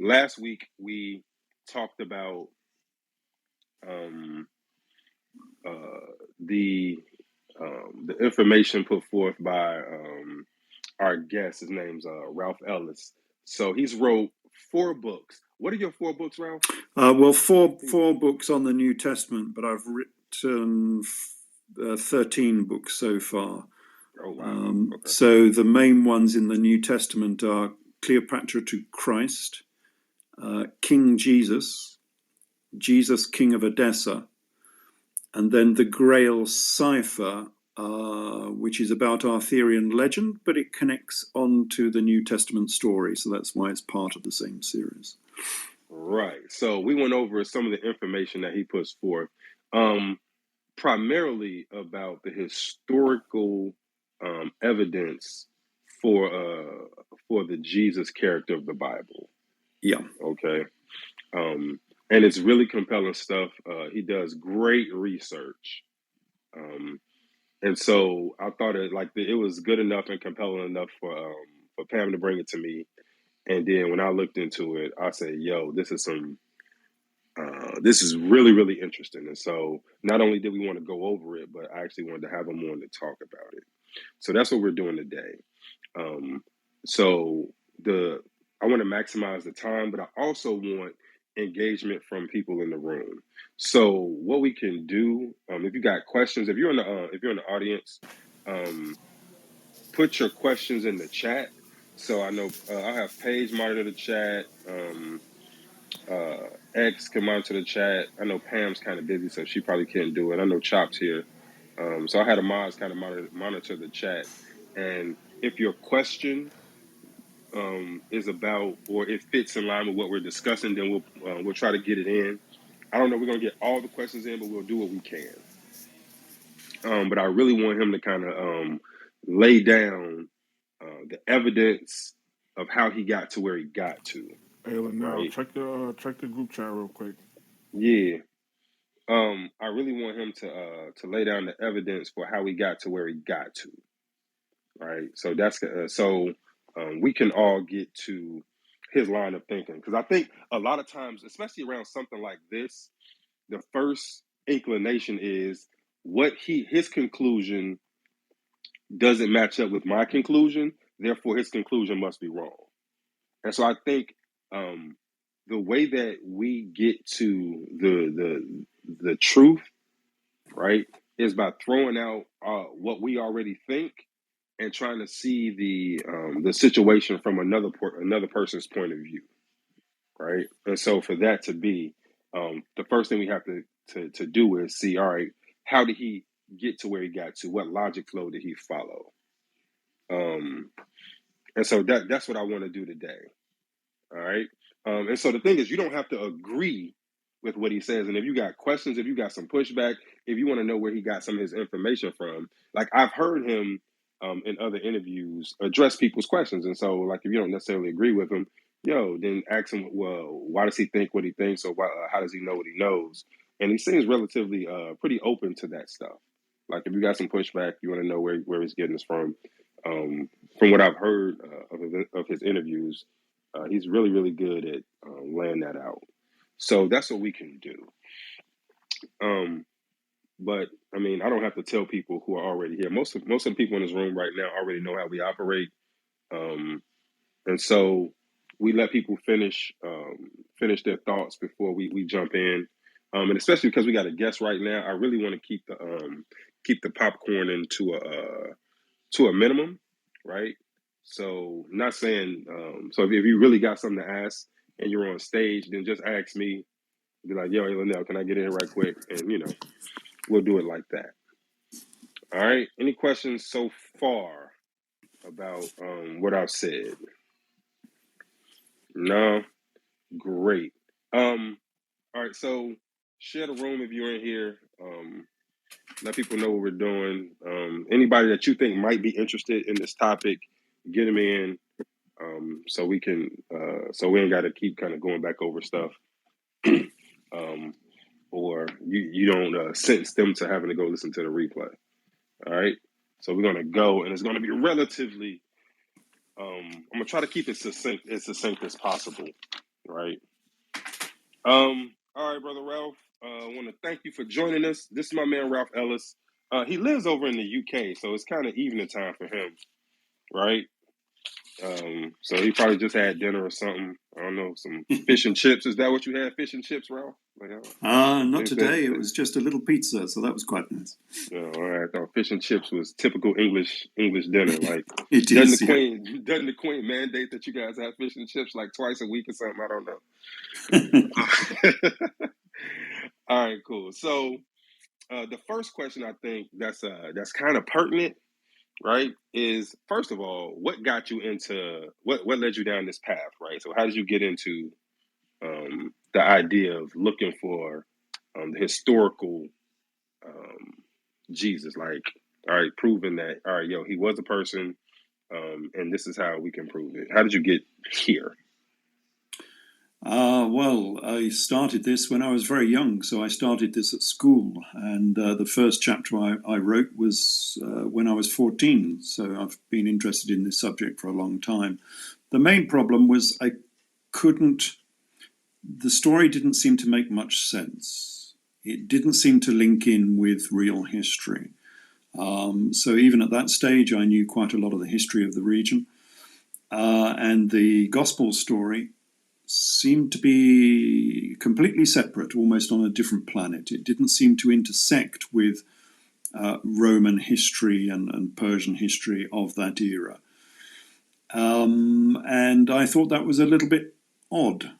last week we talked about the information put forth by our guest. His name's Ralph Ellis. So he's wrote 4 books. What are your 4 books, Ralph? Well, four books on the New Testament, but I've written 13 books so far. Oh, wow. Okay. So the main ones in the New Testament are Cleopatra to Christ, King Jesus, Jesus King of Edessa, and then the Grail Cipher, which is about Arthurian legend, but it connects on to the New Testament story, so that's why it's part of the same series. Right. So we went over some of the information that he puts forth, primarily about the historical evidence for the Jesus character of the Bible. Yeah. Okay. And it's really compelling stuff. He does great research. And so I thought it was good enough and compelling enough for Pam to bring it to me. And then when I looked into it, I said, "Yo, this is really, really interesting." And so not only did we want to go over it, but I actually wanted to have him on to talk about it. So that's what we're doing today. So I want to maximize the time, but I also want engagement from people in the room. So what we can do, if you got questions, if you're in the audience, put your questions in the chat. So I know I have Paige monitor the chat. X can monitor the chat. I know Pam's kind of busy, so she probably can't do it. I know Chop's here. So I had a mods kind of monitor the chat. And if your question is about, or it fits in line with what we're discussing, then we'll try to get it in. I don't know, we're gonna get all the questions in, but we'll do what we can. But I really want him to kind of lay down the evidence of how he got to where he got to. Hey, now right? check the group chat real quick. Yeah. I really want him to lay down the evidence for how he got to where he got to. Right. So that's we can all get to his line of thinking, because I think a lot of times, especially around something like this, the first inclination is his conclusion doesn't match up with my conclusion, therefore his conclusion must be wrong. And so I think the way that we get to the truth, right, is by throwing out what we already think and trying to see the situation from another person's point of view, right? And so for that to be, the first thing we have to do is see, all right, how did he get to where he got to? What logic flow did he follow? And so that's what I want to do today. All right. And so the thing is, you don't have to agree with what he says. And if you got questions, if you got some pushback, if you want to know where he got some of his information from, like I've heard him in other interviews address people's questions. And so, like, if you don't necessarily agree with him, then ask him, well, why does he think what he thinks, or how does he know what he knows? And he seems relatively pretty open to that stuff. Like, if you got some pushback, you want to know where he's getting this from. From what I've heard of his interviews, he's really, really good at laying that out. So that's what we can do. But I mean, I don't have to tell people who are already here. Most of the people in this room right now already know how we operate, and so we let people finish their thoughts before we jump in. And especially because we got a guest right now, I really want to keep the popcorn into a minimum, right? So not saying so if you really got something to ask and you're on stage, then just ask me. Be like, yo, Linnell, can I get in right quick? And we'll do it like that. All right. Any questions so far about what I've said? No? Great. All right, so share the room if you're in here. Let people know what we're doing. Anybody that you think might be interested in this topic, get them in. So we can, so we ain't got to keep kind of going back over stuff, or you don't sentence them to having to go listen to the replay. All right, so we're gonna go, and it's gonna be relatively. I'm gonna try to keep it succinct as possible. right? All right, brother Ralph. I want to thank you for joining us. This is my man Ralph Ellis. He lives over in the UK, so it's kind of evening time for him, right? So he probably just had dinner or something. I don't know, some fish and chips. Is that what you had? Fish and chips, Ralph? Like, Not today. It was just a little pizza, so that was quite nice. all right. I thought fish and chips was typical English dinner. Like, It doesn't is, the yeah. Queen mandate that you guys have fish and chips like twice a week or something? I don't know. All right, cool. So the first question I think that's kind of pertinent, right? Is first of all, what got you into what led you down this path, right? So how did you get into the idea of looking for the historical um, Jesus, like, all right, proving that, all right, yo, he was a person, and this is how we can prove it. How did you get here? Well, I started this when I was very young, so I started this at school, and the first chapter I wrote was when I was 14, so I've been interested in this subject for a long time. The main problem was the story didn't seem to make much sense. It didn't seem to link in with real history. So even at that stage, I knew quite a lot of the history of the region, and the gospel story seemed to be completely separate, almost on a different planet. It didn't seem to intersect with Roman history and Persian history of that era. And I thought that was a little bit odd.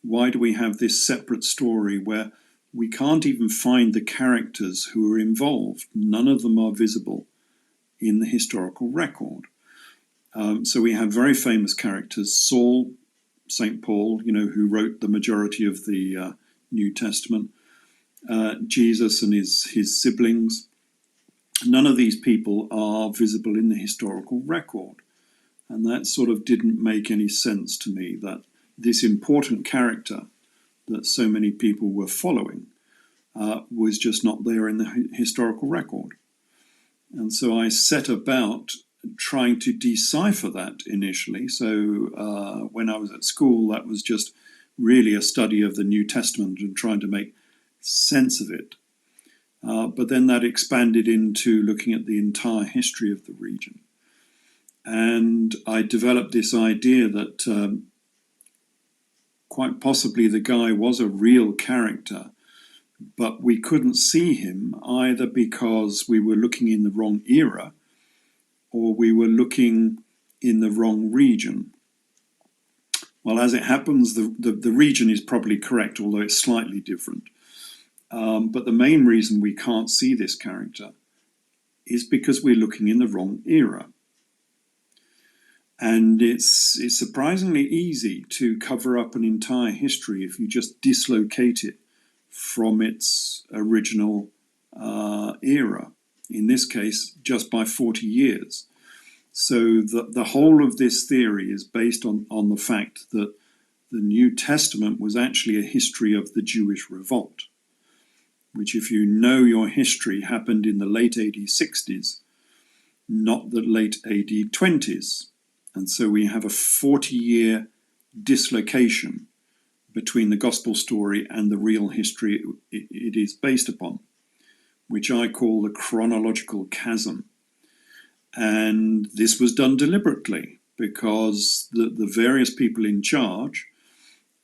Why do we have this separate story where we can't even find the characters who are involved? None of them are visible in the historical record. So we have very famous characters, Saul, St. Paul, who wrote the majority of the New Testament, Jesus and his siblings. None of these people are visible in the historical record. And that sort of didn't make any sense to me, that this important character that so many people were following was just not there in the historical record. And so I set about trying to decipher that initially. So when I was at school, that was just really a study of the New Testament and trying to make sense of it. But then that expanded into looking at the entire history of the region. And I developed this idea that quite possibly the guy was a real character, but we couldn't see him either because we were looking in the wrong era or we were looking in the wrong region. Well, as it happens, the region is probably correct, although it's slightly different. But the main reason we can't see this character is because we're looking in the wrong era. And it's surprisingly easy to cover up an entire history if you just dislocate it from its original era. In this case, just by 40 years. So the whole of this theory is based on the fact that the New Testament was actually a history of the Jewish revolt, which, if you know your history, happened in the late AD 60s, not the late AD 20s. And so we have a 40-year dislocation between the gospel story and the real history it is based upon, which I call the chronological chasm. And this was done deliberately because the various people in charge,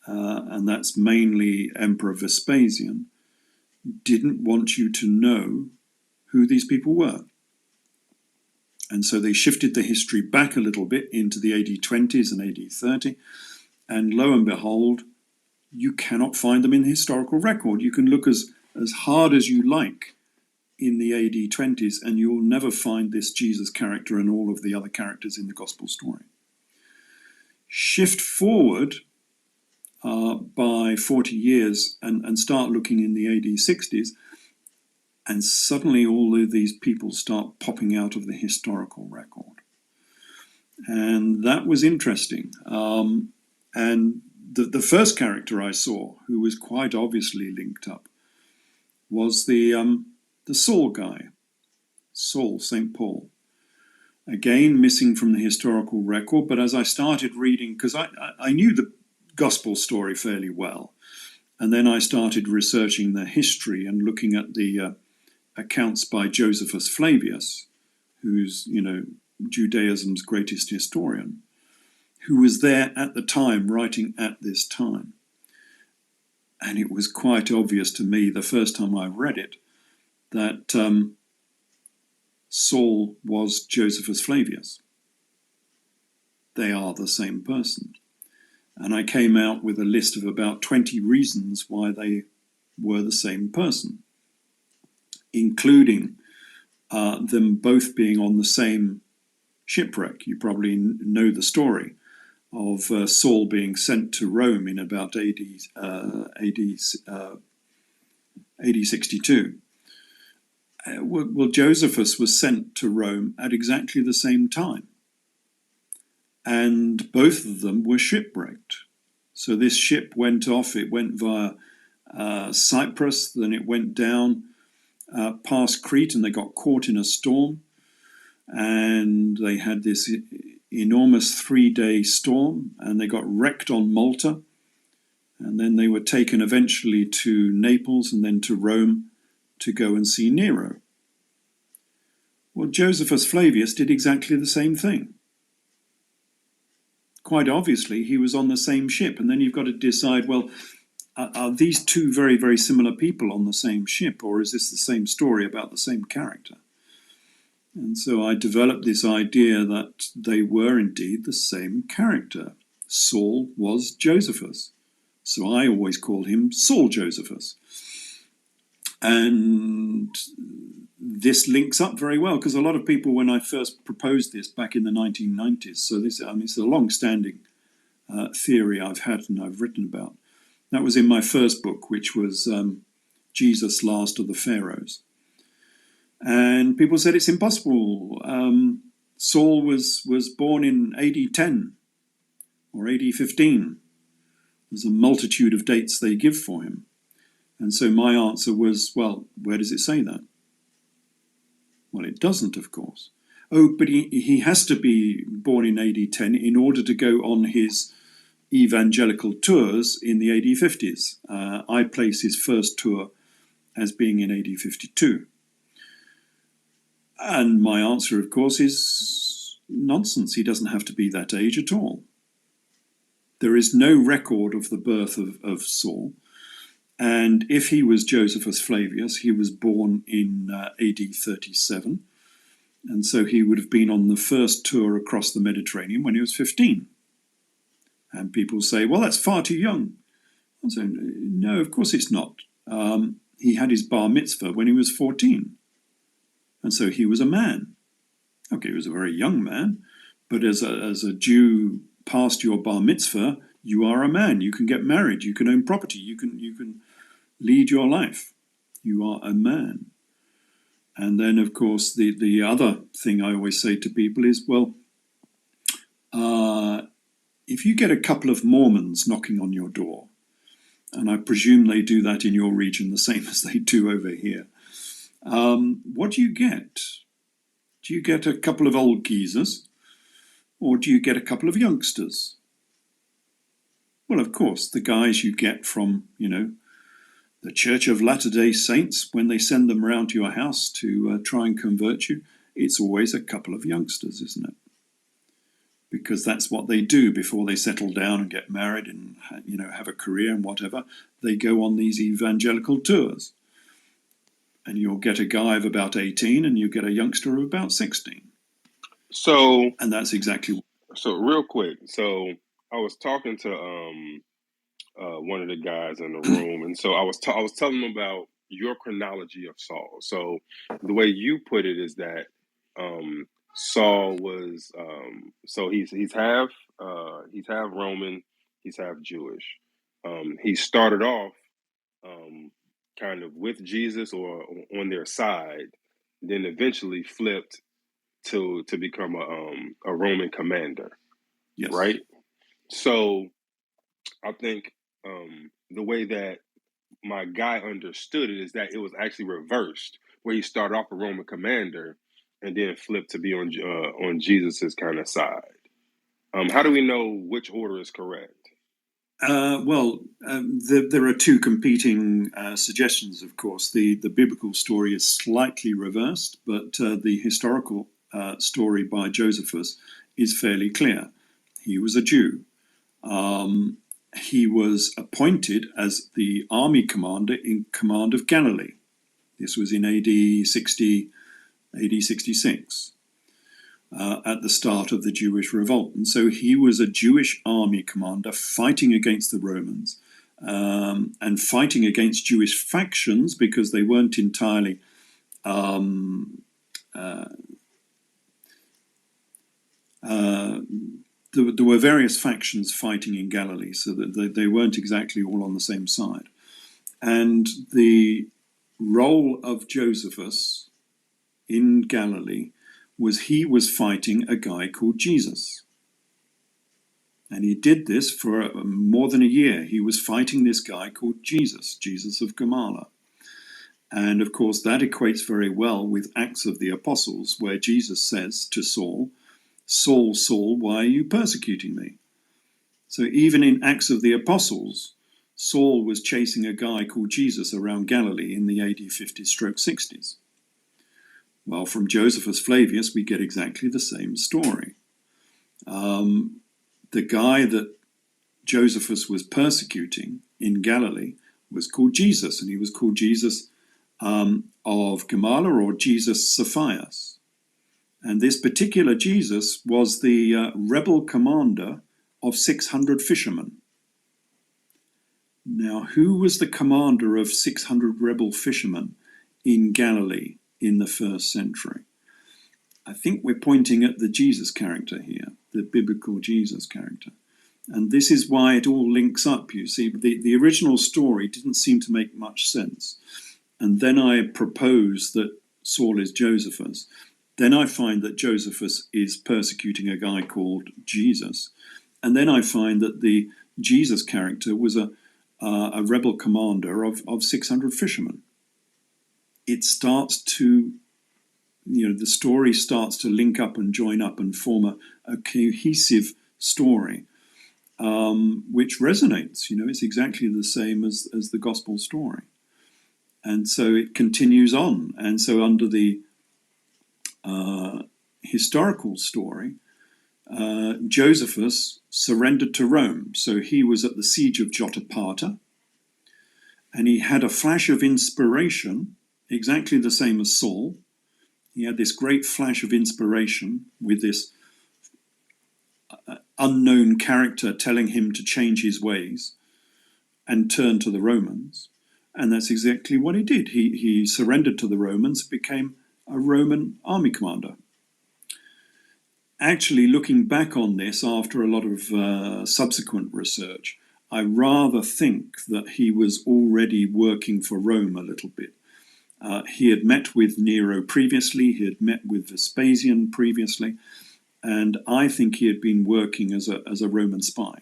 and that's mainly Emperor Vespasian, didn't want you to know who these people were. And so they shifted the history back a little bit into the AD 20s and AD 30. And lo and behold, you cannot find them in the historical record. You can look as hard as you like in the AD 20s, and you'll never find this Jesus character and all of the other characters in the gospel story. Shift forward by 40 years and start looking in the AD 60s, and suddenly all of these people start popping out of the historical record. And that was interesting. And the first character I saw, who was quite obviously linked up, was the Saul guy, Saul, St. Paul. Again, missing from the historical record, but as I started reading, because I knew gospel story fairly well. And then I started researching the history and looking at the accounts by Josephus Flavius, who's, Judaism's greatest historian, who was there at the time, writing at this time. And it was quite obvious to me the first time I read it that Saul was Josephus Flavius. They are the same person. And I came out with a list of about 20 reasons why they were the same person, including them both being on the same shipwreck. You probably know the story of Saul being sent to Rome in about AD 62. Well, Josephus was sent to Rome at exactly the same time. And both of them were shipwrecked. So this ship went off, it went via Cyprus, then it went down past Crete, and they got caught in a storm. And they had this enormous 3-day storm, and they got wrecked on Malta. And then they were taken eventually to Naples and then to Rome to go and see Nero. Well, Josephus Flavius did exactly the same thing. Quite obviously, he was on the same ship. And then you've got to decide, well, are these two very, very similar people on the same ship, or is this the same story about the same character? And so I developed this idea that they were indeed the same character. Saul was Josephus. So I always called him Saul Josephus. And this links up very well, because a lot of people, when I first proposed this back in the 1990s, so this, it's a long-standing theory I've had and I've written about. That was in my first book, which was Jesus, Last of the Pharaohs. And people said it's impossible. Saul was born in AD 10 or AD 15. There's a multitude of dates they give for him. And so my answer was, well, where does it say that? Well, it doesn't, of course. Oh, but he has to be born in AD 10 in order to go on his evangelical tours in the AD 50s. I place his first tour as being in AD 52. And my answer, of course, is nonsense. He doesn't have to be that age at all. There is no record of the birth of Saul. And if he was Josephus Flavius, he was born in AD 37. And so he would have been on the first tour across the Mediterranean when he was 15. And people say, well, that's far too young. I say, no, of course it's not. He had his bar mitzvah when he was 14. And so he was a man. Okay, he was a very young man, but as a Jew past your bar mitzvah, you are a man. You can get married. You can own property. You can lead your life. You are a man. And then, of course, the other thing I always say to people is, well, if you get a couple of Mormons knocking on your door, and I presume they do that in your region the same as they do over here, what do you get? Do you get a couple of old geezers, or do you get a couple of youngsters? Well, of course, the guys you get from, the Church of Latter-day Saints, when they send them round to your house to try and convert you, it's always a couple of youngsters, isn't it? Because that's what they do before they settle down and get married and, have a career and whatever. They go on these evangelical tours. And you'll get a guy of about 18 and you get a youngster of about 16. So, and that's exactly. So real quick. So I was talking to one of the guys in the room, and so I was telling him about your chronology of Saul. So the way you put it is that Saul was so he's half Roman, he's half Jewish. He started off kind of with Jesus or on their side, then eventually flipped to become a Roman commander. Yes. Right. So I think the way that my guy understood it is that it was actually reversed, where he started off a Roman commander and then flipped to be on Jesus's kind of side. How do we know which order is correct? There are two competing suggestions, of course. The biblical story is slightly reversed, but the historical story by Josephus is fairly clear. He was a Jew. He was appointed as the army commander in command of Galilee. This was in AD 60, AD 66. At the start of the Jewish revolt. And so he was a Jewish army commander fighting against the Romans and fighting against Jewish factions because they weren't entirely there were various factions fighting in Galilee, so that they weren't exactly all on the same side. And the role of Josephus in Galilee was he was fighting a guy called Jesus. And he did this for more than a year. He was fighting this guy called Jesus, Jesus of Gamala. And of course, that equates very well with Acts of the Apostles, where Jesus says to Saul, Saul, Saul, why are you persecuting me? So even in Acts of the Apostles, Saul was chasing a guy called Jesus around Galilee in the AD 50s/60s. Well, from Josephus Flavius, we get exactly the same story. The guy that Josephus was persecuting in Galilee was called Jesus, and he was called Jesus of Gamala, or Jesus Saphias. And this particular Jesus was the rebel commander of 600 fishermen. Now, who was the commander of 600 rebel fishermen in Galilee in the first century? I think we're pointing at the Jesus character here, the biblical Jesus character. And this is why it all links up, you see. The original story didn't seem to make much sense. And then I propose that Saul is Josephus. Then I find that Josephus is persecuting a guy called Jesus. And then I find that the Jesus character was a rebel commander of 600 fishermen. It starts to, the story starts to link up and join up and form a cohesive story, which resonates. It's exactly the same as the gospel story. And so it continues on. And so under the historical story, Josephus surrendered to Rome. So he was at the siege of Jotapata, and he had a flash of inspiration, exactly the same as Saul. He had this great flash of inspiration with this unknown character telling him to change his ways and turn to the Romans. And that's exactly what he did. He surrendered to the Romans, became a Roman army commander. Actually, looking back on this after a lot of subsequent research, I rather think that he was already working for Rome a little bit. He had met with Nero previously, he had met with Vespasian previously, and I think he had been working as a Roman spy.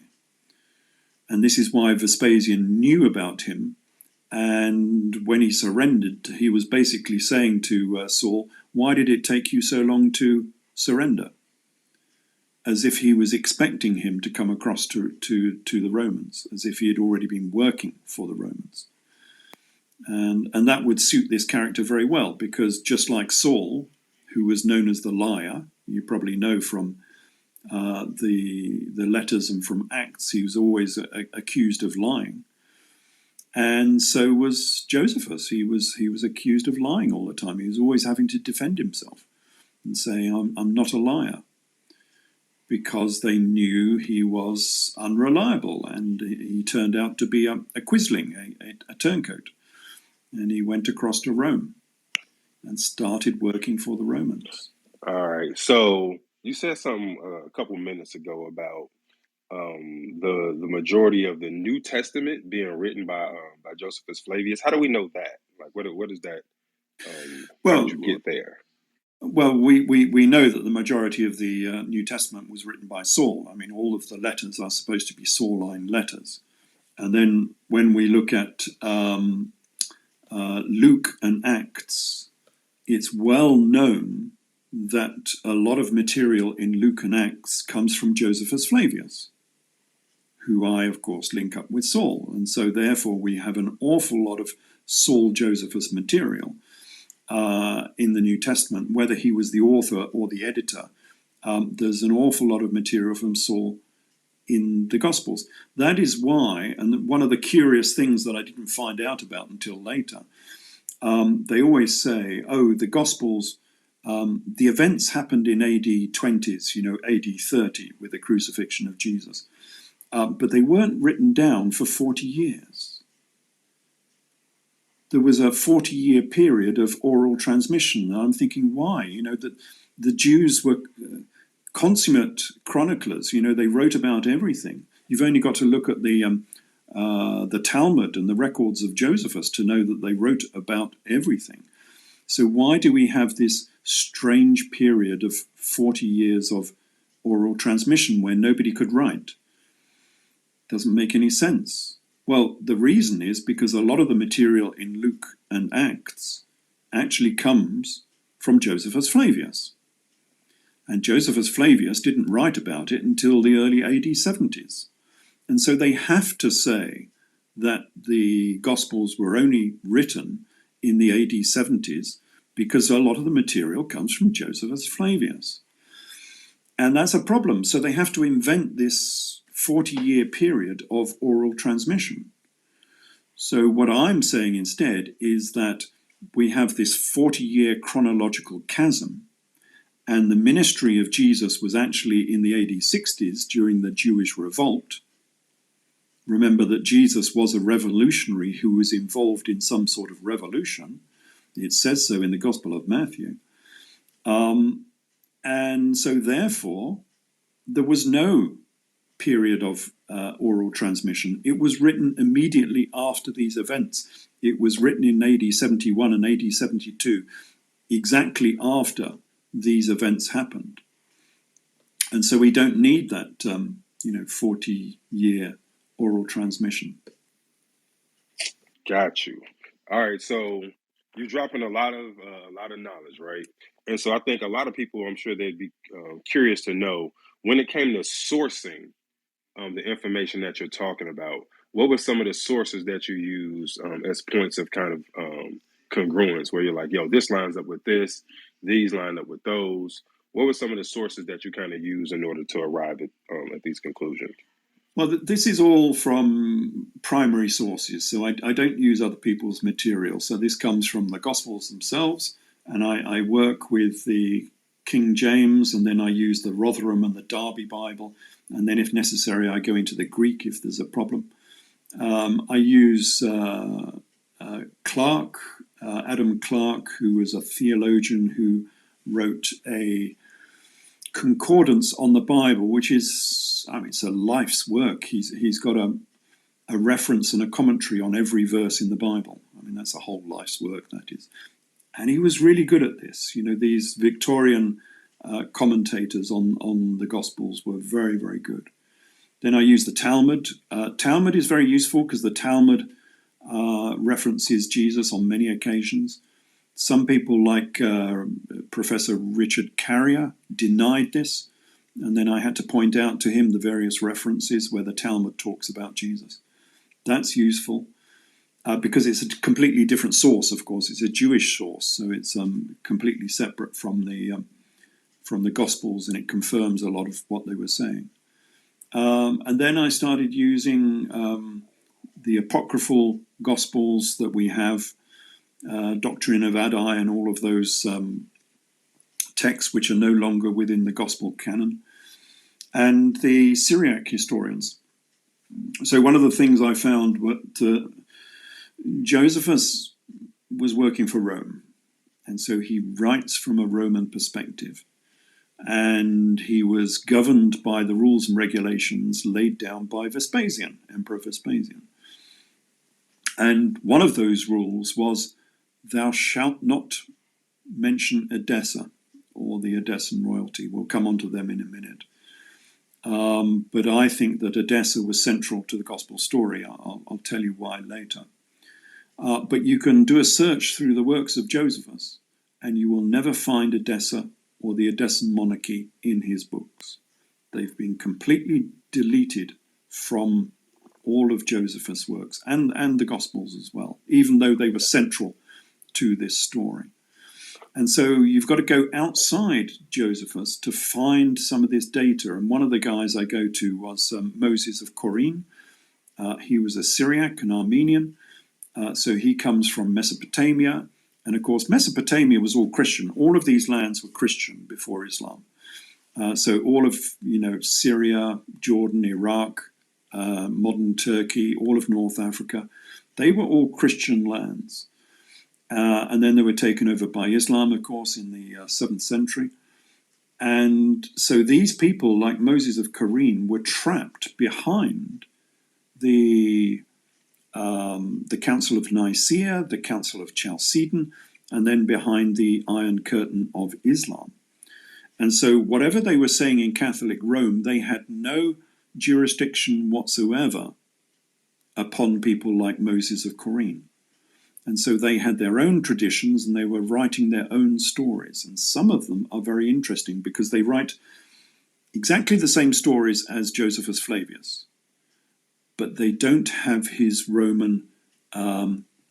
And this is why Vespasian knew about him. And when he surrendered, he was basically saying to Saul, why did it take you so long to surrender? As if he was expecting him to come across to the Romans, as if he had already been working for the Romans. And that would suit this character very well, because just like Saul, who was known as the liar, you probably know from the letters and from Acts, he was always accused of lying. And so was Josephus. He was accused of lying all the time. He was always having to defend himself and say, I'm not a liar, because they knew he was unreliable, and he turned out to be a quisling, a turncoat. And he went across to Rome and started working for the Romans. All right. So you said something a couple minutes ago about the majority of the New Testament being written by Josephus Flavius. How do we know that? Like, what is that? How did you get there? Well, we know that the majority of the New Testament was written by Saul. I mean, all of the letters are supposed to be Sauline letters. And then when we look at Luke and Acts, it's well known that a lot of material in Luke and Acts comes from Josephus Flavius, who I, of course, link up with Saul. And so therefore we have an awful lot of Saul Josephus material in the New Testament, whether he was the author or the editor. There's an awful lot of material from Saul in the Gospels. That is why, and one of the curious things that I didn't find out about until later, they always say, oh, the Gospels, the events happened in AD 20s, AD 30 with the crucifixion of Jesus. But they weren't written down for 40 years. There was a 40-year period of oral transmission. And I'm thinking, why? That the Jews were consummate chroniclers. They wrote about everything. You've only got to look at the Talmud and the records of Josephus to know that they wrote about everything. So why do we have this strange period of 40 years of oral transmission where nobody could write? Doesn't make any sense. Well, the reason is because a lot of the material in Luke and Acts actually comes from Josephus Flavius. And Josephus Flavius didn't write about it until the early AD 70s. And so they have to say that the Gospels were only written in the AD 70s because a lot of the material comes from Josephus Flavius. And that's a problem. So they have to invent this 40-year period of oral transmission. So what I'm saying instead is that we have this 40-year chronological chasm, and the ministry of Jesus was actually in the AD 60s during the Jewish revolt. Remember that Jesus was a revolutionary who was involved in some sort of revolution. It says so in the Gospel of Matthew. And so therefore, there was no period of oral transmission. It was written immediately after these events. It was written in AD 71 and AD 72, exactly after these events happened. And so we don't need that 40-year oral transmission. Got you. All right, so you're dropping a lot of knowledge, right? And so I think a lot of people, I'm sure they'd be curious to know, when it came to sourcing the information that you're talking about, what were some of the sources that you use as points of kind of congruence, where you're like, yo, this lines up with this, these line up with those? What were some of the sources that you kind of use in order to arrive at these conclusions? Well, this is all from primary sources, so I don't use other people's material. So this comes from the Gospels themselves, and I work with the King James, and then I use the Rotherham and the Derby Bible, and then if necessary I go into the Greek if there's a problem. I use Clark, Adam Clark, who was a theologian who wrote a concordance on the Bible, which is, it's a life's work. He's got a reference and a commentary on every verse in the Bible. That's a whole life's work, that is. And he was really good at this. These Victorian commentators on the Gospels were very, very good. Then I use the Talmud. Talmud is very useful because the Talmud references Jesus on many occasions. Some people, like Professor Richard Carrier, denied this, and then I had to point out to him the various references where the Talmud talks about Jesus. That's useful because it's a completely different source, of course. It's a Jewish source, so it's completely separate from the Gospels, and it confirms a lot of what they were saying. And then I started using the apocryphal Gospels that we have, Doctrine of Addai and all of those texts which are no longer within the Gospel canon, and the Syriac historians. So one of the things I found was Josephus was working for Rome, and so he writes from a Roman perspective, and he was governed by the rules and regulations laid down by Vespasian, Emperor Vespasian. And one of those rules was, thou shalt not mention Edessa or the Edessan royalty. We'll come on to them in a minute. But I think that Edessa was central to the gospel story. I'll tell you why later. But you can do a search through the works of Josephus, and you will never find Edessa or the Edessan monarchy in his books. They've been completely deleted from all of Josephus' works and the Gospels as well, even though they were central to this story. And so you've got to go outside Josephus to find some of this data. And one of the guys I go to was Moses of Corinne. He was a Syriac, an Armenian. So he comes from Mesopotamia. And of course, Mesopotamia was all Christian. All of these lands were Christian before Islam. So all of, Syria, Jordan, Iraq, modern Turkey, all of North Africa, they were all Christian lands. And then they were taken over by Islam, of course, in the 7th century. And so these people, like Moses of Corinne, were trapped behind the Council of Nicaea, the Council of Chalcedon, and then behind the Iron Curtain of Islam. And so whatever they were saying in Catholic Rome, they had no jurisdiction whatsoever upon people like Moses of Corinne. And so they had their own traditions and they were writing their own stories. And some of them are very interesting because they write exactly the same stories as Josephus Flavius, but they don't have his Roman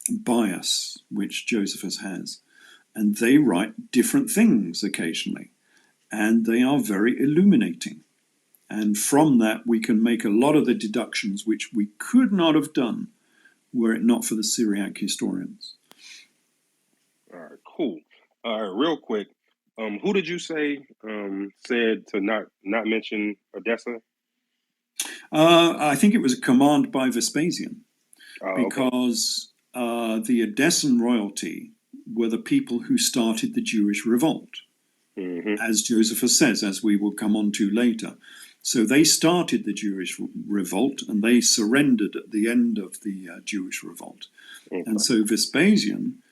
bias, which Josephus has. And they write different things occasionally, and they are very illuminating. And from that, we can make a lot of the deductions which we could not have done were it not for the Syriac historians. All right, cool. All right, real quick, who did you say said to not mention Odessa? I think it was a command by Vespasian, Okay. because the Odessan royalty were the people who started the Jewish revolt, as Josephus says, as we will come on to later. So they started the Jewish revolt and they surrendered at the end of the Jewish revolt. Okay. And so Vespasian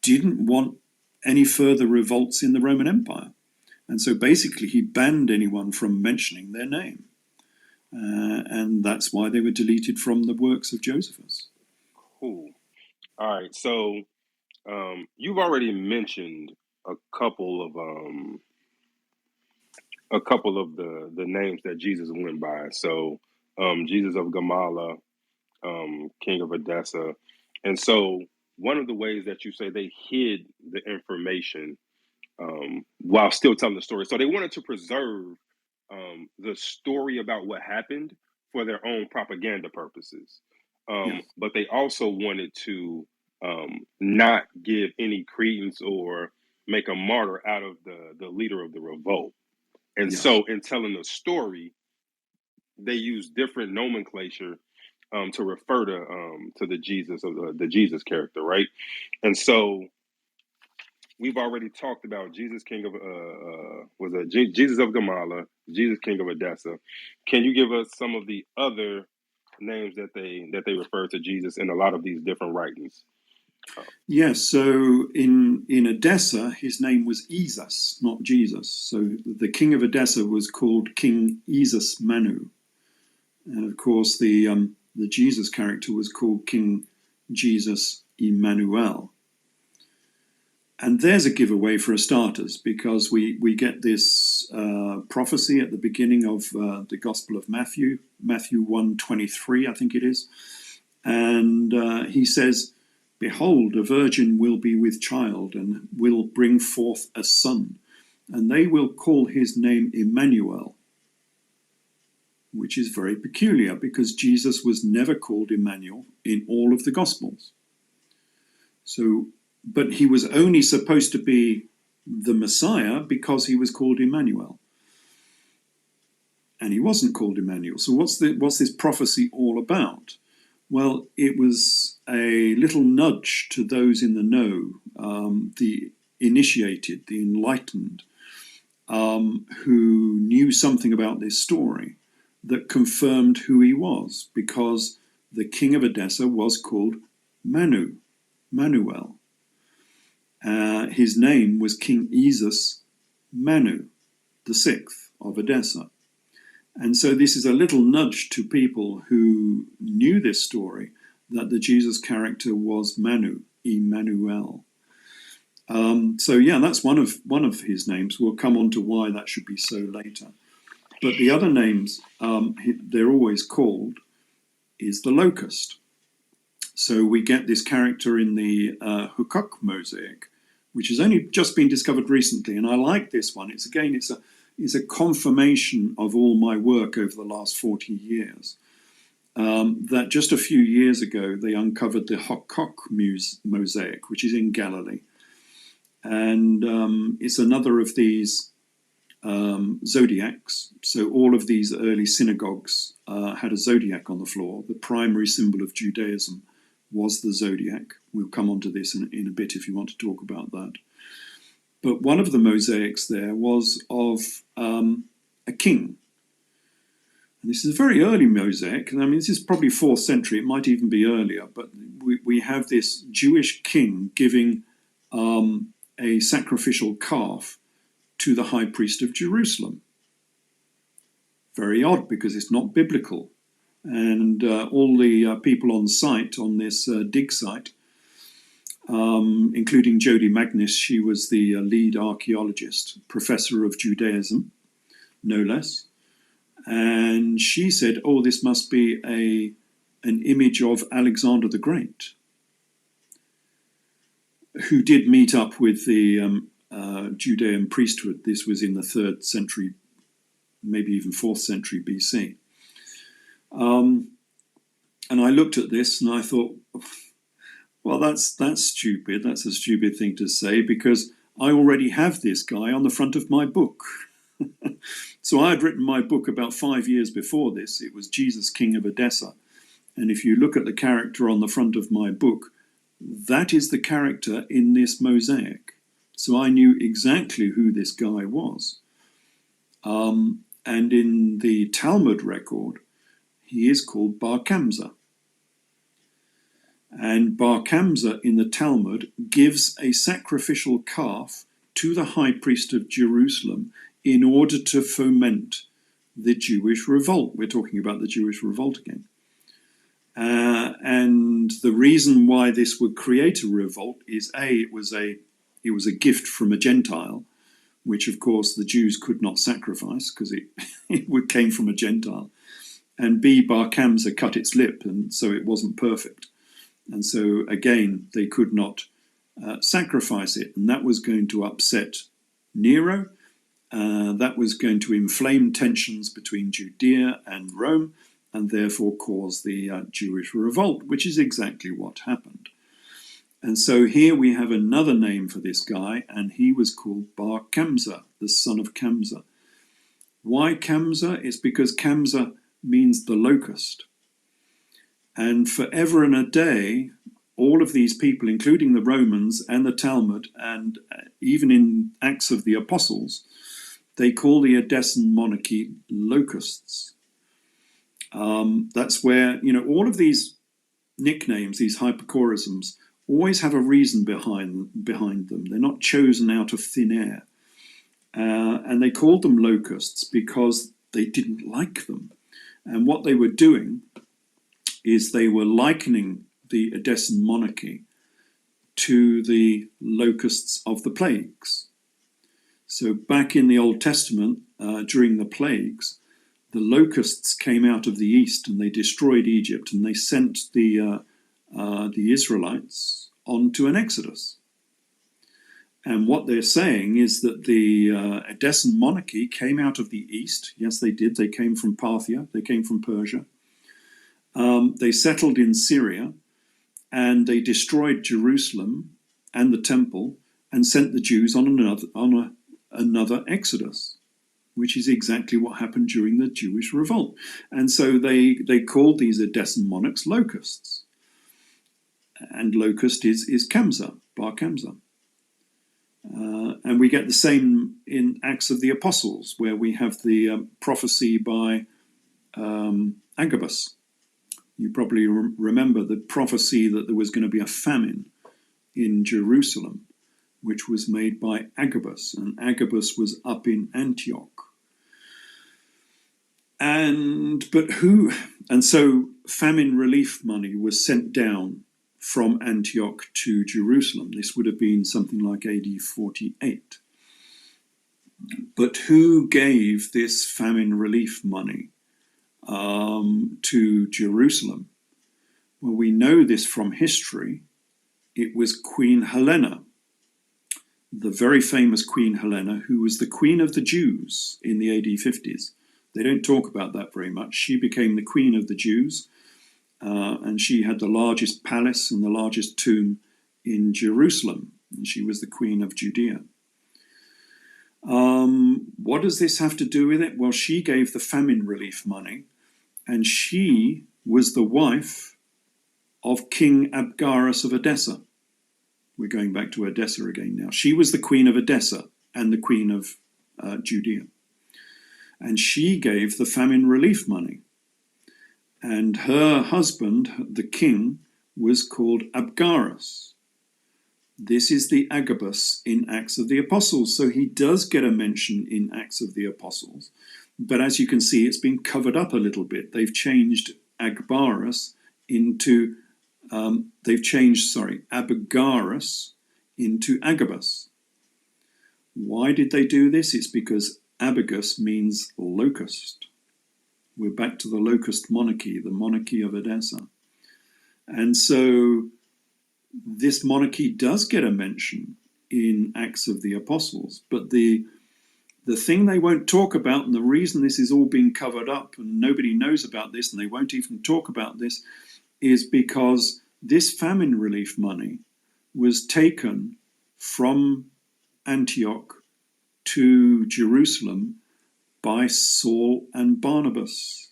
didn't want any further revolts in the Roman Empire. And so basically he banned anyone from mentioning their name. And that's why they were deleted from the works of Josephus. Cool. All right, so you've already mentioned a couple of the names that Jesus went by. So Jesus of Gamala, King of Edessa. And so one of the ways that you say they hid the information while still telling the story. So they wanted to preserve the story about what happened for their own propaganda purposes. Yes. But they also wanted to not give any credence or make a martyr out of the leader of the revolt. And Yes. so in telling the story, they use different nomenclature to refer to the Jesus of the Jesus character, right? And so we've already talked about Jesus King of Jesus of Gamala, Jesus King of Edessa. Can you give us some of the other names that they refer to Jesus in a lot of these different writings? Yes, so in Edessa, his name was Isus, not Jesus. So the king of Edessa was called King Isus Manu. And of course, the Jesus character was called King Jesus Emmanuel. And there's a giveaway for starters, because we get this prophecy at the beginning of the Gospel of Matthew 1:23, I think it is. And he says, "Behold, a virgin will be with child and will bring forth a son, and they will call his name Emmanuel," which is very peculiar because Jesus was never called Emmanuel in all of the Gospels. So, but he was only supposed to be the Messiah because he was called Emmanuel. And he wasn't called Emmanuel. So what's this prophecy all about? Well, it was a little nudge to those in the know, the initiated, the enlightened, who knew something about this story that confirmed who he was, because the king of Edessa was called Manuel. His name was King Isus Manu, the sixth of Edessa. And so this is a little nudge to people who knew this story, that the Jesus character was Manu, Emmanuel. So yeah, that's one of his names. We'll come on to why that should be so later. But the other names they're always called is the locust. So we get this character in the Hukuk mosaic, which has only just been discovered recently, and I like this one. It's a confirmation of all my work over the last 40 years. That just a few years ago they uncovered the Hukuk mosaic, which is in Galilee, and it's another of these zodiacs. So all of these early synagogues had a zodiac on the floor. The primary symbol of Judaism was the zodiac. We'll come on to this in a bit if you want to talk about that. But one of the mosaics there was of a king. And this is a very early mosaic. I mean, this is probably 4th century. It might even be earlier. But we have this Jewish king giving a sacrificial calf to the high priest of Jerusalem. Very odd, because it's not biblical. And all the people on site, on this dig site, including Jody Magnus, she was the lead archaeologist, professor of Judaism, no less. And she said, oh, this must be an image of Alexander the Great, who did meet up with the Judean priesthood. This was in the 3rd century, maybe even 4th century BC. And I looked at this and I thought, well, that's stupid. That's a stupid thing to say, because I already have this guy on the front of my book. So I had written my book about 5 years before this. It was Jesus, King of Edessa. And if you look at the character on the front of my book, that is the character in this mosaic. So I knew exactly who this guy was. And in the Talmud record, he is called Bar Kamsa. And Bar Kamsa in the Talmud gives a sacrificial calf to the high priest of Jerusalem in order to foment the Jewish revolt. We're talking about the Jewish revolt again. And the reason why this would create a revolt is it was a gift from a Gentile, which of course the Jews could not sacrifice because it came from a Gentile. And B, Bar Kamsa cut its lip, and so it wasn't perfect. And so again, they could not sacrifice it, and that was going to upset Nero. That was going to inflame tensions between Judea and Rome, and therefore cause the Jewish revolt, which is exactly what happened. And so here we have another name for this guy, and he was called Bar Kamsa, the son of Kamsa. Why Kamsa? It's because Kamsa means the locust. And forever and a day, all of these people, including the Romans and the Talmud, and even in Acts of the Apostles, they call the Edessan monarchy locusts. That's where, all of these nicknames, these hyperchorisms, always have a reason behind them. They're not chosen out of thin air. And they called them locusts because they didn't like them. And what they were doing is they were likening the Edessan monarchy to the locusts of the plagues. So back in the Old Testament, during the plagues, the locusts came out of the east and they destroyed Egypt, and they sent the Israelites onto an exodus. And what they're saying is that the Edessan monarchy came out of the east. Yes, they did. They came from Parthia. They came from Persia. They settled in Syria, and they destroyed Jerusalem and the temple and sent the Jews on another exodus, which is exactly what happened during the Jewish revolt. And so they called these Edessan monarchs locusts. And locust is Kamsa, Bar Kamsa. And we get the same in Acts of the Apostles, where we have the prophecy by Agabus. You probably remember the prophecy that there was going to be a famine in Jerusalem, which was made by Agabus, and Agabus was up in Antioch. And so famine relief money was sent down from Antioch to Jerusalem. This would have been something like AD 48. But who gave this famine relief money to Jerusalem? Well, we know this from history. It was Queen Helena, the very famous Queen Helena, who was the Queen of the Jews in the AD 50s. They don't talk about that very much. She became the Queen of the Jews, and she had the largest palace and the largest tomb in Jerusalem. And she was the Queen of Judea. What does this have to do with it? Well, she gave the famine relief money, and she was the wife of King Abgarus of Edessa. We're going back to Edessa again now. She was the Queen of Edessa and the Queen of Judea. And she gave the famine relief money. And her husband, the king, was called Abgarus. This is the Agabus in Acts of the Apostles. So he does get a mention in Acts of the Apostles. But as you can see, it's been covered up a little bit. They've changed Abgarus into, Abgarus into Agabus. Why did they do this? It's because Abagus means locust. We're back to the locust monarchy, the monarchy of Edessa. And so this monarchy does get a mention in Acts of the Apostles, but the thing they won't talk about, and the reason this is all being covered up and nobody knows about this and they won't even talk about this, is because this famine relief money was taken from Antioch to Jerusalem by Saul and Barnabas.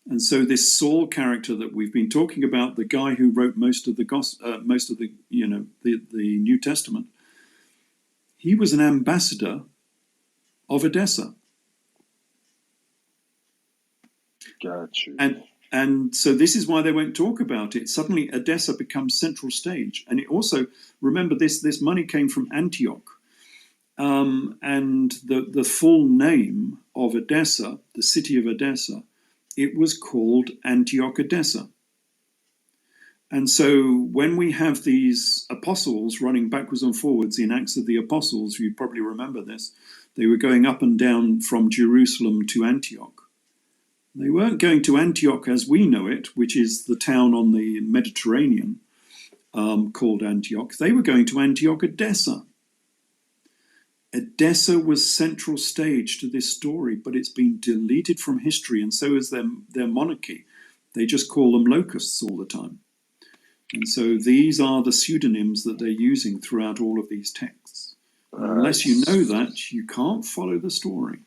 And so this Saul character that we've been talking about, the guy who wrote most of the New Testament, he was an ambassador of Edessa. Got you. And so this is why they won't talk about it. Suddenly Edessa becomes central stage. And it also, remember this money came from Antioch. And the full name of Edessa, the city of Edessa, it was called Antioch Edessa. And so when we have these apostles running backwards and forwards in Acts of the Apostles, you probably remember this, they were going up and down from Jerusalem to Antioch. They weren't going to Antioch as we know it, which is the town on the Mediterranean called Antioch. They were going to Antioch Edessa. Edessa was central stage to this story, but it's been deleted from history, and so is their monarchy. They just call them locusts all the time. And so these are the pseudonyms that they're using throughout all of these texts. Unless you know that, you can't follow the story.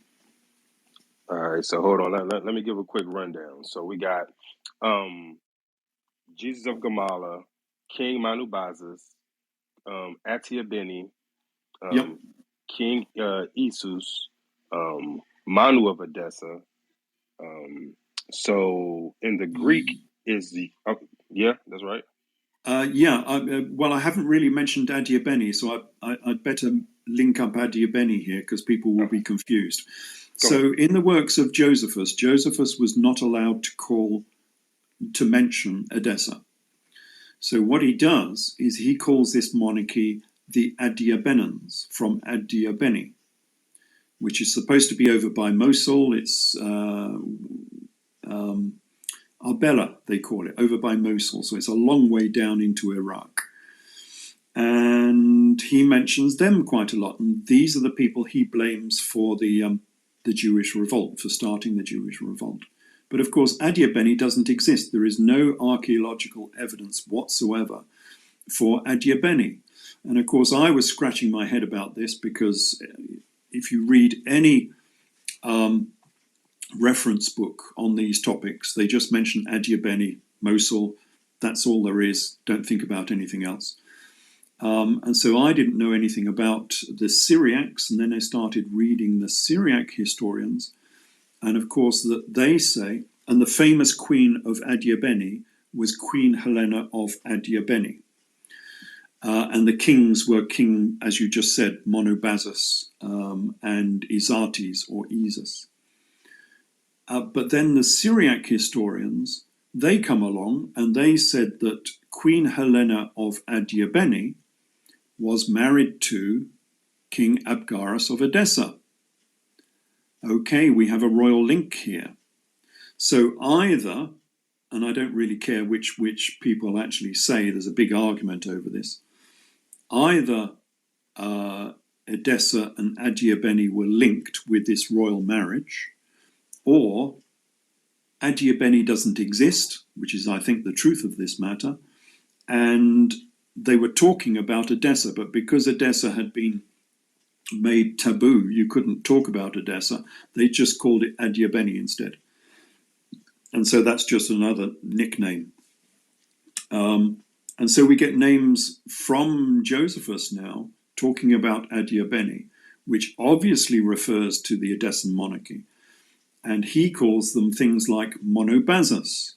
All right, so hold on. Let me give a quick rundown. So we got Jesus of Gamala, King Manubazes, Atiabeni, Yep. King Isus, Manu of Edessa. So in the Greek is the yeah, that's right. Well, I haven't really mentioned Adiabeni, so I'd better link up Adiabeni here because people will be confused. So in the works of Josephus, Josephus was not allowed to mention Edessa. So what he does is he calls this monarchy the Adiabenans, from Adiabeni, which is supposed to be over by Mosul. It's Arbela, they call it, over by Mosul. So it's a long way down into Iraq. And he mentions them quite a lot. And these are the people he blames for the Jewish revolt, for starting the Jewish revolt. But of course, Adiabeni doesn't exist. There is no archaeological evidence whatsoever for Adiabeni. And of course, I was scratching my head about this because if you read any reference book on these topics, they just mention Adiabeni, Mosul. That's all there is. Don't think about anything else. And so I didn't know anything about the Syriacs, and then I started reading the Syriac historians. And of course, that they say, and the famous queen of Adiabeni was Queen Helena of Adiabeni. And the kings were King, as you just said, Monobazus and Isates or Isis. But then the Syriac historians, they come along and they said that Queen Helena of Adiabeni was married to King Abgarus of Edessa. Okay, we have a royal link here. So either, and I don't really care which people actually say, there's a big argument over this, either Edessa and Adiabeni were linked with this royal marriage, or Adiabeni doesn't exist, which is, I think, the truth of this matter, and they were talking about Edessa, but because Edessa had been made taboo, you couldn't talk about Edessa, they just called it Adiabeni instead. And so that's just another nickname. And so we get names from Josephus now talking about Adiabeni, which obviously refers to the Edessan monarchy. And he calls them things like Monobazus.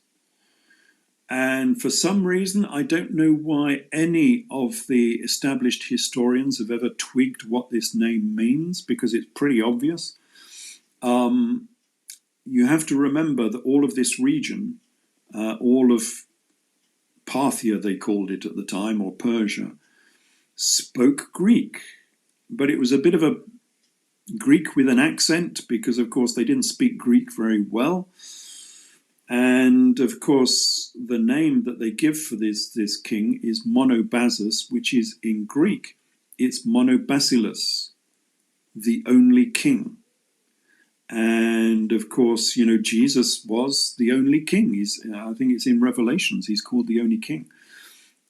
And for some reason, I don't know why any of the established historians have ever twigged what this name means, because it's pretty obvious. You have to remember that all of this region, all of Parthia they called it at the time, or Persia, spoke Greek. But it was a bit of a Greek with an accent, because of course they didn't speak Greek very well. And of course the name that they give for this king is Monobazus, which is in Greek, it's Monobasileus, the only king. And of course, you know, Jesus was the only king. I think it's in Revelations, he's called the only king.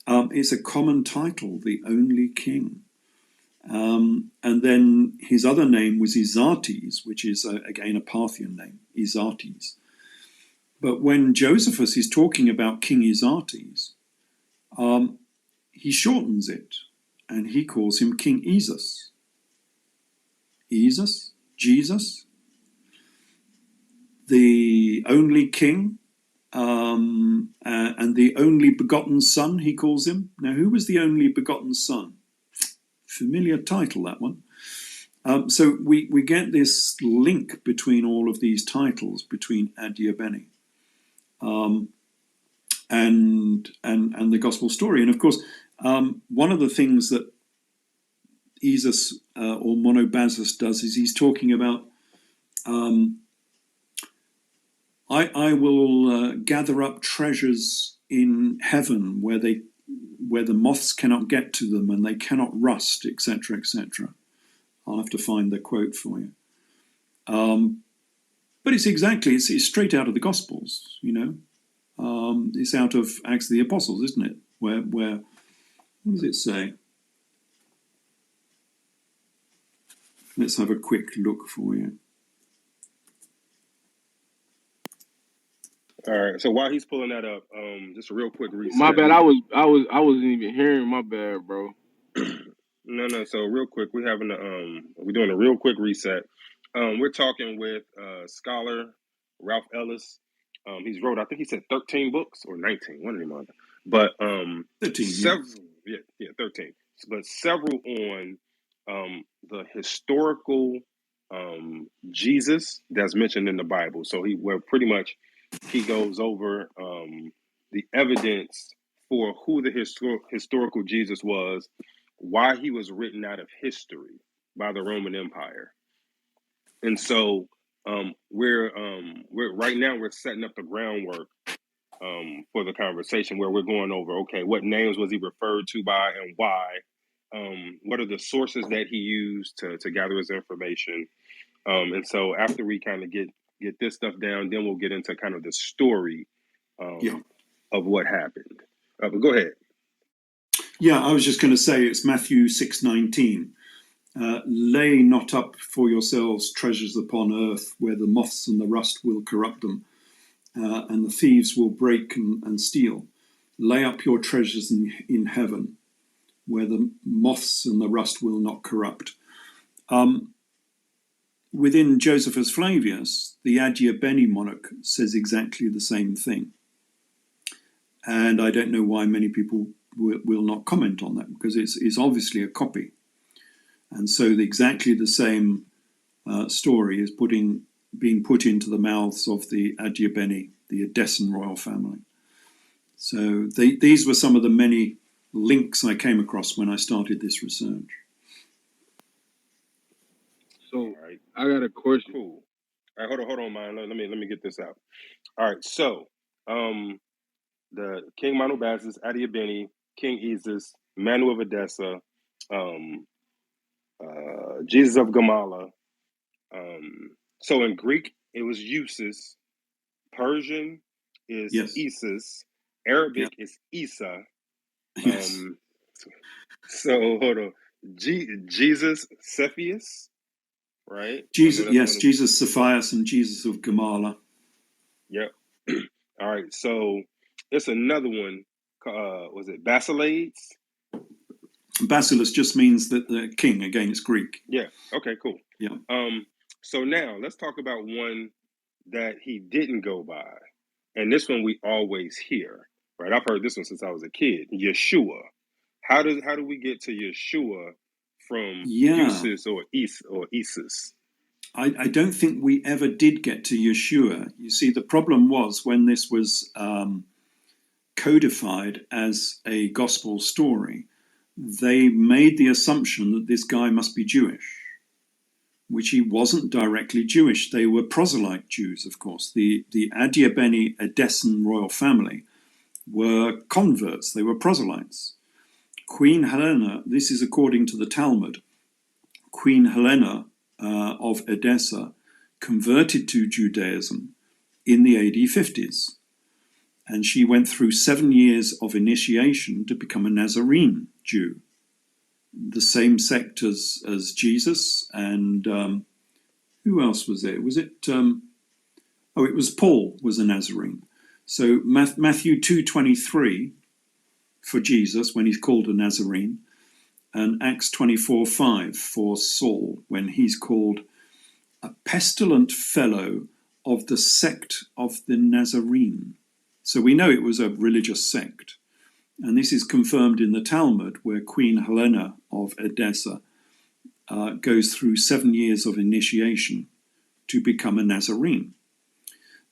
It's a common title, the only king. And then his other name was Isates, which is again a Parthian name, Isates. But when Josephus is talking about King Isates, he shortens it and he calls him King Esus. Esus? Jesus? The only king, and the only begotten son, he calls him. Now, who was the only begotten son? Familiar title, that one. So we get this link between all of these titles, between Adiabeni and the gospel story. And of course, one of the things that Esus or Monobazus does is he's talking about I will gather up treasures in heaven where the moths cannot get to them and they cannot rust, etc., etc. I'll have to find the quote for you. But it's straight out of the Gospels, you know. It's out of Acts of the Apostles, isn't it? Where what does it say? Let's have a quick look for you. All right. So while he's pulling that up, just a real quick reset. My bad. I wasn't even hearing. My bad, bro. No. So real quick, we're doing a real quick reset. We're talking with scholar Ralph Ellis. He's wrote, I think he said 13 books or 19, one of them other. But 13, several, yeah, 13. But several on the historical Jesus that's mentioned in the Bible. So he goes over the evidence for who the historical Jesus was, why he was written out of history by the Roman Empire. And so we're right now we're setting up the groundwork for the conversation, where we're going over, okay, what names was he referred to by and why? What are the sources that he used to gather his information? And so after we kind of get this stuff down, then we'll get into kind of the story of what happened. But go ahead. Yeah, I was just going to say it's Matthew 6:19. Lay not up for yourselves treasures upon earth, where the moths and the rust will corrupt them, and the thieves will break and steal. Lay up your treasures in heaven, where the moths and the rust will not corrupt. Within Josephus Flavius, the Adiabeni monarch says exactly the same thing. And I don't know why many people will not comment on that, because it's obviously a copy. And so exactly the same story is being put into the mouths of the Adiabeni, the Edessan royal family. So these were some of the many links I came across when I started this research. So All right, I got a question. cool. All right, hold on, man. Let me get this out. All right, so the King Monobazis, Adiabeni, King Isis, Manu of Edessa, um, Jesus of Gamala. So in Greek, it was Usus. Persian is Yes. Isis. Yeah. Arabic is Isa. Yes. Um, so hold on. Jesus Cepheus, right? I know Jesus. that's Yes. one of. Jesus Cephius and Jesus of Gamala. Yep. All right. So it's another one. Was it Basileus? Basileus just means that the king. Again, it's Greek. Yeah. Okay. Cool. Yeah. Um. So now let's talk about one that he didn't go by, and this one we always hear. Right. I've heard this one since I was a kid. Yeshua. How do we get to Yeshua from Yeah. Usus or Isis? I don't think we ever did get to Yeshua. You see, the problem was when this was codified as a gospel story, they made the assumption that this guy must be Jewish, which he wasn't directly Jewish. They were proselyte Jews, of course. The Adiabeni Edessan royal family were converts, they were proselytes. Queen Helena, this is according to the Talmud, Queen Helena of Edessa converted to Judaism in the AD 50s. And she went through 7 years of initiation to become a Nazarene Jew, the same sect as Jesus. And who else was there? Was it? It was Paul was a Nazarene. So Matthew 2:23 for Jesus when he's called a Nazarene, and Acts 24:5 for Saul when he's called a pestilent fellow of the sect of the Nazarene. So we know it was a religious sect. And this is confirmed in the Talmud, where Queen Helena of Edessa goes through 7 years of initiation to become a Nazarene.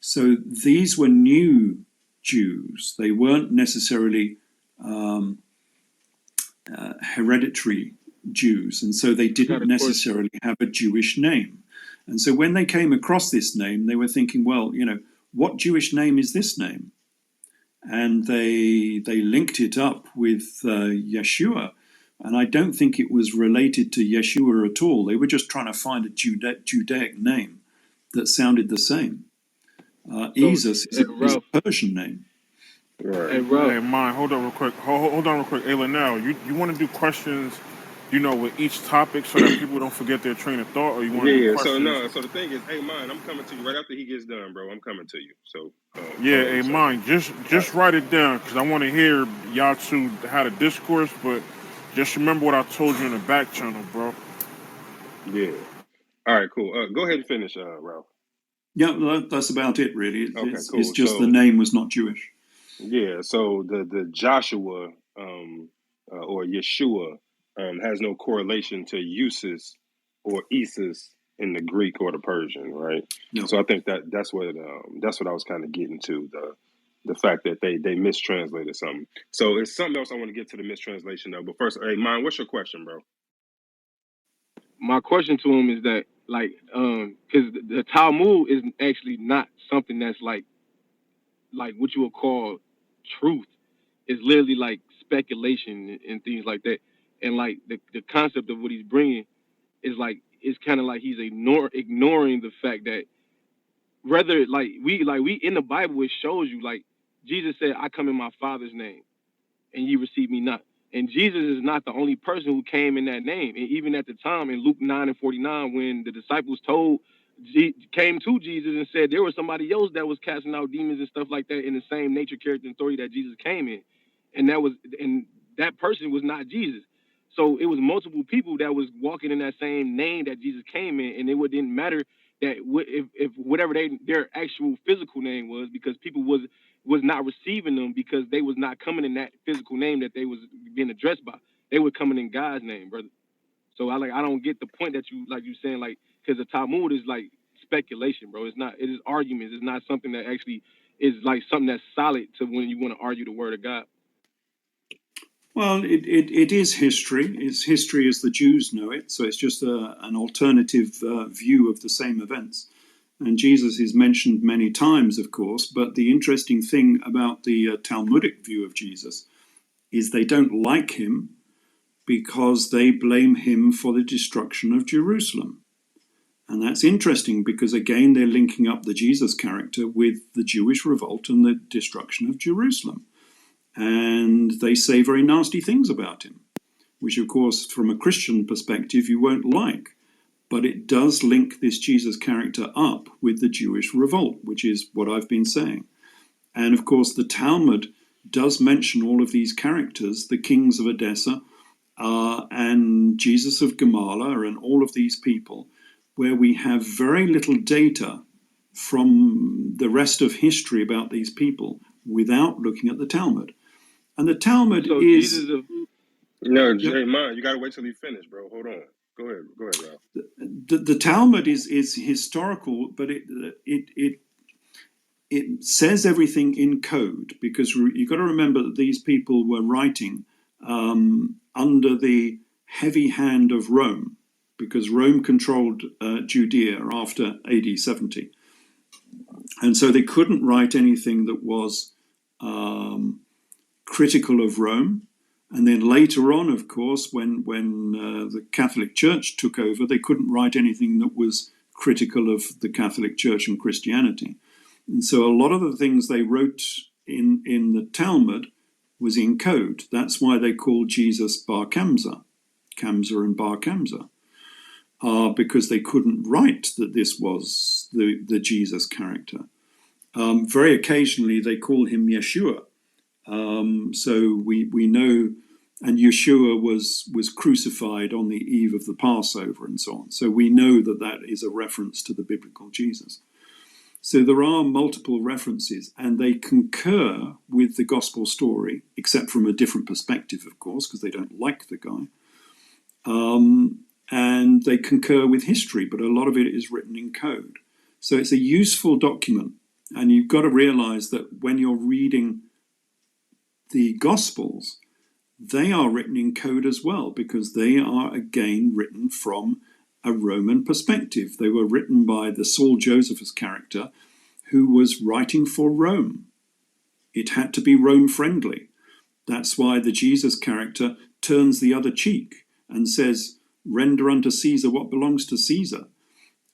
So these were new Jews. They weren't necessarily hereditary Jews, and so they didn't necessarily have a Jewish name. And so when they came across this name, they were thinking, well, what Jewish name is this name? And they linked it up with Yeshua. And I don't think it was related to Yeshua at all. They were just trying to find a Judaic name that sounded the same. Isis is a Persian name. Right. Hey, Ralph. Hey, mine. Hold on real quick. Hold on real quick. Ayla, now you want to do questions, with each topic so that people don't forget their train of thought, or you want to do Yeah. So questions? no. So the thing is, hey, mine. I'm coming to you right after he gets done, bro. I'm coming to you. So Yeah, hold on hey, a second. mine. Just All right. just write it down because I want to hear y'all two how to discourse, but just remember what I told you in the back channel, bro. Yeah. All right. Cool. Go ahead and finish, Ralph. Yeah, that's about it, really. Okay. It's Cool. just the So name was not Jewish. yeah. So the Joshua or Yeshua has no correlation to Usus or Isis in the Greek or the Persian, right? No. So I think that's what I was kind of getting to, the fact that they mistranslated something. So it's something else I want to get to the mistranslation though. But first, hey, mine, what's your question, bro? My question to him is that, like, because the Talmud is actually not something that's like what you would call truth. It's literally like speculation and things like that. And like the concept of what he's bringing is like it's kind of like he's ignoring the fact that whether like we in the Bible it shows you like Jesus said, "I come in my Father's name, and ye receive me not." And Jesus is not the only person who came in that name. And even at the time in Luke 9:49, when the disciples came to Jesus and said there was somebody else that was casting out demons and stuff like that in the same nature, character, and authority that Jesus came in, and that person was not Jesus. So it was multiple people that was walking in that same name that Jesus came in, and didn't matter that if whatever their actual physical name was, because people was not receiving them because they was not coming in that physical name that they was being addressed by. They were coming in God's name, brother. So I don't get the point that you saying, like, because the Talmud is like speculation, bro. It's not. It is arguments. It's not something that actually is like something that's solid to when you want to argue the word of God. Well, it is history. It's history as the Jews know it. So it's just an alternative view of the same events. And Jesus is mentioned many times, of course. But the interesting thing about the Talmudic view of Jesus is they don't like him because they blame him for the destruction of Jerusalem. And that's interesting because, again, they're linking up the Jesus character with the Jewish revolt and the destruction of Jerusalem. And they say very nasty things about him, which, of course, from a Christian perspective, you won't like. But it does link this Jesus character up with the Jewish revolt, which is what I've been saying. And, of course, the Talmud does mention all of these characters, the kings of Edessa, and Jesus of Gamala, and all of these people, where we have very little data from the rest of history about these people without looking at the Talmud. And the Talmud So is... No, Yep. Jay, man, you got to wait till he finish, bro. Hold on. Go ahead, Ralph. The Talmud is historical, but it says everything in code, because you've got to remember that these people were writing under the heavy hand of Rome, because Rome controlled Judea after AD 70. And so they couldn't write anything that was critical of Rome. And then later on, of course, when the Catholic Church took over, they couldn't write anything that was critical of the Catholic Church and Christianity. And so a lot of the things they wrote in the Talmud was in code. That's why they called Jesus Bar Kamsa, Kamsa and Bar Kamsa, because they couldn't write that this was the Jesus character. Very occasionally they call him Yeshua. So we know, and Yeshua was crucified on the eve of the Passover and so on. So we know that that is a reference to the biblical Jesus. So there are multiple references, and they concur with the gospel story, except from a different perspective, of course, because they don't like the guy. And they concur with history, but a lot of it is written in code. So it's a useful document, and you've got to realize that when you're reading the Gospels, they are written in code as well, because they are again written from a Roman perspective. They were written by the Saul Josephus character, who was writing for Rome. It had to be Rome friendly. That's why the Jesus character turns the other cheek and says, "Render unto Caesar what belongs to Caesar."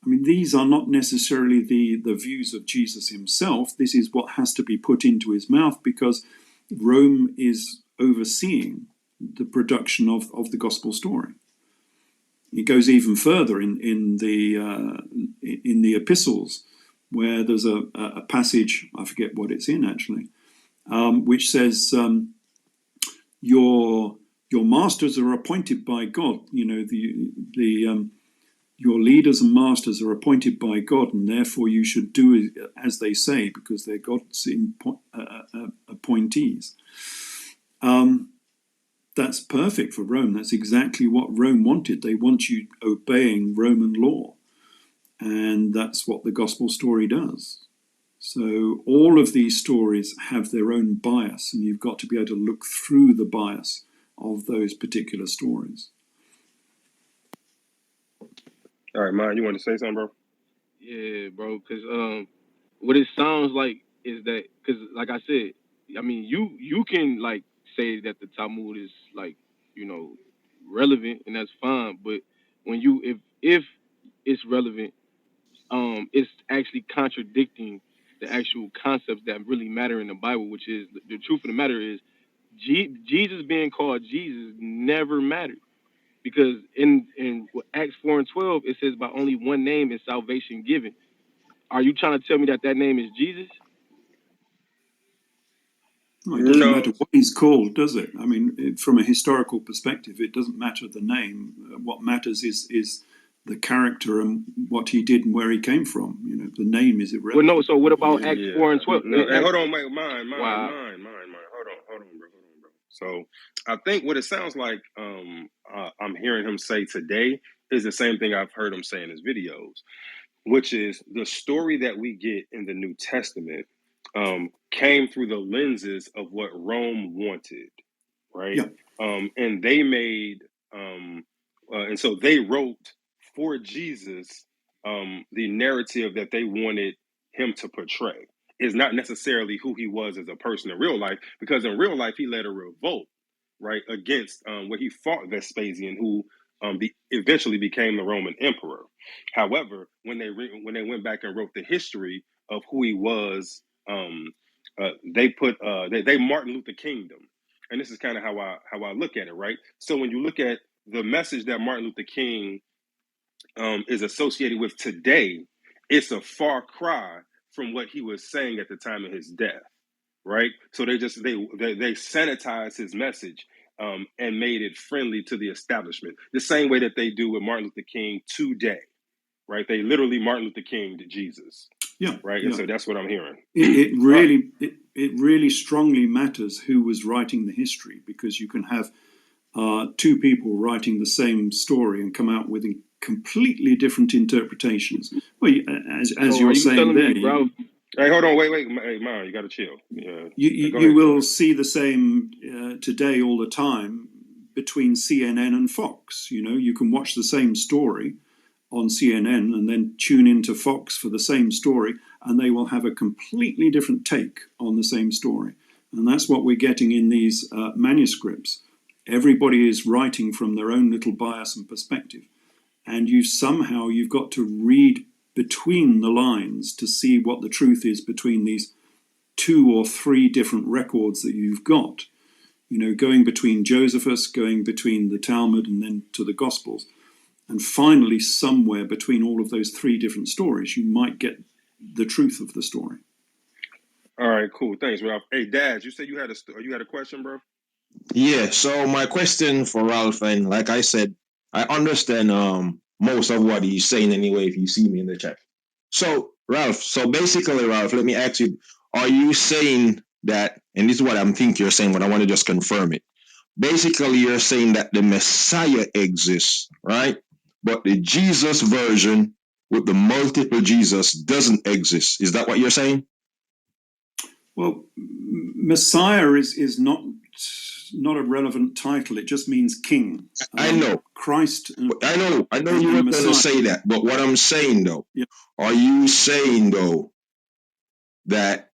I mean, these are not necessarily the views of Jesus himself. This is what has to be put into his mouth, because Rome is overseeing the production of the gospel story. It goes even further in the epistles, where there's a passage, I forget what it's in actually, which says your masters are appointed by God. You know, your leaders and masters are appointed by God, and therefore you should do as they say, because they're God's appointees. That's perfect for Rome. That's exactly what Rome wanted. They want you obeying Roman law. And that's what the gospel story does. So all of these stories have their own bias, and you've got to be able to look through the bias of those particular stories. All right, man, you want to say something, bro? Yeah, bro. Because what it sounds like is that, because like I said, I mean, you can like say that the Talmud is like, you know, relevant, and that's fine. But when if it's relevant, it's actually contradicting the actual concepts that really matter in the Bible, which is the truth of the matter is Jesus being called Jesus never mattered, because in Acts 4 and 12 it says by only one name is salvation given. Are you trying to tell me that name is Jesus? Well, it doesn't No. matter what he's called, does it? I mean, from a historical perspective, it doesn't matter the name. What matters is the character and what he did and where he came from. You know, the name is Well, no. irrelevant. So what about Acts Yeah. 4 and 12? No. Hey, hold on, mate. Mine. Wow. Hold on, bro. So I think what it sounds like I'm hearing him say today is the same thing I've heard him say in his videos, which is the story that we get in the New Testament came through the lenses of what Rome wanted, right? Yeah. and they made and so they wrote for Jesus the narrative that they wanted him to portray. Is not necessarily who he was as a person in real life, because in real life he led a revolt, right, against where he fought Vespasian, who eventually became the Roman emperor. However, when they went back and wrote the history of who he was, they put they Martin Luther Kingdom, and this is kind of how I look at it, right? So when you look at the message that Martin Luther King is associated with today, it's a far cry from what he was saying at the time of his death, right? So they sanitized his message and made it friendly to the establishment, the same way that they do with Martin Luther King today, right? They literally Martin Luther King to Jesus, Yeah, right? And yeah. so that's what I'm hearing. It really strongly matters who was writing the history, because you can have two people writing the same story and come out with completely different interpretations. Well, as So are you're you saying telling there, me, bro? Hey, hold on, wait, hey, man, you got to chill. Yeah, go you ahead, go will ahead. see the same today all the time between CNN and Fox. You know, you can watch the same story on CNN and then tune into Fox for the same story, and they will have a completely different take on the same story. And that's what we're getting in these manuscripts. Everybody is writing from their own little bias and perspective, and you've got to read between the lines to see what the truth is between these two or three different records that you've got. You know, going between Josephus, going between the Talmud, and then to the Gospels. And finally, somewhere between all of those three different stories, you might get the truth of the story. All right, cool. Thanks, Ralph. Hey, Dad, you said you had a question, bro? Yeah, so my question for Ralph, and like I said, I understand most of what he's saying anyway if you see me in the chat. So Ralph, so basically Ralph, let me ask you, are you saying that, and this is what I'm thinking you're saying, but I want to just confirm it. Basically you're saying that the Messiah exists, right? But the Jesus version with the multiple Jesus doesn't exist. Is that what you're saying? Well, Messiah is not a relevant title. It just means king. I know. Christ. I know you were going to say that, but what I'm saying though, yeah. Are you saying though that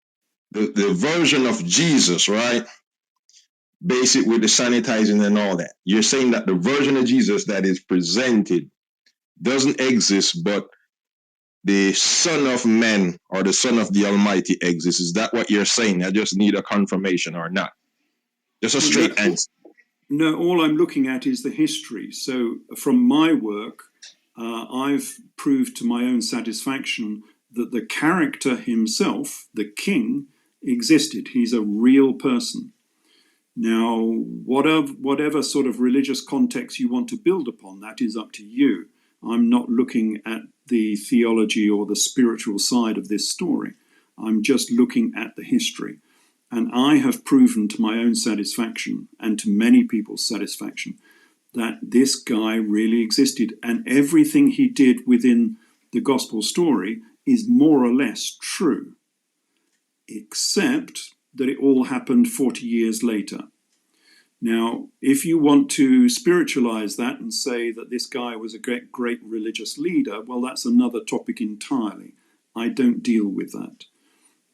the version of Jesus, right? Basic with the sanitizing and all that. You're saying that the version of Jesus that is presented doesn't exist, but the Son of Man or the Son of the Almighty exists. Is that what you're saying? I just need a confirmation or not. Just a straight answer. No, all I'm looking at is the history. So from my work, I've proved to my own satisfaction that the character himself, the king, existed. He's a real person. Now, whatever sort of religious context you want to build upon, that is up to you. I'm not looking at the theology or the spiritual side of this story. I'm just looking at the history. And I have proven to my own satisfaction and to many people's satisfaction that this guy really existed. And everything he did within the gospel story is more or less true, except that it all happened 40 years later. Now, if you want to spiritualize that and say that this guy was a great religious leader, well, that's another topic entirely. I don't deal with that.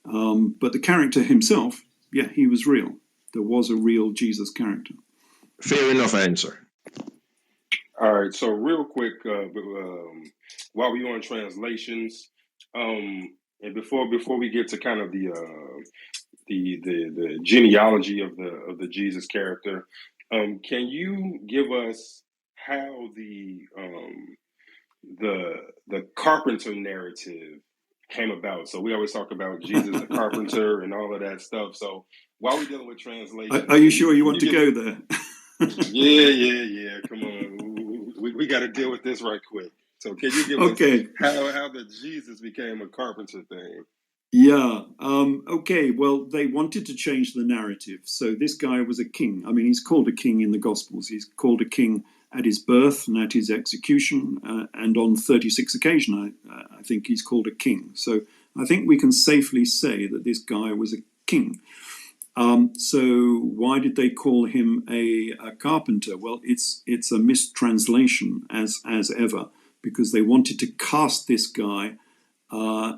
But the character himself, yeah, he was real. There was a real Jesus character. Fair enough answer. All right, so real quick, while we're on translations, and before we get to kind of the genealogy of the Jesus character, can you give us how the carpenter narrative came about? So we always talk about Jesus the carpenter and all of that stuff. So while we're dealing with translations, Are you sure you want to go there? Yeah. Come on, we got to deal with this right quick. So can you give us how the Jesus became a carpenter thing? Yeah. Okay. Well, they wanted to change the narrative. So this guy was a king. I mean, he's called a king in the Gospels. He's called a king at his birth and at his execution, and on 36 occasions, I think he's called a king. So I think we can safely say that this guy was a king. So why did they call him a carpenter? Well, it's a mistranslation as ever, because they wanted to cast this guy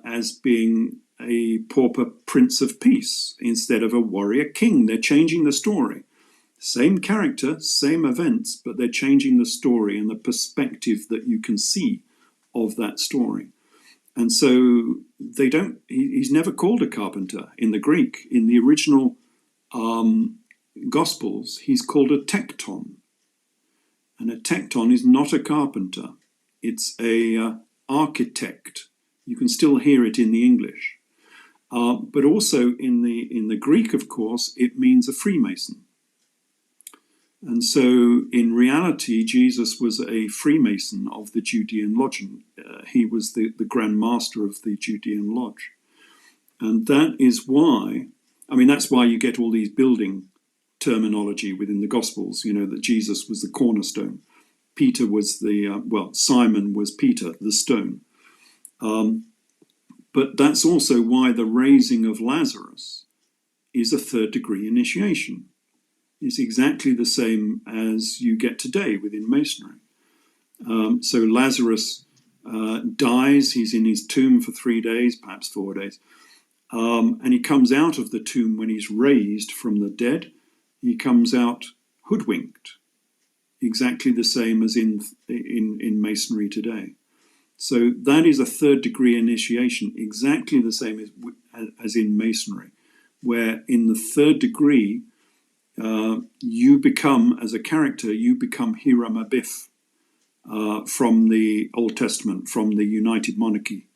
as being a pauper prince of peace instead of a warrior king. They're changing the story. Same character, same events, but they're changing the story and the perspective that you can see of that story. And so they don't, he's never called a carpenter in the Greek. In the original Gospels, he's called a tecton. And a tecton is not a carpenter. It's a architect. You can still hear it in the English. But also in the Greek, of course, it means a Freemason. And so in reality, Jesus was a Freemason of the Judean Lodge. He was the Grand Master of the Judean Lodge. And that is why, that's why you get all these building terminology within the Gospels, that Jesus was the cornerstone. Peter was Simon was Peter, the stone. But that's also why the raising of Lazarus is a third degree initiation. It's exactly the same as you get today within Masonry. So Lazarus dies, he's in his tomb for 3 days, perhaps 4 days. And he comes out of the tomb when he's raised from the dead. He comes out hoodwinked, exactly the same as in Masonry today. So that is a third degree initiation, exactly the same as in Masonry, where in the third degree, you become, as a character, you become Hiram Abiff from the Old Testament, from the United Monarchy.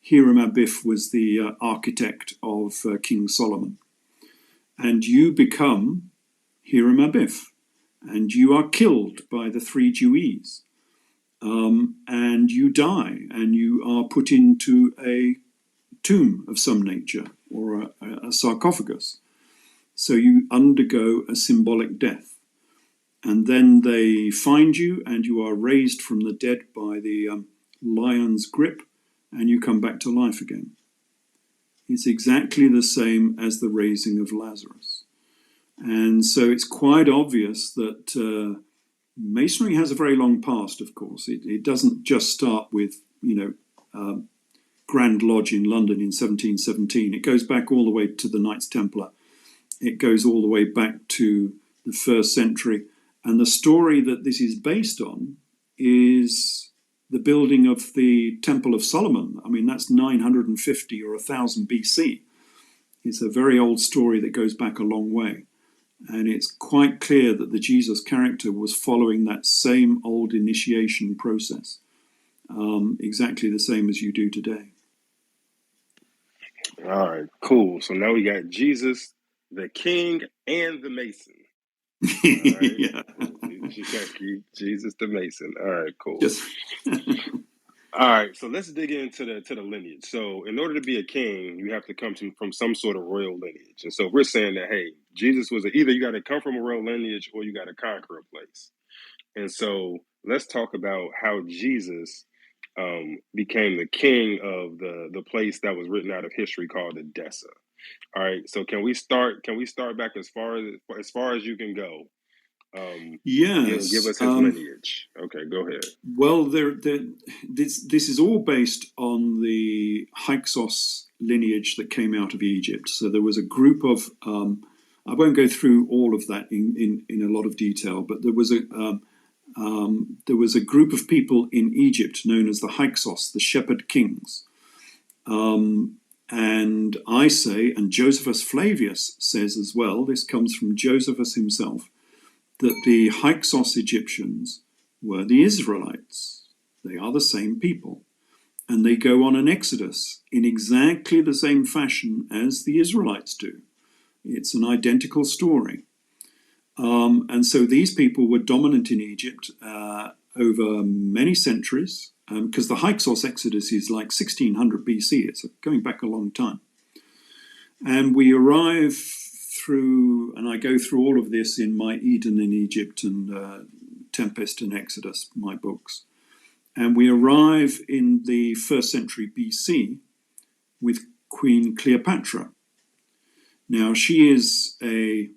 Hiram Abiff was the architect of King Solomon. And you become Hiram Abiff, and you are killed by the 3 Jewes. And you die, and you are put into a tomb of some nature, or a sarcophagus. So you undergo a symbolic death. And then they find you, and you are raised from the dead by the lion's grip, and you come back to life again. It's exactly the same as the raising of Lazarus. And so it's quite obvious that Masonry has a very long past, of course. It doesn't just start with, Grand Lodge in London in 1717. It goes back all the way to the Knights Templar. It goes all the way back to the 1st century. And the story that this is based on is the building of the Temple of Solomon. That's 950 or 1000 BC. It's a very old story that goes back a long way. And it's quite clear that the Jesus character was following that same old initiation process, exactly the same as you do today. All right, cool. So now we got Jesus, the King, and the Mason. All right. Yeah. Jesus the Mason. All right, cool. Yes. All right, so let's dig into the lineage. So in order to be a king, you have to come from some sort of royal lineage. And so we're saying that, hey, Jesus was either you got to come from a royal lineage or you got to conquer a place. And so let's talk about how Jesus became the king of the place that was written out of history called Edessa. All right, so can we start back as far as you can go? Yes. Give us his lineage. Okay, go ahead. Well, this is all based on the Hyksos lineage that came out of Egypt. So there was a group of, I won't go through all of that in a lot of detail, but there was a group of people in Egypt known as the Hyksos, the shepherd kings. And I say, and Josephus Flavius says as well, this comes from Josephus himself, that the Hyksos Egyptians were the Israelites. They are the same people. And they go on an exodus in exactly the same fashion as the Israelites do. It's an identical story. And so these people were dominant in Egypt over many centuries, because the Hyksos exodus is like 1600 BC. It's going back a long time. And we arrive through, and I go through all of this in my Eden in Egypt and Tempest and Exodus, my books. And we arrive in the 1st century BC with Queen Cleopatra. Now, she is a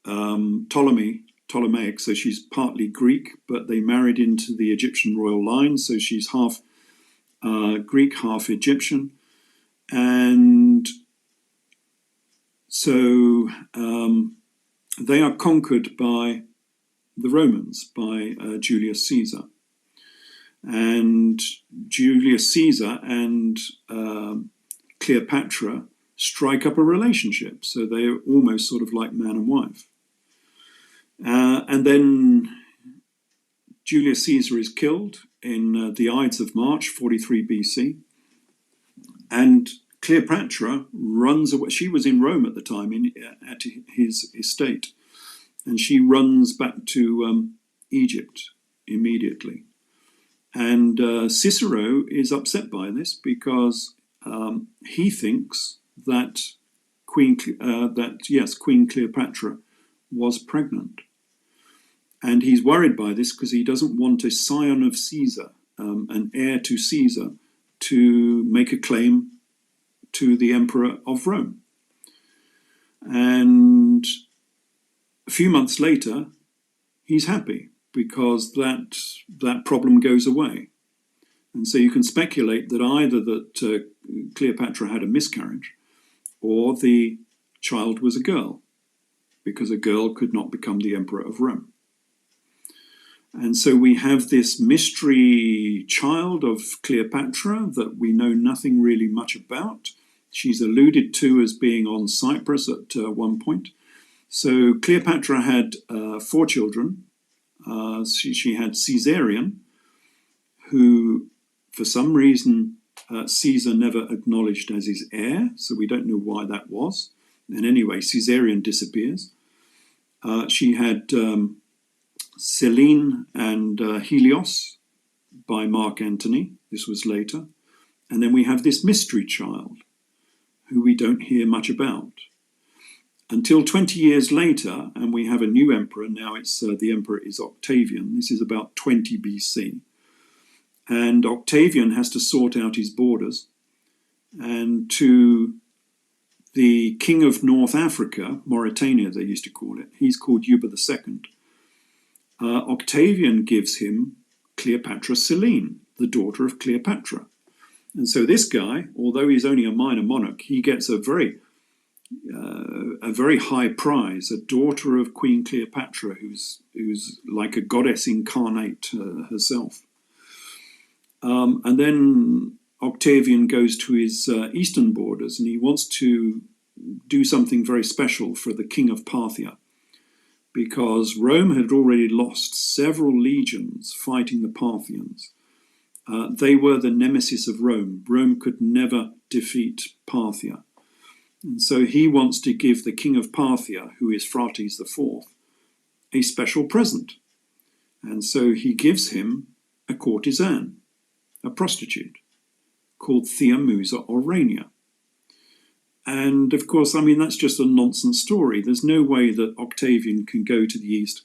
Ptolemaic, so she's partly Greek, but they married into the Egyptian royal line, so she's half Greek, half Egyptian. And so they are conquered by the Romans, by Julius Caesar. And Julius Caesar and Cleopatra strike up a relationship. So they're almost sort of like man and wife. And then Julius Caesar is killed in the Ides of March, 43 BC. And Cleopatra runs away. She was in Rome at the time, at his estate. And she runs back to Egypt immediately. And Cicero is upset by this because he thinks that Queen Cleopatra was pregnant. And he's worried by this because he doesn't want a scion of Caesar, an heir to Caesar, to make a claim to the emperor of Rome. And a few months later, he's happy because that problem goes away. And so you can speculate that either that Cleopatra had a miscarriage or the child was a girl, because a girl could not become the emperor of Rome. And so we have this mystery child of Cleopatra that we know nothing really much about. She's alluded to as being on Cyprus at one point. So Cleopatra had 4 children. She had Caesarion, who for some reason Caesar never acknowledged as his heir, so we don't know why that was. And anyway, Caesarion disappears. She had Selene and Helios by Mark Antony. This was later. And then we have this mystery child who we don't hear much about. Until 20 years later, and we have a new emperor. Now it's the emperor is Octavian. This is about 20 BC. And Octavian has to sort out his borders. And to the king of North Africa, Mauritania they used to call it, he's called Yuba II. Octavian gives him Cleopatra Selene, the daughter of Cleopatra. And so this guy, although he's only a minor monarch, he gets a very high prize, a daughter of Queen Cleopatra, who's like a goddess incarnate herself. And then Octavian goes to his eastern borders, and he wants to do something very special for the king of Parthia, because Rome had already lost several legions fighting the Parthians. They were the nemesis of Rome. Rome could never defeat Parthia. And so he wants to give the king of Parthia, who is Phraates IV, a special present. And so he gives him a courtesan, a prostitute, called Thea Musa Aurania. And of course, I mean, that's just a nonsense story. There's no way that Octavian can go to the east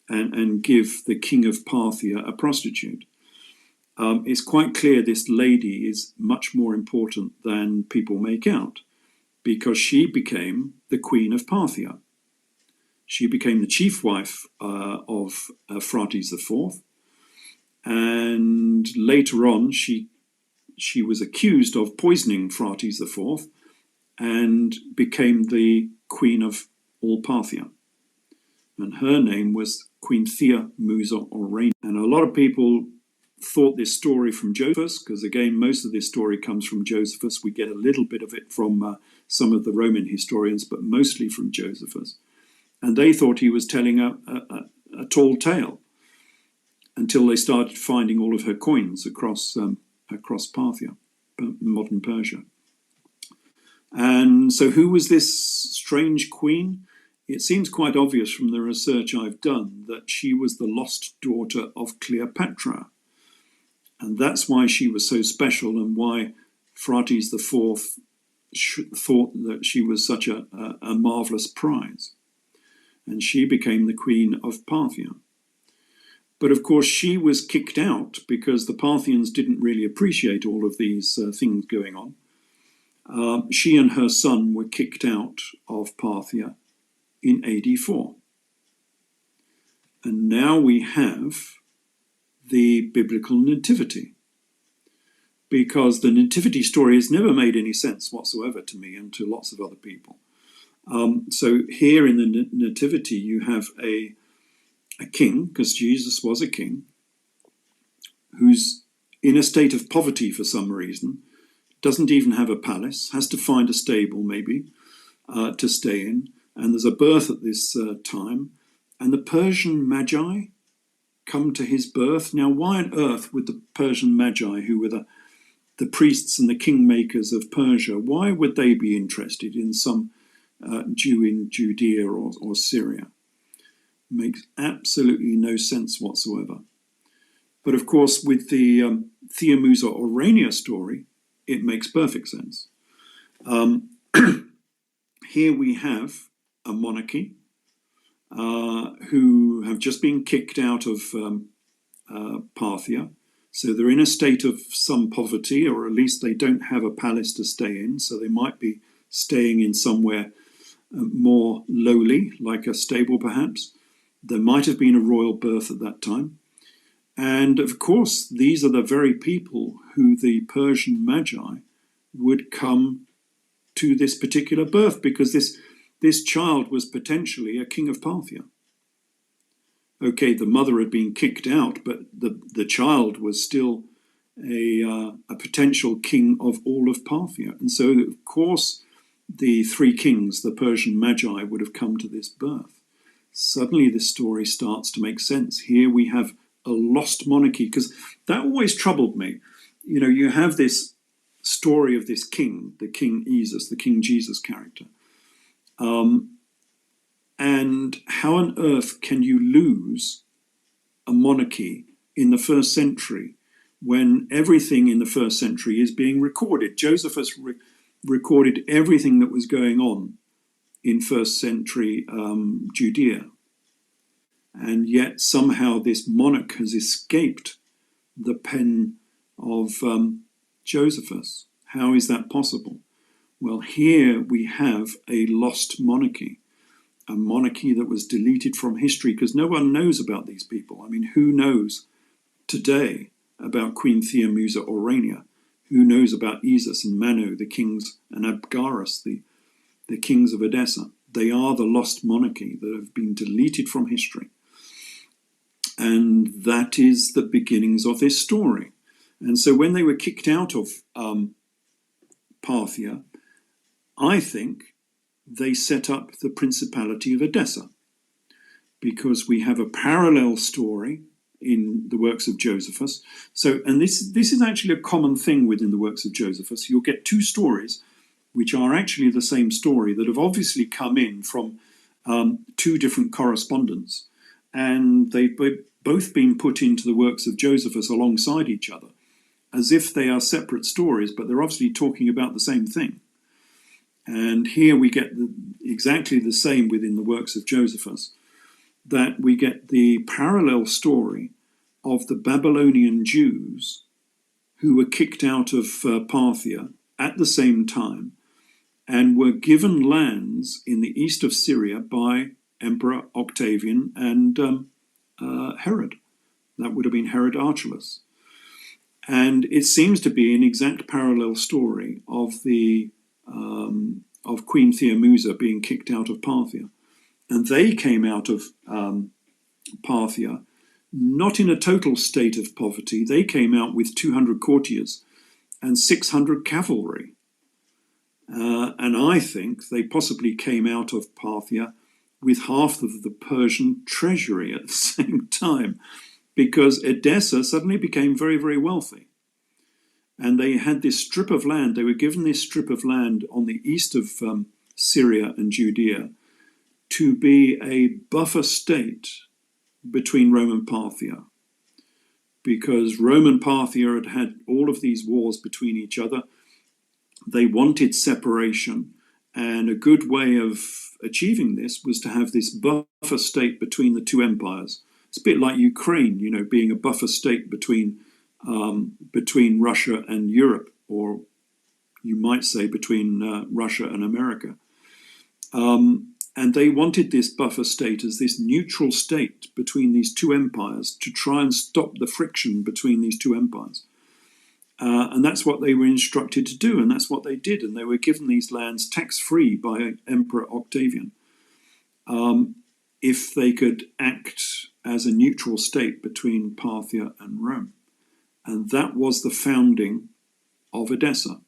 and give the king of Parthia a prostitute. It's quite clear this lady is much more important than people make out, because she became the queen of Parthia. She became the chief wife of Phraates IV. And later on, she was accused of poisoning Phraates IV and became the queen of all Parthia. And her name was Queen Thea Musa Aurania. And a lot of people thought this story from Josephus, because again, most of this story comes from Josephus. We get a little bit of it from some of the Roman historians, but mostly from Josephus. And they thought he was telling a tall tale, until they started finding all of her coins across Parthia, modern Persia. And so who was this strange queen? It seems quite obvious from the research I've done that she was the lost daughter of Cleopatra. And that's why she was so special, and why Phraates IV thought that she was such a marvelous prize. And she became the queen of Parthia. But of course, she was kicked out because the Parthians didn't really appreciate all of these things going on. She and her son were kicked out of Parthia in AD 4. And now we have the biblical nativity, because the nativity story has never made any sense whatsoever to me and to lots of other people. So here in the nativity, you have a king, because Jesus was a king, who's in a state of poverty for some reason, doesn't even have a palace, has to find a stable maybe to stay in, and there's a birth at this time, and the Persian Magi come to his birth. Now, why on earth would the Persian Magi, who were the priests and the kingmakers of Persia, why would they be interested in some Jew in Judea or Syria? Makes absolutely no sense whatsoever. But of course, with the Thea Musa Orania story, it makes perfect sense. Here we have a monarchy who have just been kicked out of Parthia. So they're in a state of some poverty, or at least they don't have a palace to stay in. So they might be staying in somewhere more lowly, like a stable perhaps. There might have been a royal birth at that time. And of course, these are the very people who the Persian Magi would come to this particular birth, because this child was potentially a king of Parthia. Okay, the mother had been kicked out, but the child was still a potential king of all of Parthia. And so, of course, the three kings, the Persian Magi, would have come to this birth. Suddenly, this story starts to make sense. Here we have a lost monarchy, because that always troubled me. You know, you have this story of this king, the King Jesus, the King Jesus character. And how on earth can you lose a monarchy in the first century when everything in the first century is being recorded? Josephus recorded everything that was going on in first century Judea. And yet somehow this monarch has escaped the pen of Josephus. How is that possible? Well, here we have a lost monarchy, a monarchy that was deleted from history, because no one knows about these people. I mean, who knows today about Queen Thea Musa Orania? Who knows about Isis and Manu, the kings, and Abgarus, the kings of Edessa? They are the lost monarchy that have been deleted from history. And that is the beginnings of this story. And so when they were kicked out of Parthia, I think they set up the Principality of Edessa, because we have a parallel story in the works of Josephus. So, and this is actually a common thing within the works of Josephus. You'll get two stories which are actually the same story that have obviously come in from two different correspondents, and they've both been put into the works of Josephus alongside each other, as if they are separate stories, but they're obviously talking about the same thing. And here we get exactly the same within the works of Josephus, that we get the parallel story of the Babylonian Jews who were kicked out of Parthia at the same time and were given lands in the east of Syria by Emperor Octavian and Herod. That would have been Herod Archelaus. And it seems to be an exact parallel story of of Queen Thea Musa being kicked out of Parthia. And they came out of Parthia not in a total state of poverty. They came out with 200 courtiers and 600 cavalry. And I think they possibly came out of Parthia with half of the Persian treasury at the same time, because Edessa suddenly became very, very wealthy. And they had this strip of land, they were given this strip of land on the east of Syria and Judea to be a buffer state between Rome and Parthia. Because Rome and Parthia had had all of these wars between each other. They wanted separation, and a good way of achieving this was to have this buffer state between the two empires. It's a bit like Ukraine, you know, being a buffer state between Russia and Europe, or you might say, between Russia and America. And they wanted this buffer state as this neutral state between these two empires to try and stop the friction between these two empires. And that's what they were instructed to do, and that's what they did. And they were given these lands tax-free by Emperor Octavian if they could act as a neutral state between Parthia and Rome. And that was the founding of Edessa.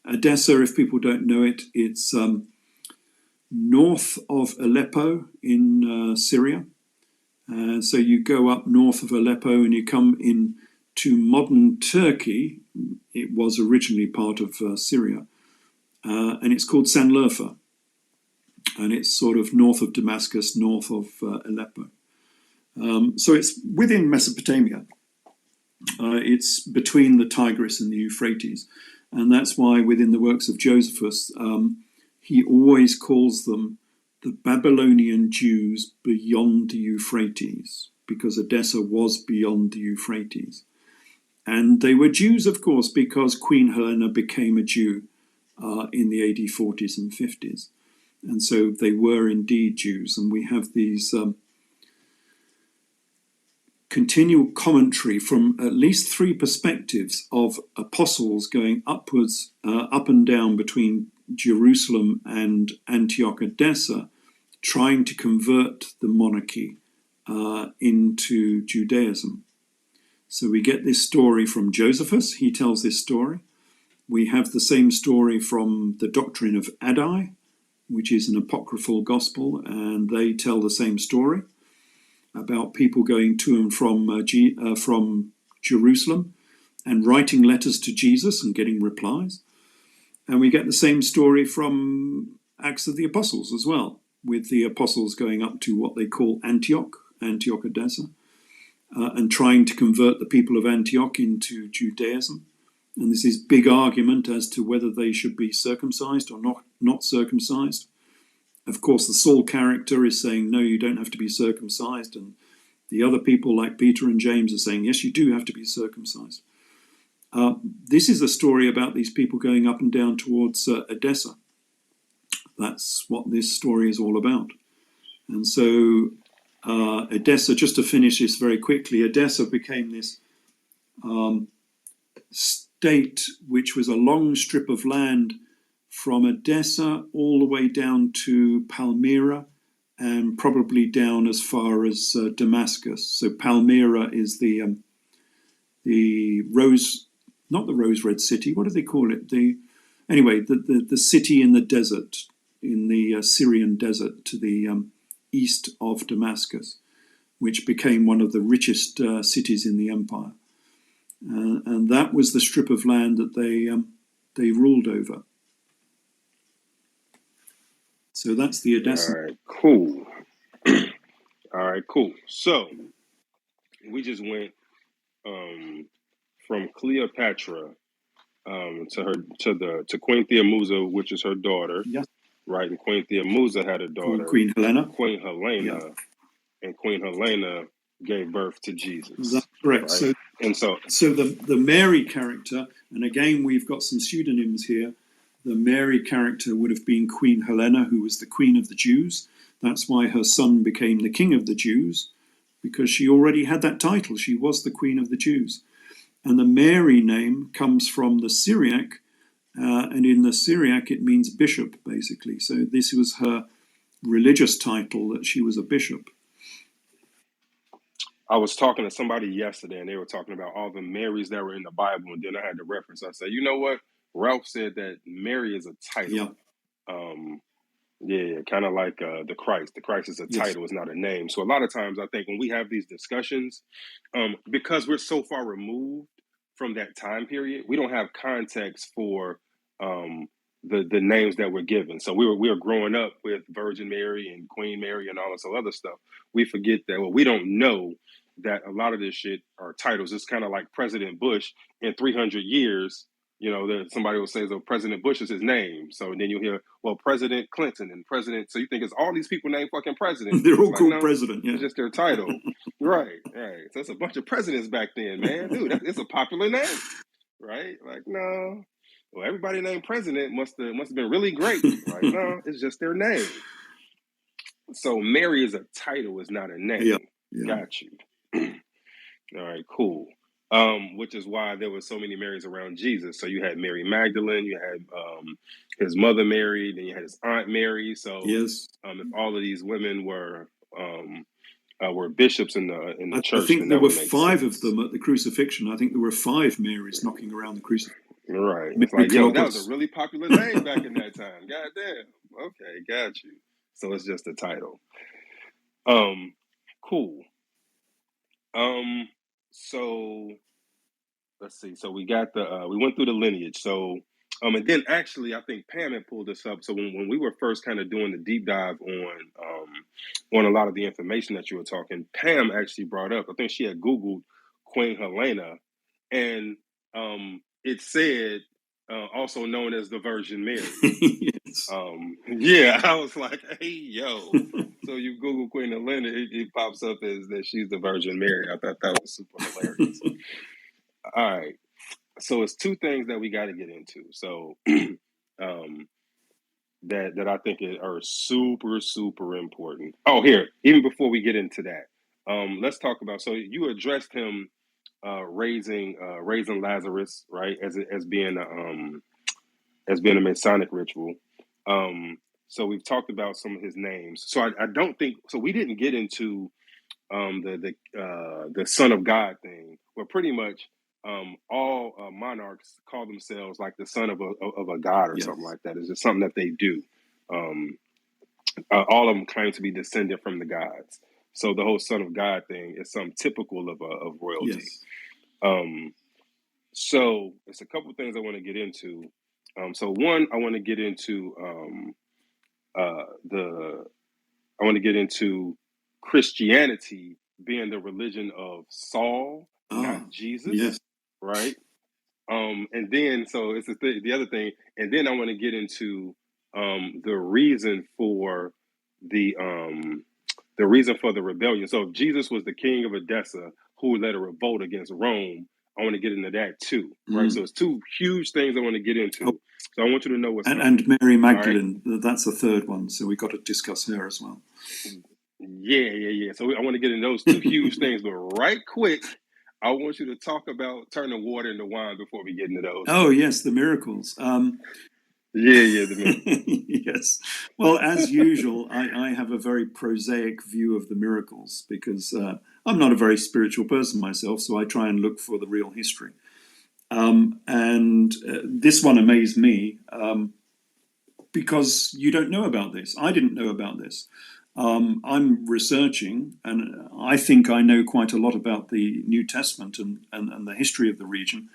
Edessa, if people don't know it, it's north of Aleppo in Syria. So you go up north of Aleppo and you come in to modern Turkey. It was originally part of Syria. And it's called Sanliurfa. And it's sort of north of Damascus, north of Aleppo. So it's within Mesopotamia. It's between the Tigris and the Euphrates. And that's why within the works of Josephus, he always calls them the Babylonian Jews beyond the Euphrates, because Edessa was beyond the Euphrates. And they were Jews, of course, because Queen Helena became a Jew in the AD 40s and 50s. And so they were indeed Jews. And we have these continual commentary from at least three perspectives of apostles going upwards, up and down between Jerusalem and Antioch Edessa, trying to convert the monarchy into Judaism. So we get this story from Josephus. He tells this story. We have the same story from the Doctrine of Addai, which is an apocryphal gospel, and they tell the same story about people going to and from Jerusalem and writing letters to Jesus and getting replies. And we get the same story from Acts of the Apostles as well, with the apostles going up to what they call Antioch Edessa, and trying to convert the people of Antioch into Judaism. And there's this big argument as to whether they should be circumcised or not circumcised. Of course, the Saul character is saying, no, you don't have to be circumcised. And the other people like Peter and James are saying, yes, you do have to be circumcised. This is a story about these people going up and down towards Edessa. That's what this story is all about. And so Edessa, just to finish this very quickly, Edessa became this state which was a long strip of land from Edessa all the way down to Palmyra and probably down as far as Damascus. So Palmyra is the rose, not the rose red city. What do they call it? The city in the desert, in the Syrian desert to the east of Damascus, which became one of the richest cities in the empire. And that was the strip of land that they ruled over. So that's the Edessa. All right, cool. All right, cool. So we just went from Cleopatra to Queen Theomusa, which is her daughter. Yes. Right, and Queen Theomusa had a daughter, Queen Helena. Yeah. And Queen Helena gave birth to Jesus. That's correct. Right? So the Mary character, and again we've got some pseudonyms here. The Mary character would have been Queen Helena, who was the Queen of the Jews. That's why her son became the King of the Jews, because she already had that title. She was the Queen of the Jews. And the Mary name comes from the Syriac, and in the Syriac it means bishop, basically. So this was her religious title, that she was a bishop. I was talking to somebody yesterday, and they were talking about all the Marys that were in the Bible, and then I had to reference. I said, you know what? Ralph said that Mary is a title. Yeah. Kind of like the Christ. The Christ is a title, it's not a name. So a lot of times I think when we have these discussions, because we're so far removed from that time period, we don't have context for the names that we're given. So we were growing up with Virgin Mary and Queen Mary and all this other stuff. We forget that, we don't know that a lot of this shit are titles. It's kind of like President Bush. In 300 years, that somebody will say, so President Bush is his name. So then you'll hear, President Clinton and President. So you think it's all these people named fucking president. They're all called president. Yeah. It's just their title. Right. So it's a bunch of presidents back then, man. Dude, it's a popular name. Right? Like, no. Well, everybody named President must have been really great, right? No, it's just their name. So Mary is a title, is not a Yeah, name. yeah. Got you. All right, cool. Which is why there were so many Marys around Jesus. So you had Mary Magdalene, you had his mother Mary, then you had his aunt Mary. So Yes. if all of these women were bishops in the I church, think then there that were would make 5 of sense. them at the crucifixion. I think there were 5 Marys knocking around the crucifixion. Right. It's Mary like, yo, that was a Clopas. really popular name back in that time. God damn. Okay, got you. So it's just a title. Cool. So let's see. So we got we went through the lineage. So and then actually I think Pam had pulled this up. So when we were first kind of doing the deep dive on a lot of the information that you were talking, Pam actually brought up, I think she had Googled Queen Helena, and it said also known as the Virgin Mary. Yes. Yeah, I was like, hey, yo. So you Google Queen Helena, it pops up as that she's the Virgin Mary. I thought that was super hilarious. All right. So it's two things that we got to get into. So um, that I think are super, super important. Oh, here, even before we get into that, let's talk about. So you addressed him raising Lazarus, right, as being a Masonic ritual. So we've talked about some of his names. So I don't think so. We didn't get into the Son of God thing, where pretty much all monarchs call themselves like the son of a god or something Yes. like that. It's just something that they do. Um, all of them claim to be descended from the gods. So the whole Son of God thing is something typical of royalty. Yes. Um, so it's a couple things I want to get into. So one, I want to get into the I want to get into Christianity being the religion of Saul, not Ah, yes. Jesus, right? And then so it's the other thing, and then I want to get into the reason for the reason for the rebellion. So if Jesus was the king of Edessa who led a revolt against Rome, I want to get into that too, right? So Mm. it's two huge things I want to get Oh, into. So I want you to know what's and coming. Mary All right. Magdalene, that's the third one. So we got to discuss her as well. Yeah. So I want to get into those two huge things, but right quick, I want you to talk about turning water into wine before we get into those Oh, two. yes, the miracles. Yeah, the miracles. Yes. Well, as usual, I have a very prosaic view of the miracles because I'm not a very spiritual person myself, so I try and look for the real history. And this one amazed me because you don't know about this. I didn't know about this. I'm researching, and I think I know quite a lot about the New Testament and the history of the region.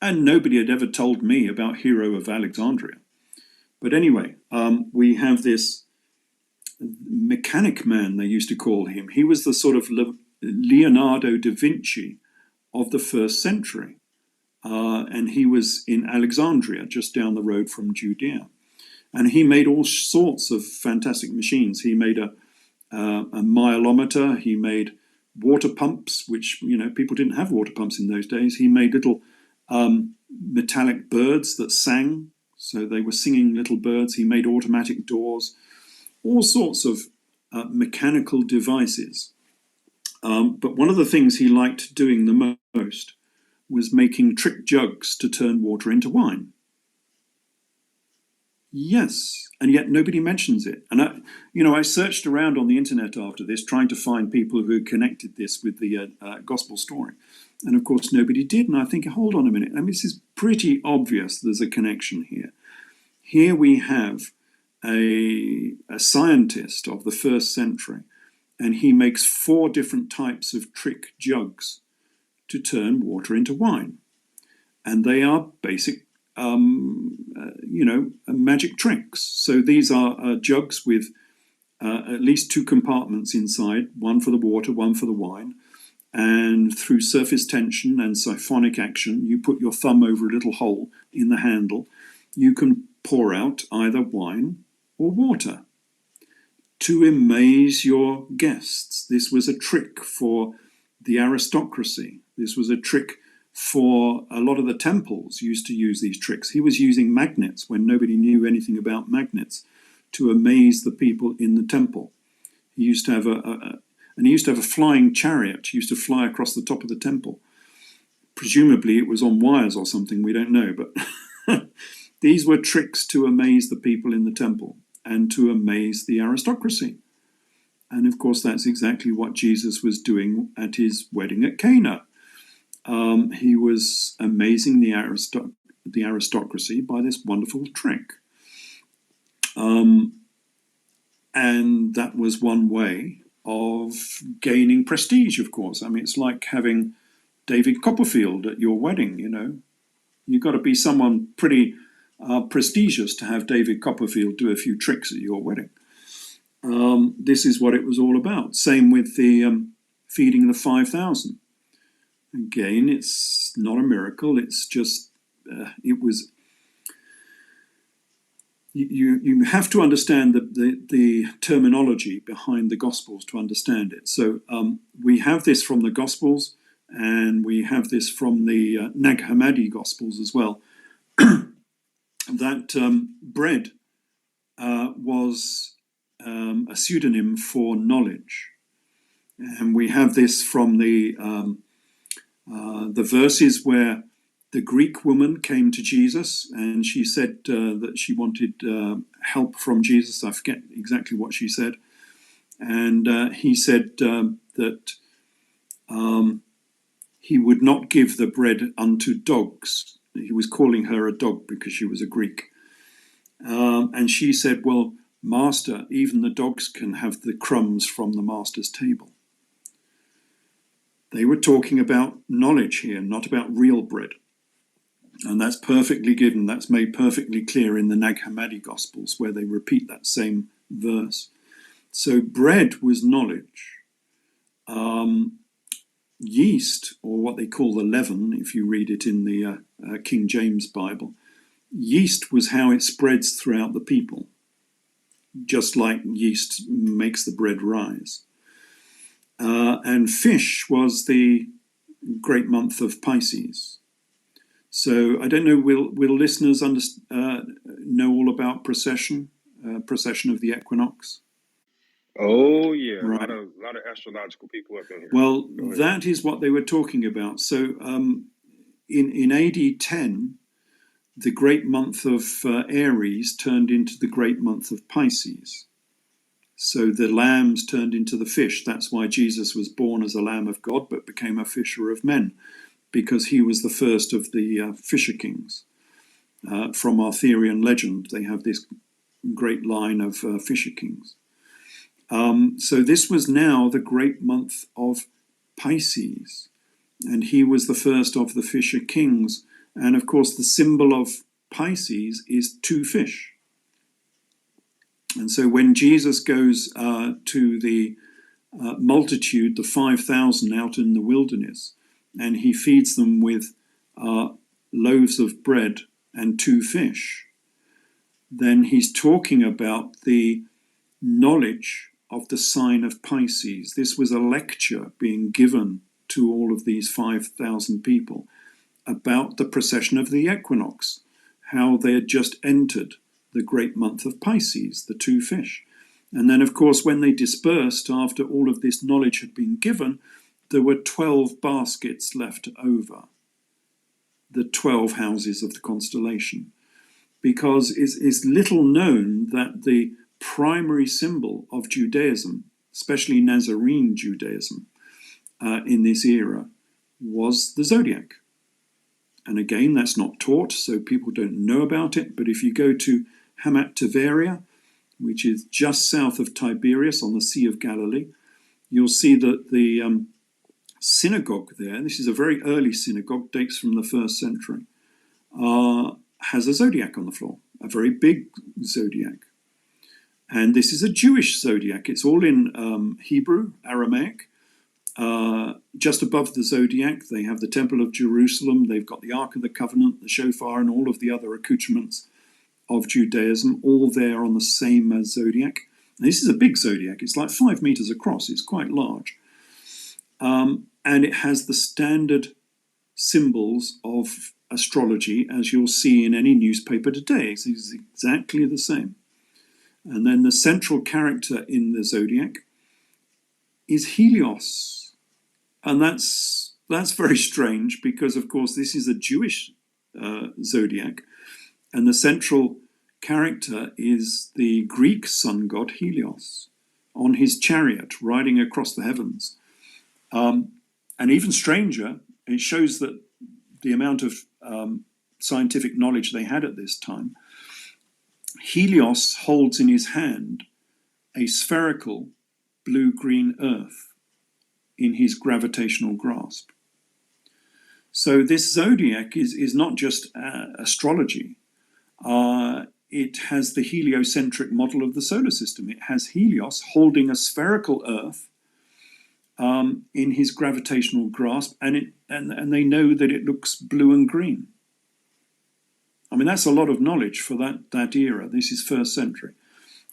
And nobody had ever told me about Hero of Alexandria. But anyway, we have this mechanic man, they used to call him. He was the sort of Leonardo da Vinci of the first century. And he was in Alexandria, just down the road from Judea. And he made all sorts of fantastic machines. He made a milometer. He made water pumps, which, people didn't have water pumps in those days. He made little metallic birds that sang. So they were singing little birds. He made automatic doors, all sorts of mechanical devices. But one of the things he liked doing the most was making trick jugs to turn water into wine. Yes, and yet nobody mentions it. And I searched around on the internet after this, trying to find people who connected this with the gospel story, and of course nobody did. And I think, hold on a minute, this is pretty obvious. There's a connection here. Here we have a scientist of the first century, and he makes 4 different types of trick jugs to turn water into wine, and they are basic magic tricks. So these are jugs with at least 2 compartments inside, one for the water, one for the wine. And through surface tension and siphonic action, you put your thumb over a little hole in the handle. You can pour out either wine or water to amaze your guests. This was a trick for the aristocracy. This was a trick for a lot of the temples used to use these tricks. He was using magnets when nobody knew anything about magnets to amaze the people in the temple. He used to have a flying chariot. He used to fly across the top of the temple. Presumably it was on wires or something, we don't know, but these were tricks to amaze the people in the temple and to amaze the aristocracy. And of course, that's exactly what Jesus was doing at his wedding at Cana. He was amazing the aristocracy by this wonderful trick. And that was one way of gaining prestige, of course. I mean, it's like having David Copperfield at your wedding, you know. You've got to be someone pretty prestigious to have David Copperfield do a few tricks at your wedding. This is what it was all about. Same with the feeding the 5,000. Again, it's not a miracle. It's just, it was... You have to understand the terminology behind the Gospels to understand it. So we have this from the Gospels, and we have this from the Nag Hammadi Gospels as well, that bread was a pseudonym for knowledge. And we have this from the verses where the Greek woman came to Jesus and she said that she wanted help from Jesus. I forget exactly what she said. And he said that he would not give the bread unto dogs. He was calling her a dog because she was a Greek. And she said, well, Master, even the dogs can have the crumbs from the master's table. They were talking about knowledge here, not about real bread. And that's perfectly given, that's made perfectly clear in the Nag Hammadi Gospels, where they repeat that same verse. So bread was knowledge. Yeast, or what they call the leaven, if you read it in the King James Bible, yeast was how it spreads throughout the people, just like yeast makes the bread rise. And fish was the great month of Pisces. So I don't know, will listeners know all about procession of the equinox? Oh yeah, Right. a lot of astrological people up in here. Well, that is what they were talking about. So in AD 10, the great month of Aries turned into the great month of Pisces. So the lambs turned into the fish. That's why Jesus was born as a lamb of God, but became a fisher of men, because he was the first of the fisher kings. From Arthurian legend, they have this great line of fisher kings. So this was now the great month of Pisces, and he was the first of the fisher kings. And of course, the symbol of Pisces is two fish. And so when Jesus goes to the multitude, the 5,000 out in the wilderness, and he feeds them with loaves of bread and two fish, then he's talking about the knowledge of the sign of Pisces. This was a lecture being given to all of these 5,000 people about the precession of the equinox, how they had just entered the great month of Pisces, the two fish. And then, of course, when they dispersed after all of this knowledge had been given, there were 12 baskets left over, the 12 houses of the constellation, because it's little known that the primary symbol of Judaism, especially Nazarene Judaism, in this era, was the zodiac. And again, that's not taught, so people don't know about it. But if you go to Hamat Tiberia, which is just south of Tiberias on the Sea of Galilee, you'll see that the synagogue there, this is a very early synagogue, dates from the 1st century, has a zodiac on the floor, a very big zodiac. And this is a Jewish zodiac. It's all in Hebrew, Aramaic. Just above the zodiac, they have the Temple of Jerusalem. They've got the Ark of the Covenant, the shofar, and all of the other accoutrements of Judaism, all there on the same zodiac. And this is a big zodiac. It's like 5 meters across. It's quite large. And it has the standard symbols of astrology as you'll see in any newspaper today. It's exactly the same. And then the central character in the zodiac is Helios. And that's very strange because, of course, this is a Jewish zodiac. And the central character is the Greek sun god Helios on his chariot riding across the heavens. And even stranger, it shows that the amount of scientific knowledge they had at this time. Helios holds in his hand a spherical blue-green earth in his gravitational grasp. So this zodiac is not just astrology. It has the heliocentric model of the solar system. It has Helios holding a spherical earth in his gravitational grasp, and they know that it looks blue and green. I mean, that's a lot of knowledge for that era. This is 1st century.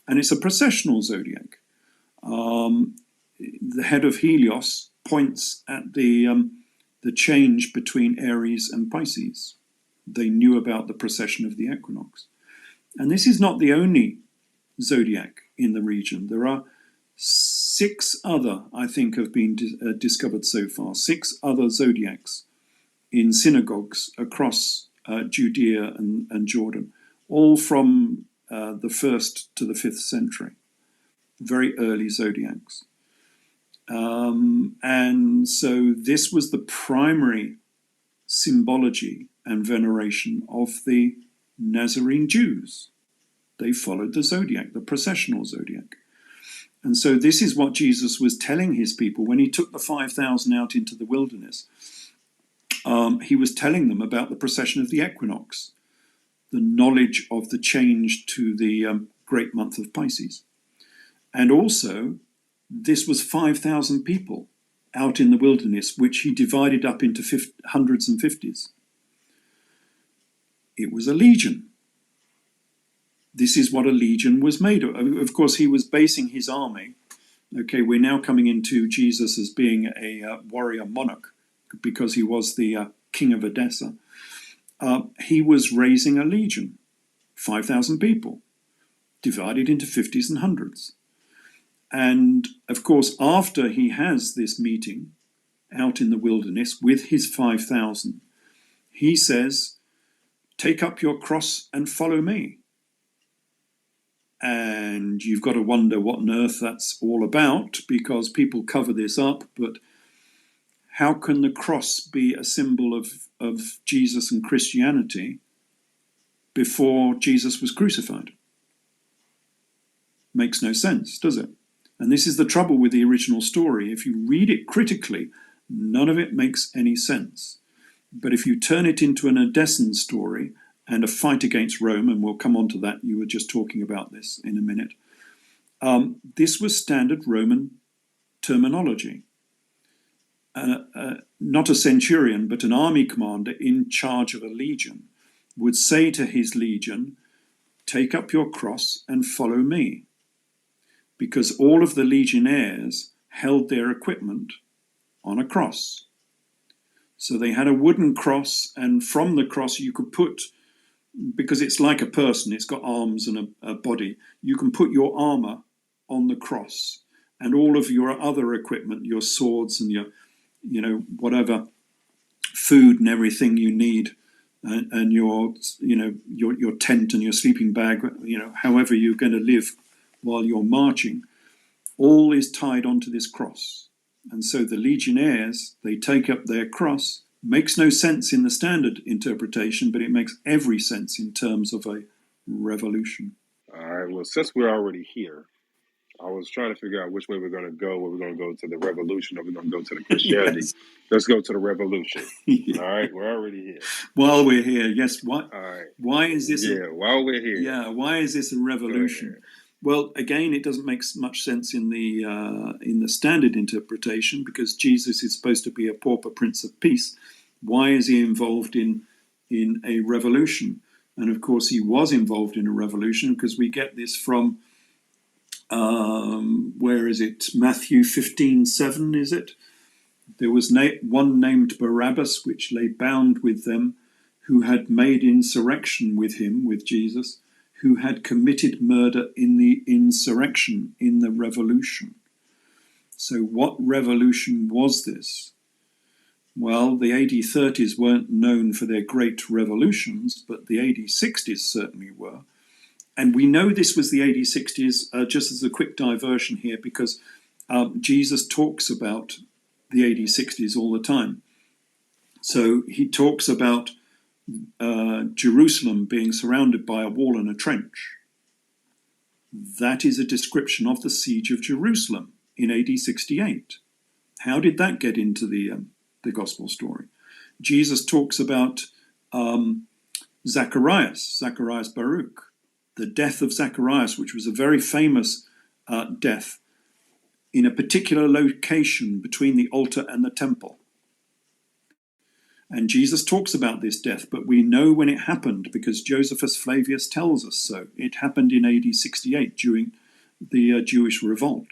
And it's a processional zodiac. The head of Helios points at the change between Aries and Pisces. They knew about the precession of the equinox. And this is not the only zodiac in the region. There are 6 other, I think, have been discovered so far. 6 other zodiacs in synagogues across Judea and Jordan, all from the 1st to the 5th century. Very early zodiacs. And so this was the primary symbology and veneration of the Nazarene Jews. They followed the zodiac, the processional zodiac. And so this is what Jesus was telling his people when he took the 5,000 out into the wilderness. He was telling them about the precession of the equinox, the knowledge of the change to the great month of Pisces. And also, this was 5,000 people out in the wilderness, which he divided up into hundreds and fifties. It was a legion. This is what a legion was made of. Of course, he was basing his army. Okay, we're now coming into Jesus as being a warrior monarch because he was the king of Edessa. He was raising a legion, 5,000 people, divided into 50s and hundreds. And of course, after he has this meeting out in the wilderness with his 5,000, he says, "Take up your cross and follow me." And you've got to wonder what on earth that's all about, because people cover this up. But how can the cross be a symbol of Jesus and Christianity before Jesus was crucified? Makes no sense, does it? And this is the trouble with the original story. If you read it critically, none of it makes any sense. But if you turn it into an Edessan story and a fight against Rome, and we'll come on to that, you were just talking about this in a minute, this was standard Roman terminology. Not a centurion, but an army commander in charge of a legion would say to his legion, "Take up your cross and follow me." Because all of the legionnaires held their equipment on a cross. So they had a wooden cross, and from the cross you could put, because it's like a person, it's got arms and a body, you can put your armor on the cross, and all of your other equipment, your swords and your, whatever food and everything you need, and your tent and your sleeping bag, however you're going to live while you're marching, all is tied onto this cross. And so the legionnaires, they take up their cross. Makes no sense in the standard interpretation, but it makes every sense in terms of a revolution. All right, well, since we're already here, I was trying to figure out which way we're going to go. Whether we're going to go to the revolution or we're going to go to the Christianity. Yes. Let's go to the revolution. Yeah. All right, we're already here. While we're here, yes. All right. Why is this? While we're here. Yeah. Why is this a revolution? Well, again, it doesn't make much sense in the standard interpretation, because Jesus is supposed to be a pauper Prince of Peace. Why is he involved in a revolution? And of course, he was involved in a revolution, because we get this from where is it? Matthew 15:7, is it? There was one named Barabbas, which lay bound with them, who had made insurrection with him, with Jesus, who had committed murder in the insurrection, in the revolution. So what revolution was this? Well, the AD 30s weren't known for their great revolutions, but the AD 60s certainly were. And we know this was the AD 60s, just as a quick diversion here, because Jesus talks about the AD 60s all the time. So he talks about Jerusalem being surrounded by a wall and a trench. That is a description of the siege of Jerusalem in AD 68. How did that get into the gospel story? Jesus talks about Zacharias Baruch, the death of Zacharias, which was a very famous death in a particular location between the altar and the temple. And Jesus talks about this death, but we know when it happened because Josephus Flavius tells us so. It happened in AD 68 during the Jewish revolt.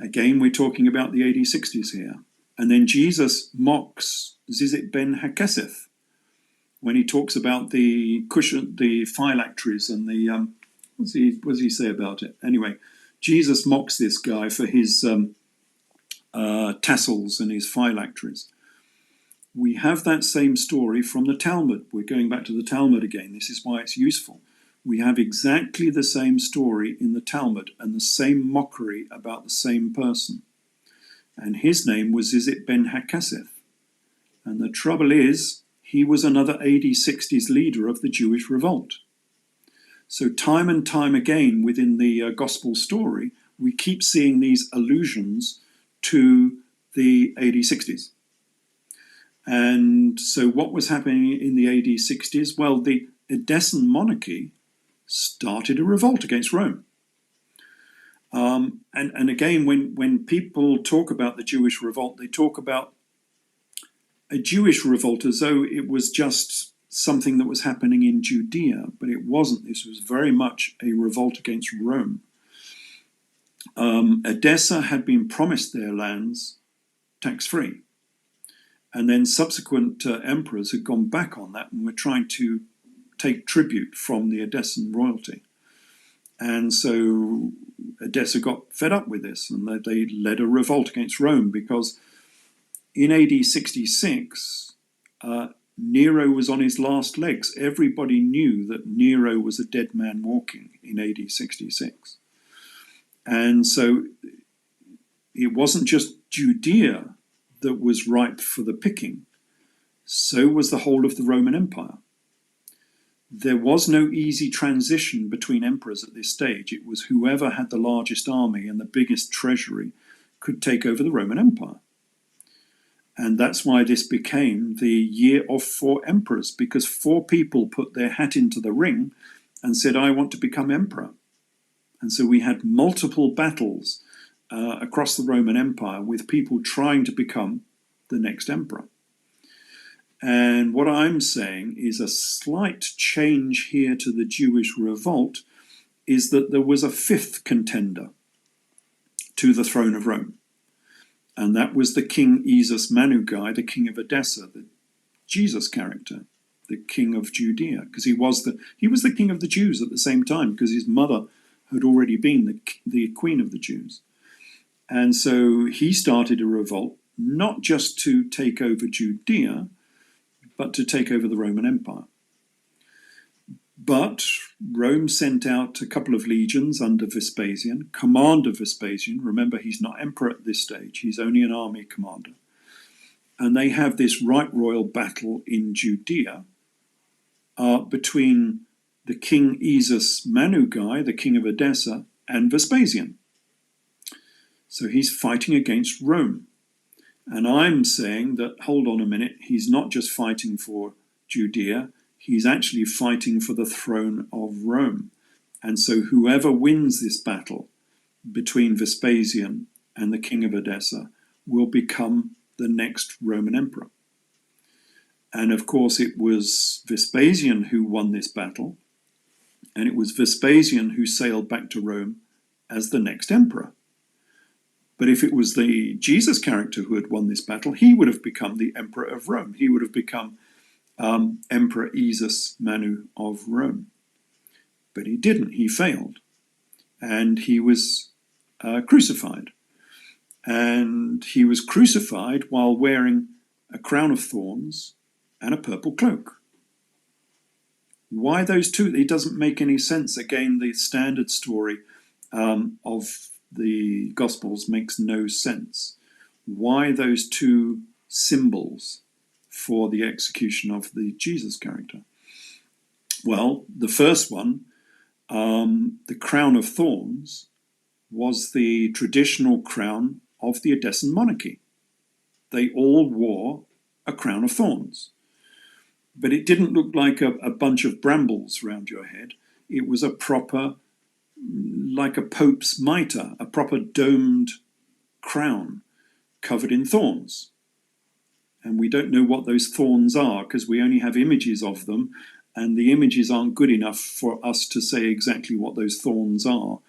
Again, we're talking about the AD 60s here. And then Jesus mocks Zizit ben Hakeseth when he talks about the phylacteries and the what does he say about it? Anyway, Jesus mocks this guy for his tassels and his phylacteries. We have that same story from the Talmud. We're going back to the Talmud again. This is why it's useful. We have exactly the same story in the Talmud and the same mockery about the same person. And his name was Zizit ben Hakeseth. And the trouble is, he was another AD 60s leader of the Jewish revolt. So time and time again within the gospel story, we keep seeing these allusions to the AD 60s. And so what was happening in the AD 60s? Well, the Edessan monarchy started a revolt against Rome. And again, when people talk about the Jewish revolt, they talk about a Jewish revolt as though it was just something that was happening in Judea, but it wasn't. This was very much a revolt against Rome. Edessa had been promised their lands tax-free. And then subsequent emperors had gone back on that and were trying to take tribute from the Edessan royalty. And so Edessa got fed up with this, and they led a revolt against Rome because in AD 66, Nero was on his last legs. Everybody knew that Nero was a dead man walking in AD 66. And so it wasn't just Judea that was ripe for the picking, so was the whole of the Roman Empire. There was no easy transition between emperors at this stage. It was whoever had the largest army and the biggest treasury could take over the Roman Empire. And that's why this became the year of 4 emperors, because 4 people put their hat into the ring and said, I want to become emperor. And so we had multiple battles across the Roman Empire with people trying to become the next emperor. And what I'm saying is a slight change here to the Jewish revolt is that there was a 5th contender to the throne of Rome. And that was the King Esus Manugai, the king of Edessa, the Jesus character, the king of Judea, because he was the king of the Jews at the same time, because his mother had already been the queen of the Jews. And so he started a revolt, not just to take over Judea, but to take over the Roman Empire. But Rome sent out a couple of legions under Vespasian, Commander Vespasian. Remember, he's not emperor at this stage. He's only an army commander. And they have this right royal battle in Judea between the King Esus Manugai, the king of Edessa, and Vespasian. So he's fighting against Rome. And I'm saying that, hold on a minute, he's not just fighting for Judea, he's actually fighting for the throne of Rome. And so whoever wins this battle between Vespasian and the king of Edessa will become the next Roman emperor. And of course, it was Vespasian who won this battle, and it was Vespasian who sailed back to Rome as the next emperor. But if it was the Jesus character who had won this battle, he would have become the Emperor of Rome. He would have become Emperor Jesus Manu of Rome. But he didn't. He failed. And he was crucified. And he was crucified while wearing a crown of thorns and a purple cloak. Why those two? It doesn't make any sense. Again, the standard story of the Gospels makes no sense. Why those two symbols for the execution of the Jesus character? Well, the first one, the crown of thorns, was the traditional crown of the Edessan monarchy. They all wore a crown of thorns. But it didn't look like a bunch of brambles round your head. It was a proper, like a pope's mitre, a proper domed crown covered in thorns. And we don't know what those thorns are because we only have images of them, and the images aren't good enough for us to say exactly what those thorns are.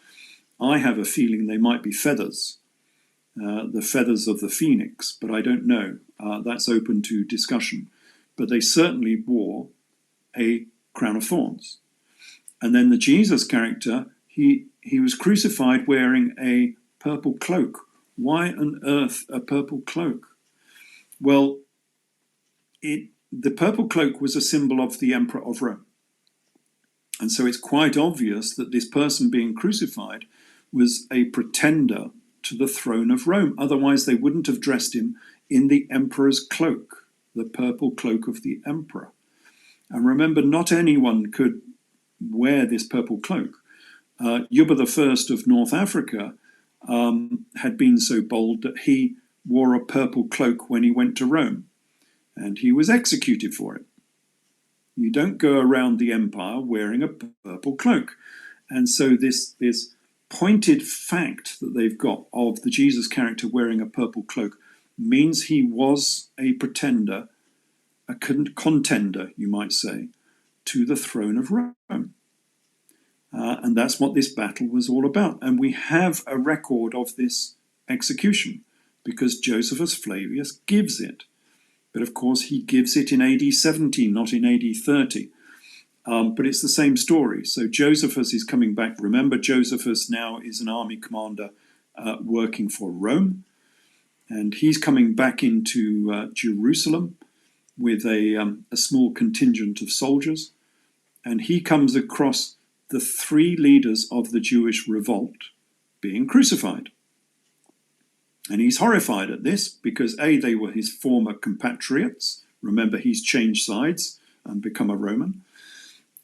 I have a feeling they might be feathers, the feathers of the phoenix, but I don't know. That's open to discussion. But they certainly wore a crown of thorns. And then the Jesus character, he was crucified wearing a purple cloak. Why on earth a purple cloak? Well, the purple cloak was a symbol of the Emperor of Rome. And so it's quite obvious that this person being crucified was a pretender to the throne of Rome. Otherwise, they wouldn't have dressed him in the emperor's cloak, the purple cloak of the emperor. And remember, not anyone could wear this purple cloak. Yuba I of North Africa had been so bold that he wore a purple cloak when he went to Rome, and he was executed for it. You don't go around the empire wearing a purple cloak. And so this pointed fact that they've got of the Jesus character wearing a purple cloak means he was a pretender, a contender, you might say, to the throne of Rome. And that's what this battle was all about. And we have a record of this execution because Josephus Flavius gives it. But of course, he gives it in AD 17, not in AD 30. But it's the same story. So Josephus is coming back. Remember, Josephus now is an army commander working for Rome. And he's coming back into Jerusalem with a small contingent of soldiers. And he comes across the three leaders of the Jewish revolt being crucified. And he's horrified at this because, A, they were his former compatriots. Remember, he's changed sides and become a Roman.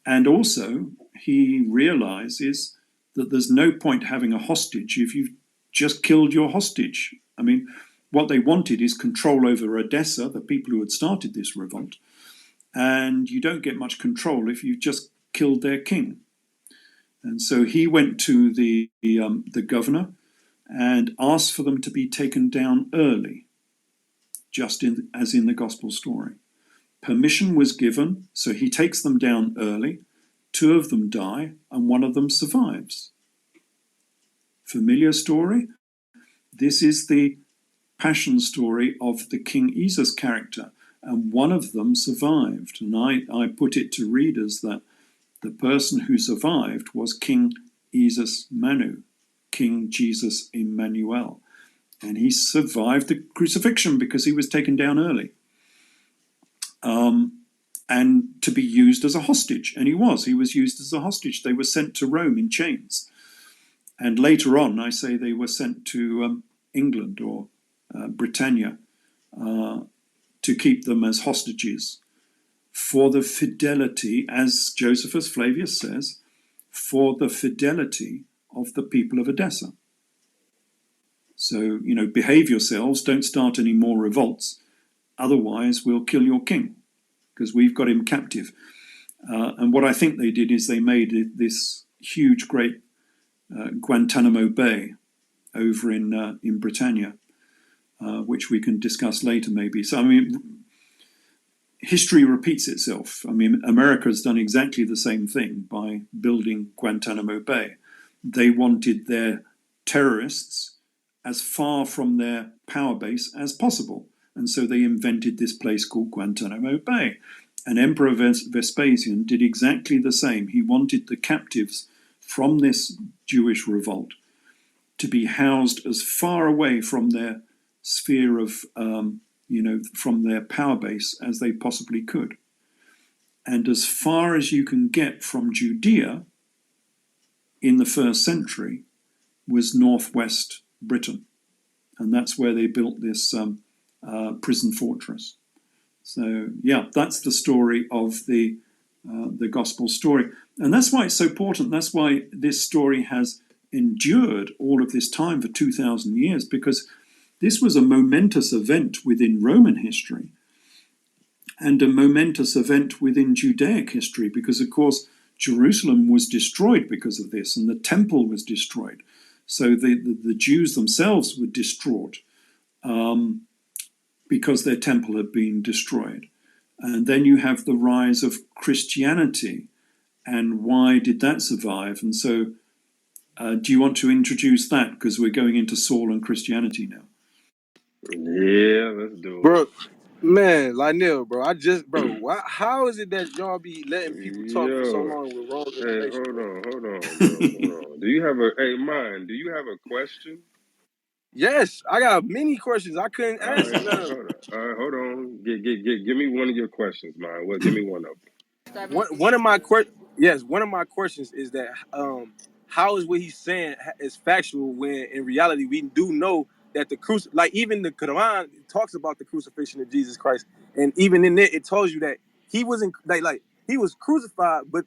And also, he realizes that there's no point having a hostage if you've just killed your hostage. I mean, what they wanted is control over Edessa, the people who had started this revolt. And you don't get much control if you've just killed their king. And so he went to the governor and asked for them to be taken down early, just as in the gospel story. Permission was given, so he takes them down early. Two of them die, and one of them survives. Familiar story? This is the passion story of the King Jesus character, and one of them survived. And I put it to readers that the person who survived was King Jesus Manu, King Jesus Emmanuel. And he survived the crucifixion because he was taken down early. And to be used as a hostage. And he was used as a hostage. They were sent to Rome in chains. And later on, I say they were sent to England or Britannia to keep them as hostages for the fidelity, as Josephus Flavius says, for the fidelity of the people of Edessa. So, behave yourselves, don't start any more revolts, otherwise we'll kill your king, because we've got him captive. And what I think they did is they made this huge, great Guantanamo Bay over in Britannia, which we can discuss later maybe. So, history repeats itself. America has done exactly the same thing by building Guantanamo Bay. They wanted their terrorists as far from their power base as possible. And so they invented this place called Guantanamo Bay. And Emperor Vespasian did exactly the same. He wanted the captives from this Jewish revolt to be housed as far away from their sphere of, from their power base as they possibly could. And as far as you can get from Judea in the first century was northwest Britain. And that's where they built this prison fortress. So, yeah, that's the story of the gospel story. And that's why it's so important. That's why this story has endured all of this time for 2,000 years, because this was a momentous event within Roman history and a momentous event within Judaic history, because, of course, Jerusalem was destroyed because of this, and the temple was destroyed. So the Jews themselves were distraught because their temple had been destroyed. And then you have the rise of Christianity. And why did that survive? And so do you want to introduce that? Because we're going into Saul and Christianity now. Yeah, let's do it. Bro, man, Lionel, bro, how is it that y'all be letting people talk for so long with wrong Hey, information? hold on, bro. Hold on. Do you have do you have a question? Yes, I got many questions. I couldn't answer none of them. Hold on. Give me one of your questions, man. Well, give me one of them. One of my questions is that how is what he's saying is factual when in reality we do know that even the Quran talks about the crucifixion of Jesus Christ, and even in it tells you that he wasn't like he was crucified, but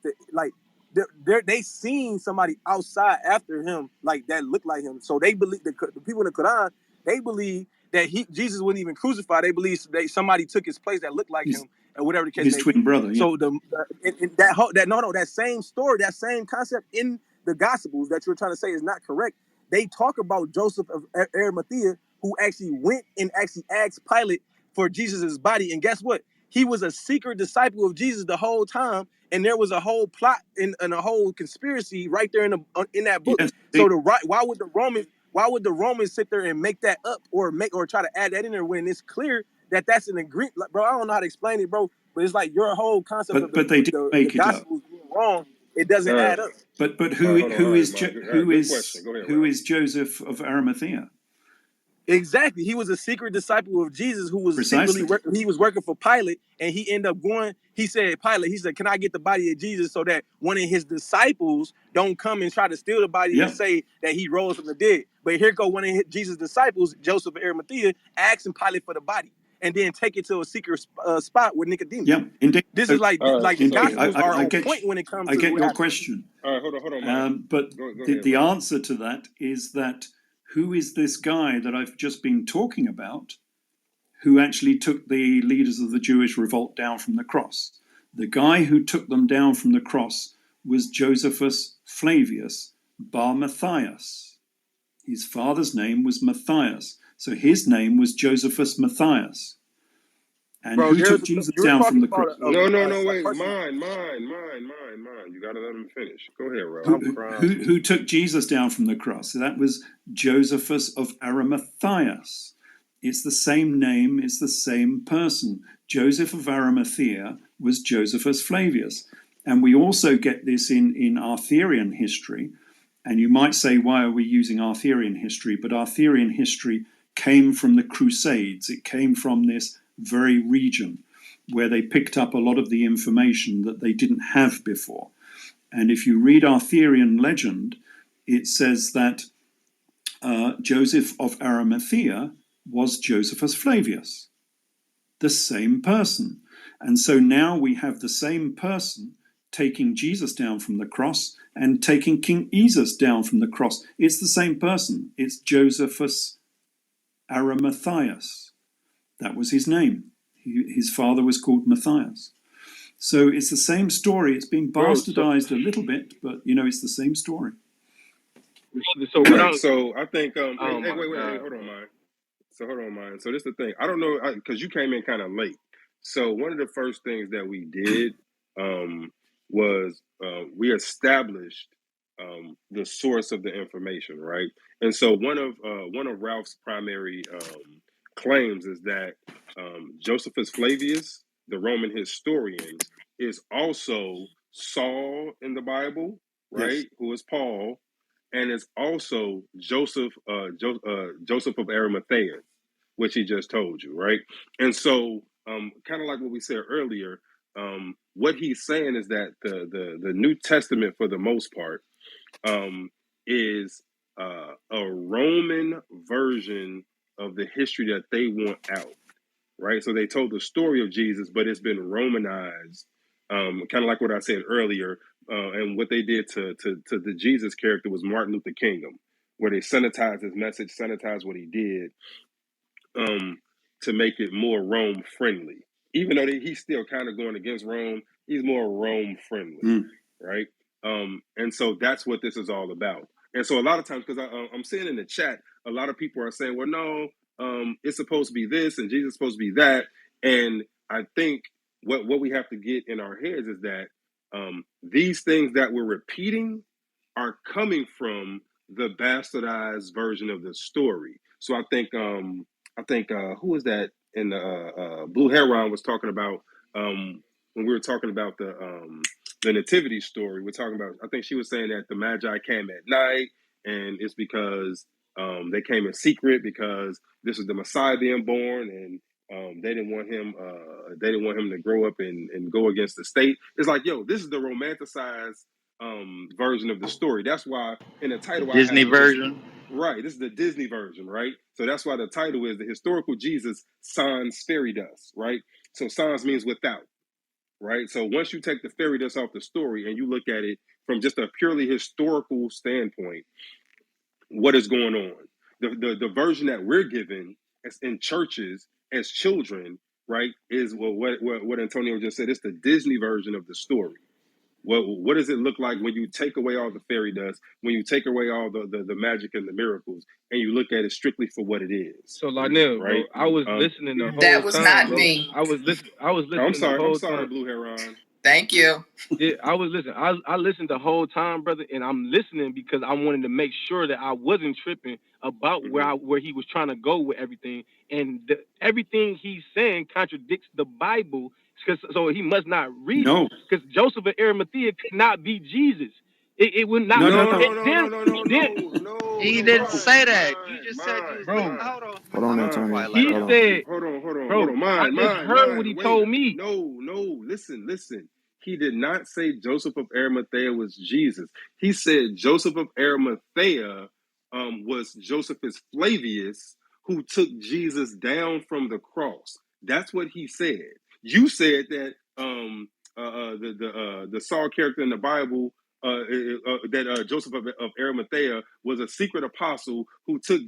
they seen somebody outside after him like that looked like him, so they believe the people in the Quran, they believe that Jesus wasn't even crucified. They believe that somebody took his place that looked like him, and whatever the case his may twin be. brother. Yeah. So that same story, that same concept in the Gospels that you're trying to say is not correct. They talk about Joseph of Arimathea, who actually went and actually asked Pilate for Jesus's body, and guess what? He was a secret disciple of Jesus the whole time, and there was a whole plot and a whole conspiracy right there in that book. Yes, so why would the Romans sit there and make that up or try to add that in there when it's clear that that's an agreement? Like, bro, I don't know how to explain it, bro, but it's like your whole concept of but they did make the it up. Gospels being wrong. It doesn't add up. But who is Joseph of Arimathea? Exactly. He was a secret disciple of Jesus who was Precisely. he was working for Pilate, and he ended up going, he said, can I get the body of Jesus so that one of his disciples don't come and try to steal the body and say that he rose from the dead. But here go one of Jesus' disciples, Joseph of Arimathea, asking Pilate for the body and then take it to a secret spot with Nicodemus. Yeah, indeed. This is like the Gospels are on get, point when it comes to I get your question. All right, hold on, man. But go ahead, the answer to that is that who is this guy that I've just been talking about who actually took the leaders of the Jewish revolt down from the cross? The guy who took them down from the cross was Josephus Flavius bar Matthias. His father's name was Matthias, so his name was Josephus Matthias. And bro, who took Jesus down from the cross? No, wait. Mine. You gotta let him finish. Go ahead, Ralph. Who took Jesus down from the cross? So that was Josephus of Arimatheas. It's the same name, it's the same person. Joseph of Arimathea was Josephus Flavius. And we also get this in Arthurian history. And you might say, why are we using Arthurian history? But Arthurian history came from the Crusades. It came from this very region where they picked up a lot of the information that they didn't have before. And if you read Arthurian legend, it says that Joseph of Arimathea was Josephus Flavius, the same person. And so now we have the same person taking Jesus down from the cross and taking King Jesus down from the cross. It's the same person. It's Josephus Arimatheas. That was his name. His father was called Matthias. So it's the same story. It's been bastardized a little bit, but it's the same story. So I think wait, hold on, man. So this is the thing. I don't know, because you came in kind of late. So one of the first things that we did was we established the source of the information, right? And so one of Ralph's primary claims is that Josephus Flavius, the Roman historian, is also Saul in the Bible, Yes. right? Who is Paul, and is also Joseph of Arimathea, which he just told you, right? And so, kind of like what we said earlier, what he's saying is that the New Testament, for the most part, is a Roman version of the history that they want out, right? So they told the story of Jesus, but it's been Romanized, kind of like what I said earlier. And what they did to the Jesus character was Martin Luther King, where they sanitized his message, sanitized what he did, to make it more Rome friendly. Even though he's still kind of going against Rome, he's more Rome friendly, right? And so that's what this is all about. And so a lot of times, because I'm seeing in the chat, a lot of people are saying, well, no, it's supposed to be this and Jesus is supposed to be that. And I think what we have to get in our heads is that these things that we're repeating are coming from the bastardized version of the story. So I think who was that in the Blue Heron was talking about when we were talking about the nativity story. We're talking about, I think she was saying that the Magi came at night, and it's because they came in secret because this is the Messiah being born, and they didn't want him to grow up and go against the state. It's like, yo, this is the romanticized version of the story. That's why in the The title I Disney have it is version. right. This is the Disney version, right? So that's why the title is The Historical Jesus Sans Fairydust, right? So sans means without, right? So once you take the fairy dust off the story and you look at it from just a purely historical standpoint, what is going on? The version that we're given as in churches as children, right, is what Antonio just said. It's the Disney version of the story. What does it look like when you take away all the fairy dust, when you take away all the magic and the miracles, and you look at it strictly for what it is, So Lionel, bro, right? I was listening the That whole was time, not bro. me. I was I'm listening the sorry, I'm whole sorry, time. Blue Heron. Thank you. Yeah, I was listening. I listened the whole time, brother, and I'm listening because I wanted to make sure that I wasn't tripping about where he was trying to go with everything, and everything he's saying contradicts the Bible. So he must not read it, No. because Joseph of Arimathea could not be Jesus. It would not. No, no, No, no. no, no, no, no, no, no, He no, didn't say that. You mine, just said you was Bro, hold on. Hold on, I'll be Antonio. quiet. Let he him Hold on. talk. said, hold bro, on, I just heard what he wait. told me. No, listen. He did not say Joseph of Arimathea was Jesus. He said Joseph of Arimathea was Josephus Flavius, who took Jesus down from the cross. That's what he said. You said that the Saul character in the Bible, that Joseph of Arimathea was a secret apostle who took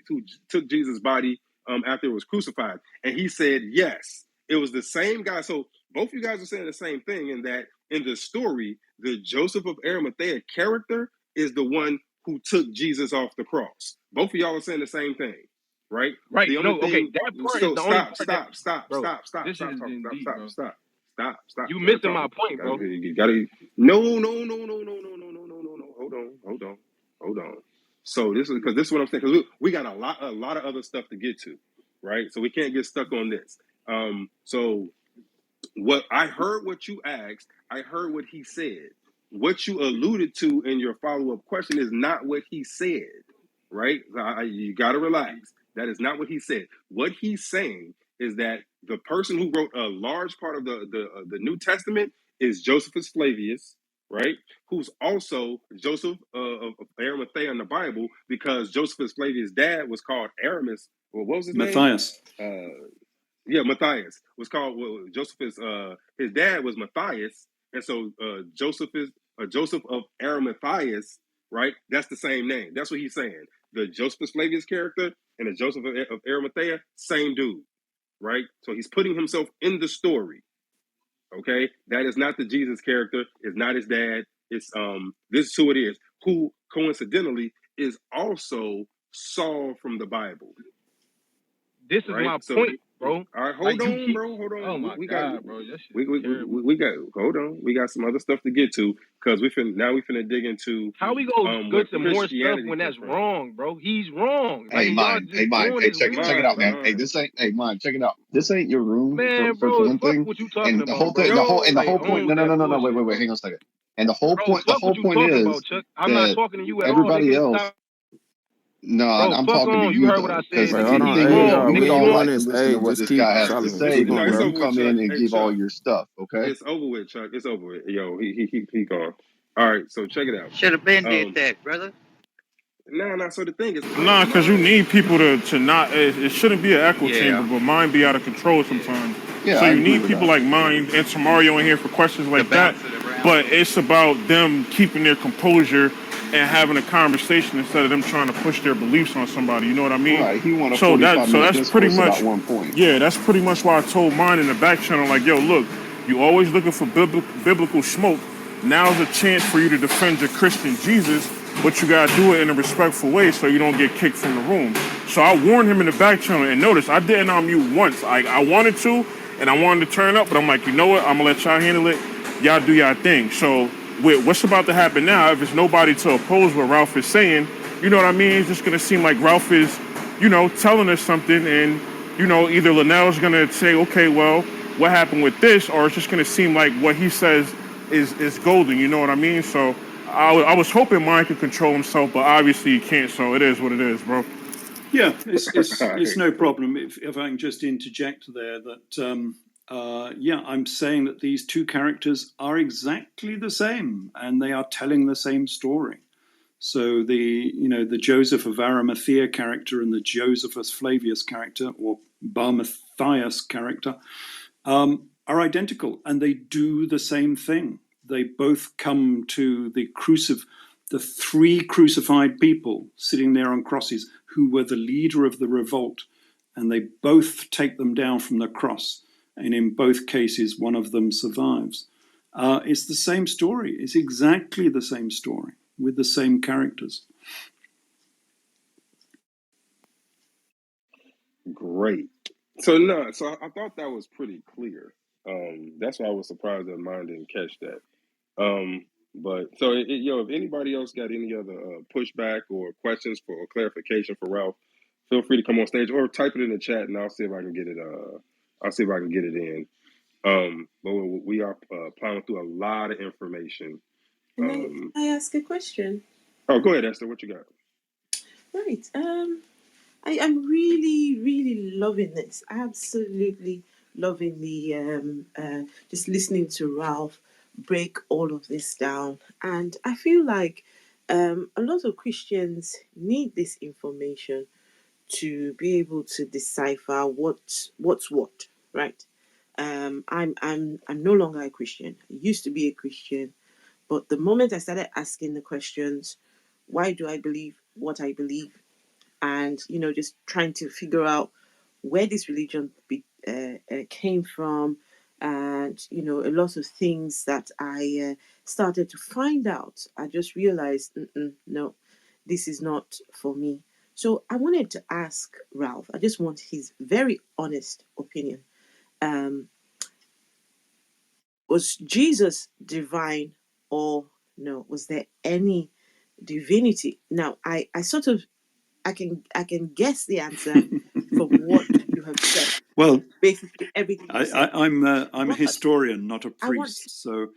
who took Jesus' body after it was crucified. And he said, yes, it was the same guy. So both you guys are saying the same thing, in that in the story, the Joseph of Arimathea character is the one who took Jesus off the cross. Both of y'all are saying the same thing, right? Right? The only No, okay, thing, that part is so the only part that, bro. This is stop, indeed, bro. stop. You You gotta missing talk. my point, bro. You gotta. No. Hold on. So this is what I'm saying. Because we got a lot of other stuff to get to, right? So we can't get stuck on this. So what I heard, what you asked, I heard what he said. What you alluded to in your follow-up question is not what he said, right? You got to relax. That is not what he said. What he's saying is that the person who wrote a large part of the New Testament is Josephus Flavius, right? Who's also Joseph of Arimathea in the Bible, because Josephus Flavius' dad was called Aramis. Well, what was his name? Matthias. Yeah, Matthias was called. Well, Josephus. His dad was Matthias, and so Joseph of Arimatheus, right? That's the same name. That's what he's saying. The Josephus Flavius character and the Joseph of Arimathea, same dude, right? So he's putting himself in the story. Okay, that is not the Jesus character. It's not his dad. It's this is who it is. Who coincidentally is also Saul from the Bible, This is right? my So point. bro. All right, Like hold you on, keep. bro. Hold Oh on. my We got god, bro, that shit we, is we, terrible. we, we got hold on. We got some other stuff to get to because we finna dig into How we go what good to more stuff Christianity when that's confirms. wrong, bro? He's wrong. Like Hey, and y'all mine. Hey, just mine. doing Hey, this check it weird out, Mine, man. stuff. Hey, mine. this ain't. Hey, mine. Check it out. This ain't your room Man, for bro, one fuck thing. what you talking And the about, whole thing. bro. The Like whole on point. with No, no, that no, no, no. Wait, bullshit, wait, wait. bro. Hang on a second. And the whole Bro, point. The fuck what whole you point talking is about, Chuck. I'm not that talking to you at all, everybody nigga. else. Stop. No, Bro, I'm fuck talking to on. You you heard what I though, because said, Wait, nigga. hold the on. He's thing Hey, is, wrong. y'all, we we could Nigga, you ain't all doing want like to this. listen Hey, to what just this keep guy has to solid. say, Keep but No, on, it's when bro. you over with, come Chuck. in and Hey, give Chuck. all your stuff, okay? It's over with, Chuck. It's over with. Yo, he gone. All right, so check it out. Should have been did Um, that, brother. nah. So the thing is, Nah, because you mine. need people to not. It shouldn't be an echo chamber, Yeah, but mine be out of control yeah. sometimes. Yeah, So I you agree need with people that. like mine and Tamario in here for questions To like that. bounce it around a But little it's bit. about them keeping their composure and having a conversation instead of them trying to push their beliefs on somebody. You know what I mean? Right. He want a So 45-minute that's pretty discourse about much, one point. yeah, that's pretty much why I told mine in the back channel, like, yo, look, you always looking for biblical smoke. Now's a chance for you to defend your Christian Jesus, but you gotta do it in a respectful way so you don't get kicked from the room. So I warned him in the back channel, and notice I didn't unmute once. I wanted to, and I wanted to turn up, but I'm like, you know what? I'm gonna let y'all handle it. Y'all do y'all thing. So with what's about to happen now, if it's nobody to oppose what Ralph is saying, you know what I mean? It's just gonna seem like Ralph is, telling us something, and either Linnell's gonna say, okay, well, what happened with this, or it's just gonna seem like what he says is golden. You know what I mean? So I was hoping mine could control himself, but obviously he can't. So it is what it is, bro. Yeah, All it's right, no cool. problem. If I can just interject there, that yeah, I'm saying that these two characters are exactly the same, and they are telling the same story. So the Joseph of Arimathea character and the Josephus Flavius character, or Bar Matthias character, are identical, and they do the same thing. They both come to the three crucified people sitting there on crosses, who were the leader of the revolt, and they both take them down from the cross. And in both cases, one of them survives. It's the same story. It's exactly the same story with the same characters. Great. So no, so I thought that was pretty clear. That's why I was surprised that mine didn't catch that. But so if anybody else got any other pushback or questions for or clarification for Ralph, feel free to come on stage or type it in the chat, and I'll see if I can get it. I'll see if I can get it in. But we are plowing through a lot of information. Can I ask a question? Oh, go ahead, Esther. What you got? Right. I am really, really loving this. Absolutely loving the just listening to Ralph break all of this down. And I feel like a lot of Christians need this information to be able to decipher what's what, right? I'm no longer a Christian. I used to be a Christian, but the moment I started asking the questions, why do I believe what I believe? And just trying to figure out where this religion came from, and a lot of things that I started to find out. I just realized, no, this is not for me. So I wanted to ask Ralph. I just want his very honest opinion. Um, was Jesus divine or no? Was there any divinity? Now I sort of I can guess the answer from what you have said. Well, Basically, everything you said. I'm a But historian, not a I want to. priest. So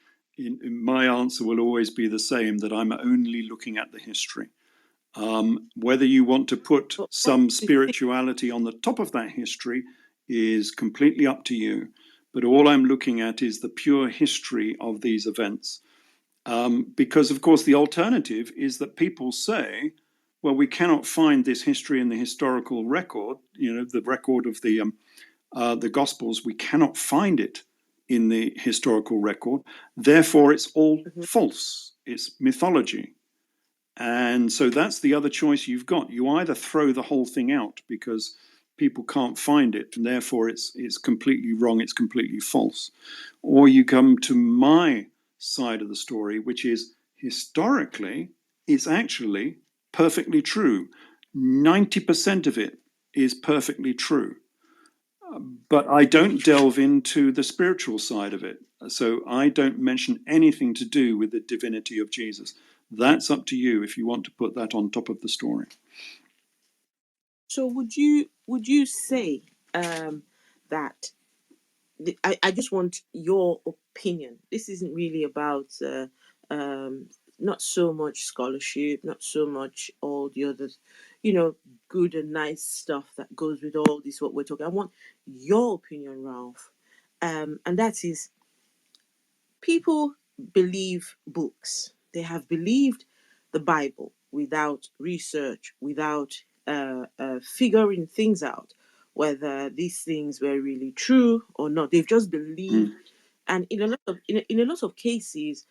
my answer will always be the same, that I'm only looking at the history. Whether you want to put But what's some the thing? spirituality on the top of that history is completely up to you. But all I'm looking at is the pure history of these events. Because, of course, the alternative is that people say, well, we cannot find this history in the historical record, the record of the Gospels, we cannot find it in the historical record. Therefore, it's all Mhm. false. It's mythology. And so that's the other choice you've got. You either throw the whole thing out because people can't find it, and therefore it's completely wrong, it's completely false, or you come to my side of the story, which is historically it's actually perfectly true. 90% of it is perfectly true. But I don't delve into the spiritual side of it. So I don't mention anything to do with the divinity of Jesus. That's up to you if you want to put that on top of the story. So would you say that I just want your opinion. This isn't really about not so much scholarship, not so much all the other, you know, good and nice stuff that goes with all this what we're talking. I want your opinion, Ralph. And that is, people believe books. They have believed the Bible without research, without figuring things out, whether these things were really true or not. They've just believed, Mm, and in a lot of cases,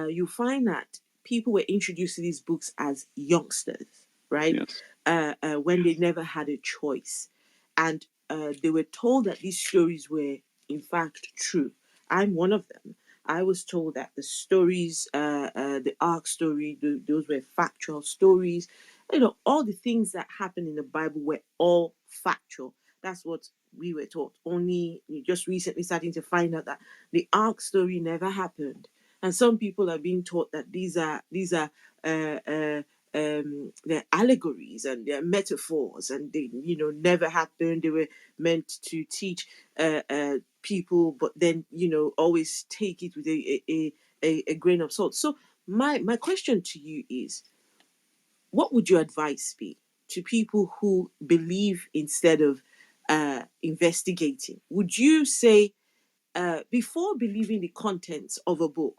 you find that people were introduced to these books as youngsters, right? yes. When they never had a choice, and they were told that these stories were in fact true. I'm one of them. I was told that the stories, the Ark story, those were factual stories. You know, all the things that happened in the Bible were all factual. That's what we were taught. Only just recently starting to find out that the Ark story never happened, and some people are being taught that these are they're allegories and they're metaphors, and they never happened. They were meant to teach people, but then always take it with a grain of salt. So my question to you is, what would your advice be to people who believe instead of investigating? Would you say, before believing the contents of a book,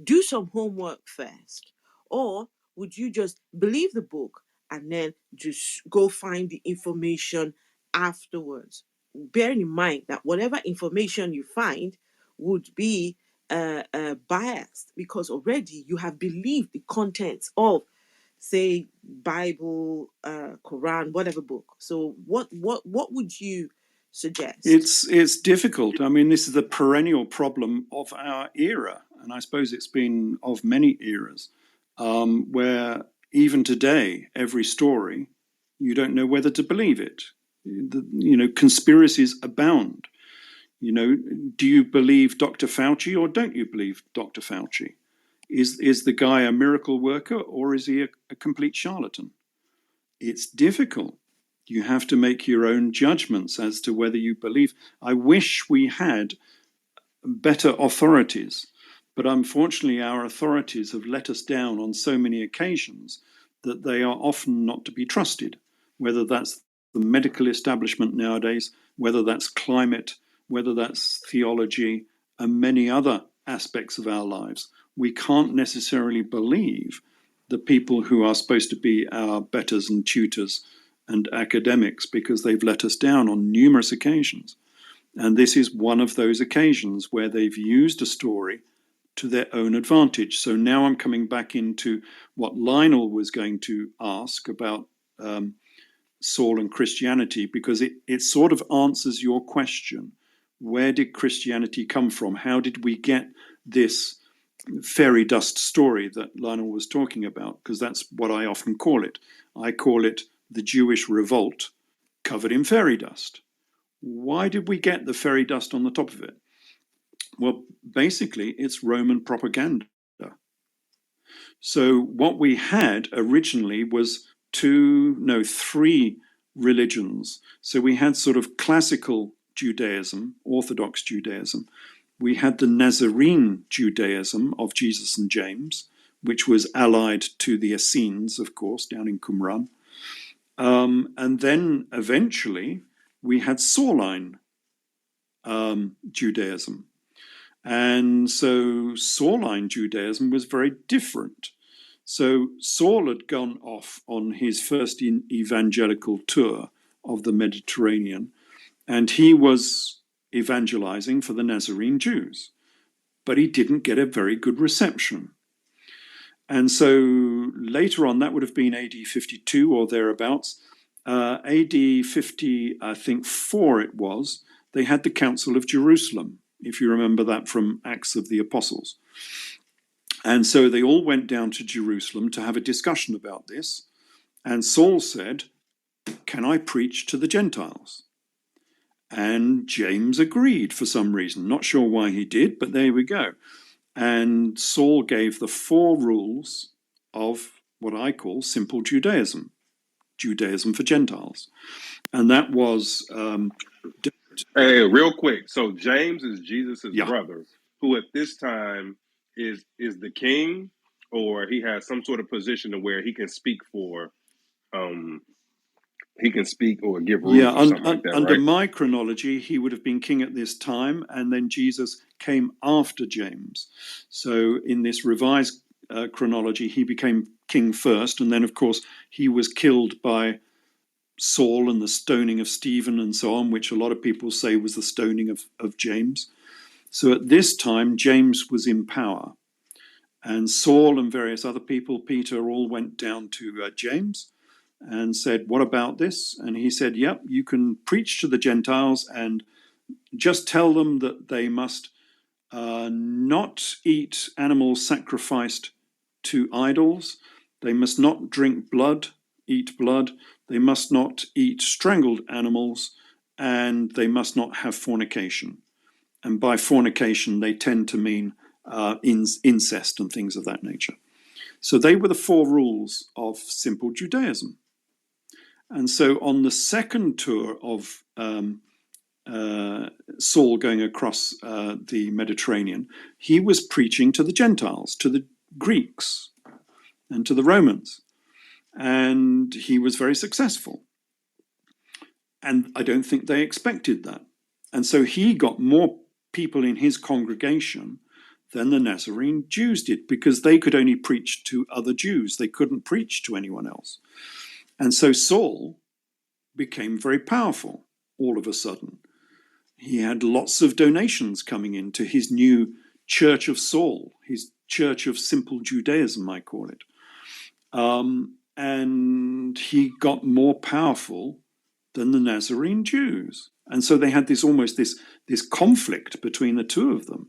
do some homework first? Or would you just believe the book and then just go find the information afterwards? Bearing in mind that whatever information you find would be biased, because already you have believed the contents of, say, Bible, Quran, whatever book. So what would you suggest? It's difficult. I mean, this is the perennial problem of our era, and I suppose it's been of many eras, where even today, every story, you don't know whether to believe it. Conspiracies abound. Do you believe Dr. Fauci or don't you believe Dr. Fauci? Is the guy a miracle worker or is he a complete charlatan? It's difficult. You have to make your own judgments as to whether you believe. I wish we had better authorities, but unfortunately, our authorities have let us down on so many occasions that they are often not to be trusted, whether that's the medical establishment nowadays, whether that's climate, whether that's theology, and many other aspects of our lives. We can't necessarily believe the people who are supposed to be our betters and tutors and academics, because they've let us down on numerous occasions. And this is one of those occasions where they've used a story to their own advantage. So now I'm coming back into what Lionel was going to ask about Saul and Christianity, because it sort of answers your question. Where did Christianity come from? How did we get this Fairydust story that Lionel was talking about? Because that's what I often call it. I call it the Jewish revolt covered in fairy dust. Why did we get the fairy dust on the top of it? Well, basically, it's Roman propaganda. So what we had originally was three religions. So we had sort of classical Judaism, Orthodox Judaism. We had the Nazarene Judaism of Jesus and James, which was allied to the Essenes, of course, down in Qumran. And then eventually we had Sauline Judaism. And so Sauline Judaism was very different. So Saul had gone off on his first evangelical tour of the Mediterranean, and he was evangelizing for the Nazarene Jews, but he didn't get a very good reception. And so later on, that would have been AD 52 or thereabouts, AD 50, I think 4 it was, they had the Council of Jerusalem, if you remember that from Acts of the Apostles. And so they all went down to Jerusalem to have a discussion about this. And Saul said, "Can I preach to the Gentiles?" And James agreed for some reason. Not sure why he did, but there we go. And Saul gave the 4 rules of what I call simple Judaism, Judaism for Gentiles. And that was, Hey, real quick. So James is Jesus's yeah, brother, who at this time is the king, or he has some sort of position to where he can speak for, um, he can speak or give yeah. rules or something like that, Under right? my chronology, he would have been king at this time, and then Jesus came after James. So in this revised chronology, he became king first, and then, of course, he was killed by Saul and the stoning of Stephen and so on, which a lot of people say was the stoning of James. So at this time, James was in power, and Saul and various other people, Peter, all went down to James and said, "What about this?" And he said, "Yep, you can preach to the Gentiles and just tell them that they must not eat animals sacrificed to idols. They must not drink blood, eat blood. They must not eat strangled animals, and they must not have fornication." And by fornication, they tend to mean incest and things of that nature. So they were the 4 rules of simple Judaism. And so on the second tour of Saul going across the Mediterranean, he was preaching to the Gentiles, to the Greeks, and to the Romans. And he was very successful. And I don't think they expected that. And so he got more people in his congregation than the Nazarene Jews did, because they could only preach to other Jews. They couldn't preach to anyone else. And so Saul became very powerful all of a sudden. He had lots of donations coming into his new Church of Saul, his Church of Simple Judaism, I call it. And he got more powerful than the Nazarene Jews. And so they had this almost this conflict between the two of them.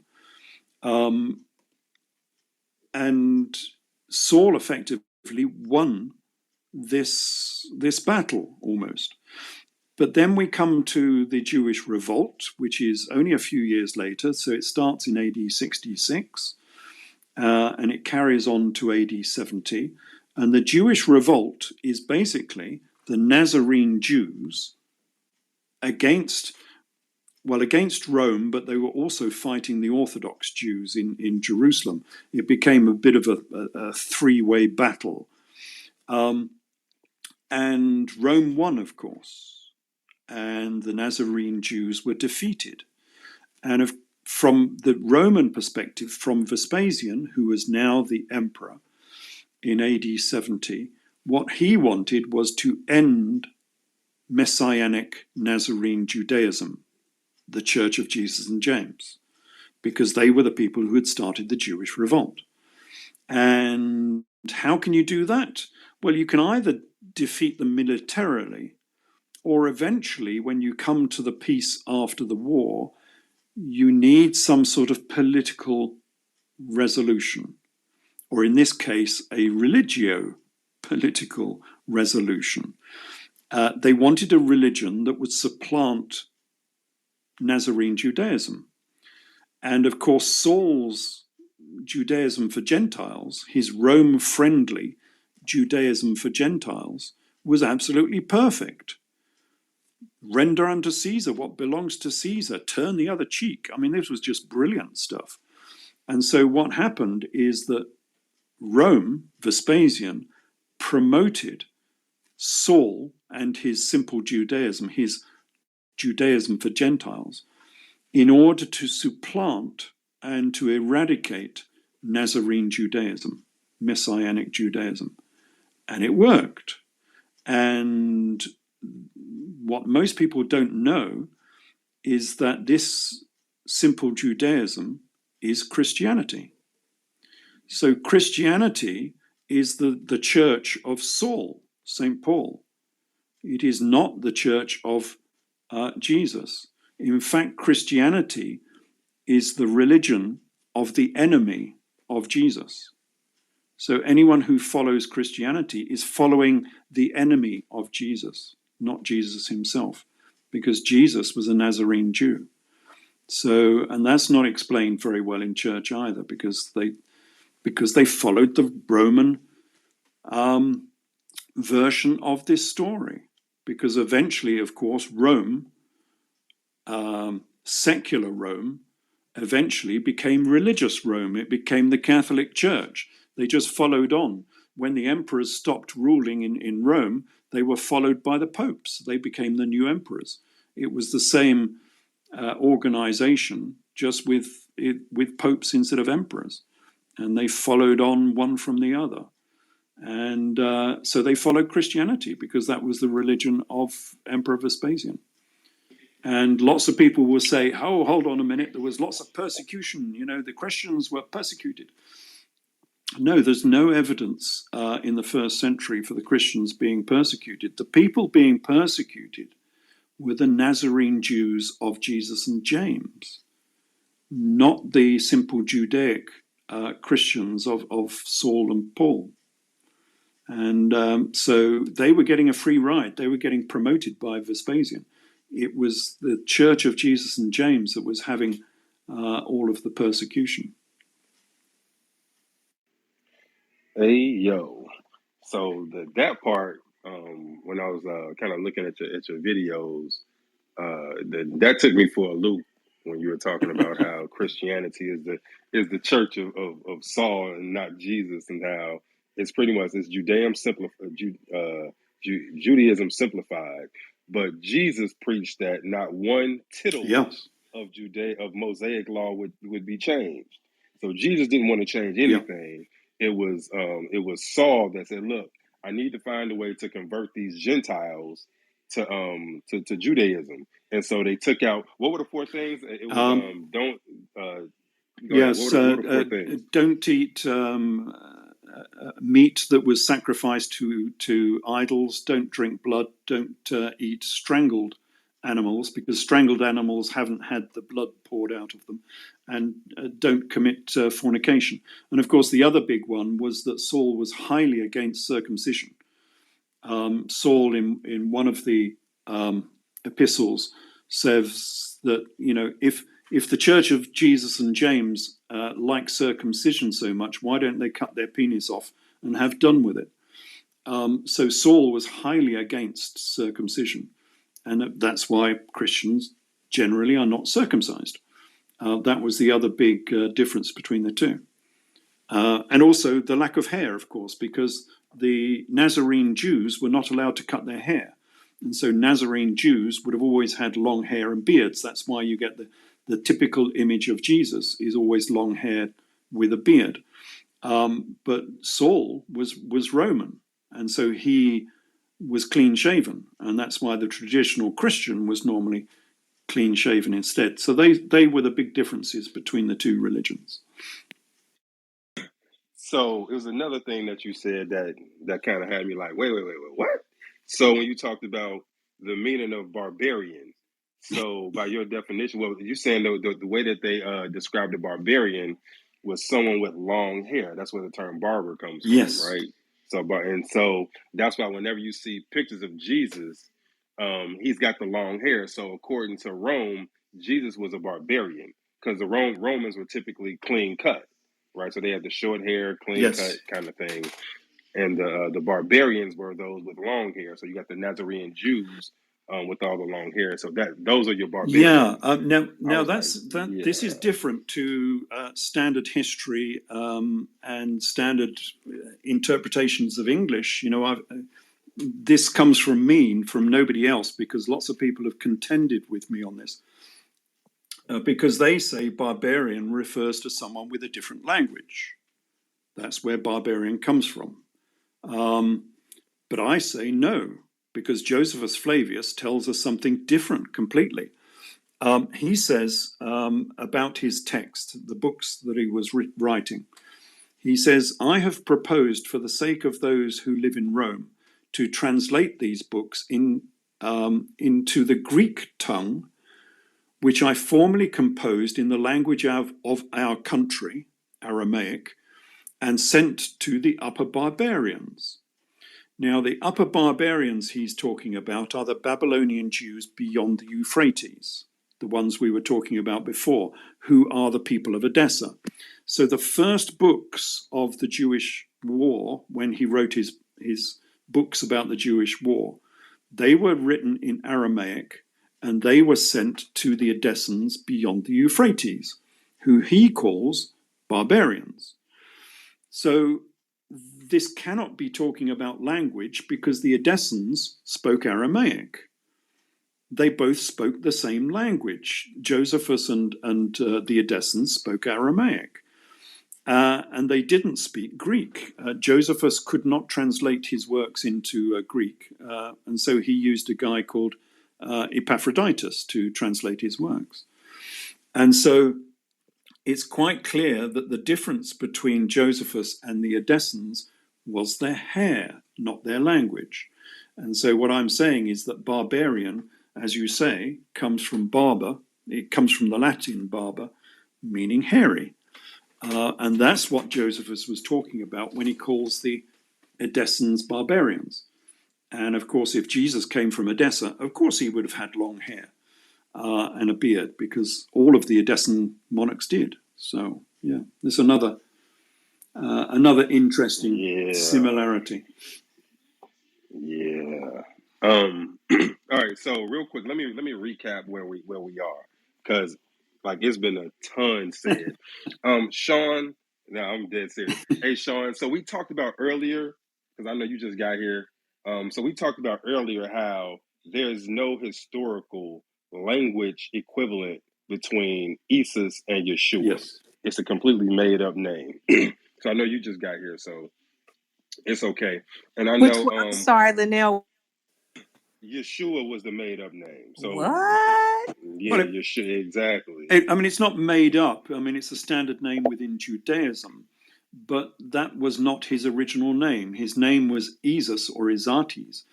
And Saul effectively won this battle almost. But then we come to the Jewish revolt, which is only a few years later. So it starts in AD 66 and it carries on to AD 70. And the Jewish revolt is basically the Nazarene Jews against Rome, but they were also fighting the Orthodox Jews in Jerusalem. It became a bit of a 3-way battle. And Rome won, of course. And the Nazarene Jews were defeated. And from the Roman perspective, from Vespasian, who was now the emperor in AD 70, what he wanted was to end Messianic Nazarene Judaism, the Church of Jesus and James, because they were the people who had started the Jewish revolt. And how can you do that? Well, you can either defeat them militarily, or eventually, when you come to the peace after the war, you need some sort of political resolution, or in this case, a religio-political resolution. They wanted a religion that would supplant Nazarene Judaism. And of course, Saul's Judaism for Gentiles, his Rome-friendly Judaism for Gentiles, was absolutely perfect. Render unto Caesar what belongs to Caesar, turn the other cheek. I mean, this was just brilliant stuff. And so what happened is that Rome, Vespasian, promoted Saul and his simple Judaism, his Judaism for Gentiles, in order to supplant and to eradicate Nazarene Judaism, Messianic Judaism. And it worked. And what most people don't know is that this simple Judaism is Christianity. So Christianity is the church of Saul, St. Paul. It is not the church of Jesus. In fact, Christianity is the religion of the enemy of Jesus. So anyone who follows Christianity is following the enemy of Jesus, not Jesus himself. because Jesus was a Nazarene Jew. So, and that's not explained very well in church either, because they followed the Roman version of this story. Because eventually, of course, Rome, secular Rome, eventually became religious Rome. It became the Catholic Church. They just followed on. When the emperors stopped ruling in Rome, they were followed by the popes. They became the new emperors. It was the same organization, just with popes instead of emperors. And they followed on one from the other. And so they followed Christianity because that was the religion of Emperor Vespasian. And lots of people will say, oh, hold on a minute, there was lots of persecution, the Christians were persecuted. No, there's no evidence in the first century for the Christians being persecuted. The people being persecuted were the Nazarene Jews of Jesus and James, not the simple Judaic Christians of Saul and Paul. And so they were getting a free ride. They were getting promoted by Vespasian. It was the Church of Jesus and James that was having all of the persecution. Hey, yo. So that part, when I was kind of looking at your videos, that took me for a loop when you were talking about how Christianity is the church of Saul and not Jesus, and how it's pretty much it's Judaism simplified, but Jesus preached that not one tittle Yeah, of Mosaic law would be changed. So Jesus didn't want to change yeah. anything. It was Saul that said, "Look, I need to find a way to convert these Gentiles to Judaism." And so they took out, what were the four things? It was don't go ahead. Yes, What were the four things? don't eat meat that was sacrificed to idols. Don't drink blood. Don't eat strangled animals, because strangled animals haven't had the blood poured out of them. And don't commit fornication. And of course, the other big one was that Saul was highly against circumcision. Saul, in one of the epistles, says that if the Church of Jesus and James like circumcision so much, why don't they cut their penis off and have done with it? So Saul was highly against circumcision, and that's why Christians generally are not circumcised. That was the other big difference between the two. And also the lack of hair, of course, because the Nazarene Jews were not allowed to cut their hair. And so Nazarene Jews would have always had long hair and beards. That's why you get the typical image of Jesus is always long hair with a beard. But Saul was Roman, and so he was clean shaven. And that's why the traditional Christian was normally clean shaven instead. So they were the big differences between the two religions. So it was another thing that you said that kind of had me like, wait, what? So when you talked about the meaning of barbarian, so by your definition, well, you're saying the way that they described a barbarian was someone with long hair. That's where the term barber comes from, Yes. right? So that's why whenever you see pictures of Jesus, he's got the long hair. So according to Rome, Jesus was a barbarian because the Romans were typically clean cut, right? So they had the short hair, clean cut Yes. kind of thing, and the barbarians were those with long hair. So you got the Nazarene Jews with all the long hair. So those are your Yeah. barbarians. Now I was like, this is yeah. different to standard history and standard interpretations of English. This comes from me, from nobody else, because lots of people have contended with me on this. Because they say barbarian refers to someone with a different language. That's where barbarian comes from. But I say no, because Josephus Flavius tells us something different completely. He says about his text, the books that he was writing, he says, I have proposed for the sake of those who live in Rome to translate these books into the Greek tongue, which I formerly composed in the language of our country, Aramaic, and sent to the upper barbarians. Now, the upper barbarians he's talking about are the Babylonian Jews beyond the Euphrates, the ones we were talking about before, who are the people of Edessa. So the first books of the Jewish war, when he wrote his books about the Jewish war, they were written in Aramaic, and they were sent to the Edessans beyond the Euphrates, who he calls barbarians. So this cannot be talking about language, because the Edessans spoke Aramaic. They both spoke the same language. Josephus and the Edessans spoke Aramaic. And they didn't speak Greek. Josephus could not translate his works into Greek, and so he used a guy called Epaphroditus to translate his works. And so it's quite clear that the difference between Josephus and the Edessans was their hair, not their language. And so what I'm saying is that barbarian, as you say, comes from barber. It comes from the Latin barber, meaning hairy. And that's what Josephus was talking about when he calls the Edessans barbarians. And of course, if Jesus came from Edessa, of course he would have had long hair and a beard, because all of the Edessan monarchs did. So, yeah, there's another interesting similarity. Yeah. All right. So real quick, let me recap where we are, because like it's been a ton said. Sean, no, I'm dead serious. Hey, Sean. So we talked about earlier, because I know you just got here. So we talked about earlier how there's no historical language equivalent between Isis and Yeshua. Yes. It's a completely made up name. So I know you just got here, so it's okay. And I Which know one? I'm sorry, Linnell. Yeshua was the made up name. So What? yeah, Well, Yeshua, exactly. I mean, it's not made up. I mean, it's a standard name within Judaism, but that was not his original name. His name was Isis or Isates.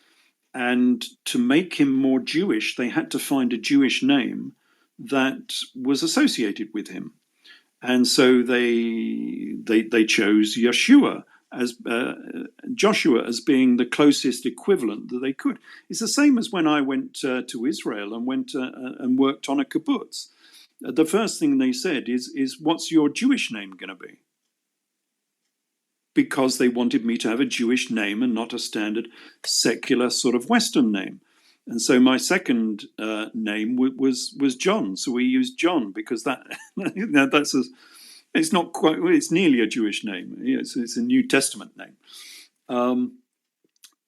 And to make him more Jewish, they had to find a Jewish name that was associated with him. And so they chose Yeshua as Joshua as being the closest equivalent that they could. It's the same as when I went to Israel and went and worked on a kibbutz. The first thing they said is what's your Jewish name going to be? Because they wanted me to have a Jewish name and not a standard secular sort of Western name. And so my second name was John. So we used John because that's it's not quite. It's nearly a Jewish name. It's a New Testament name.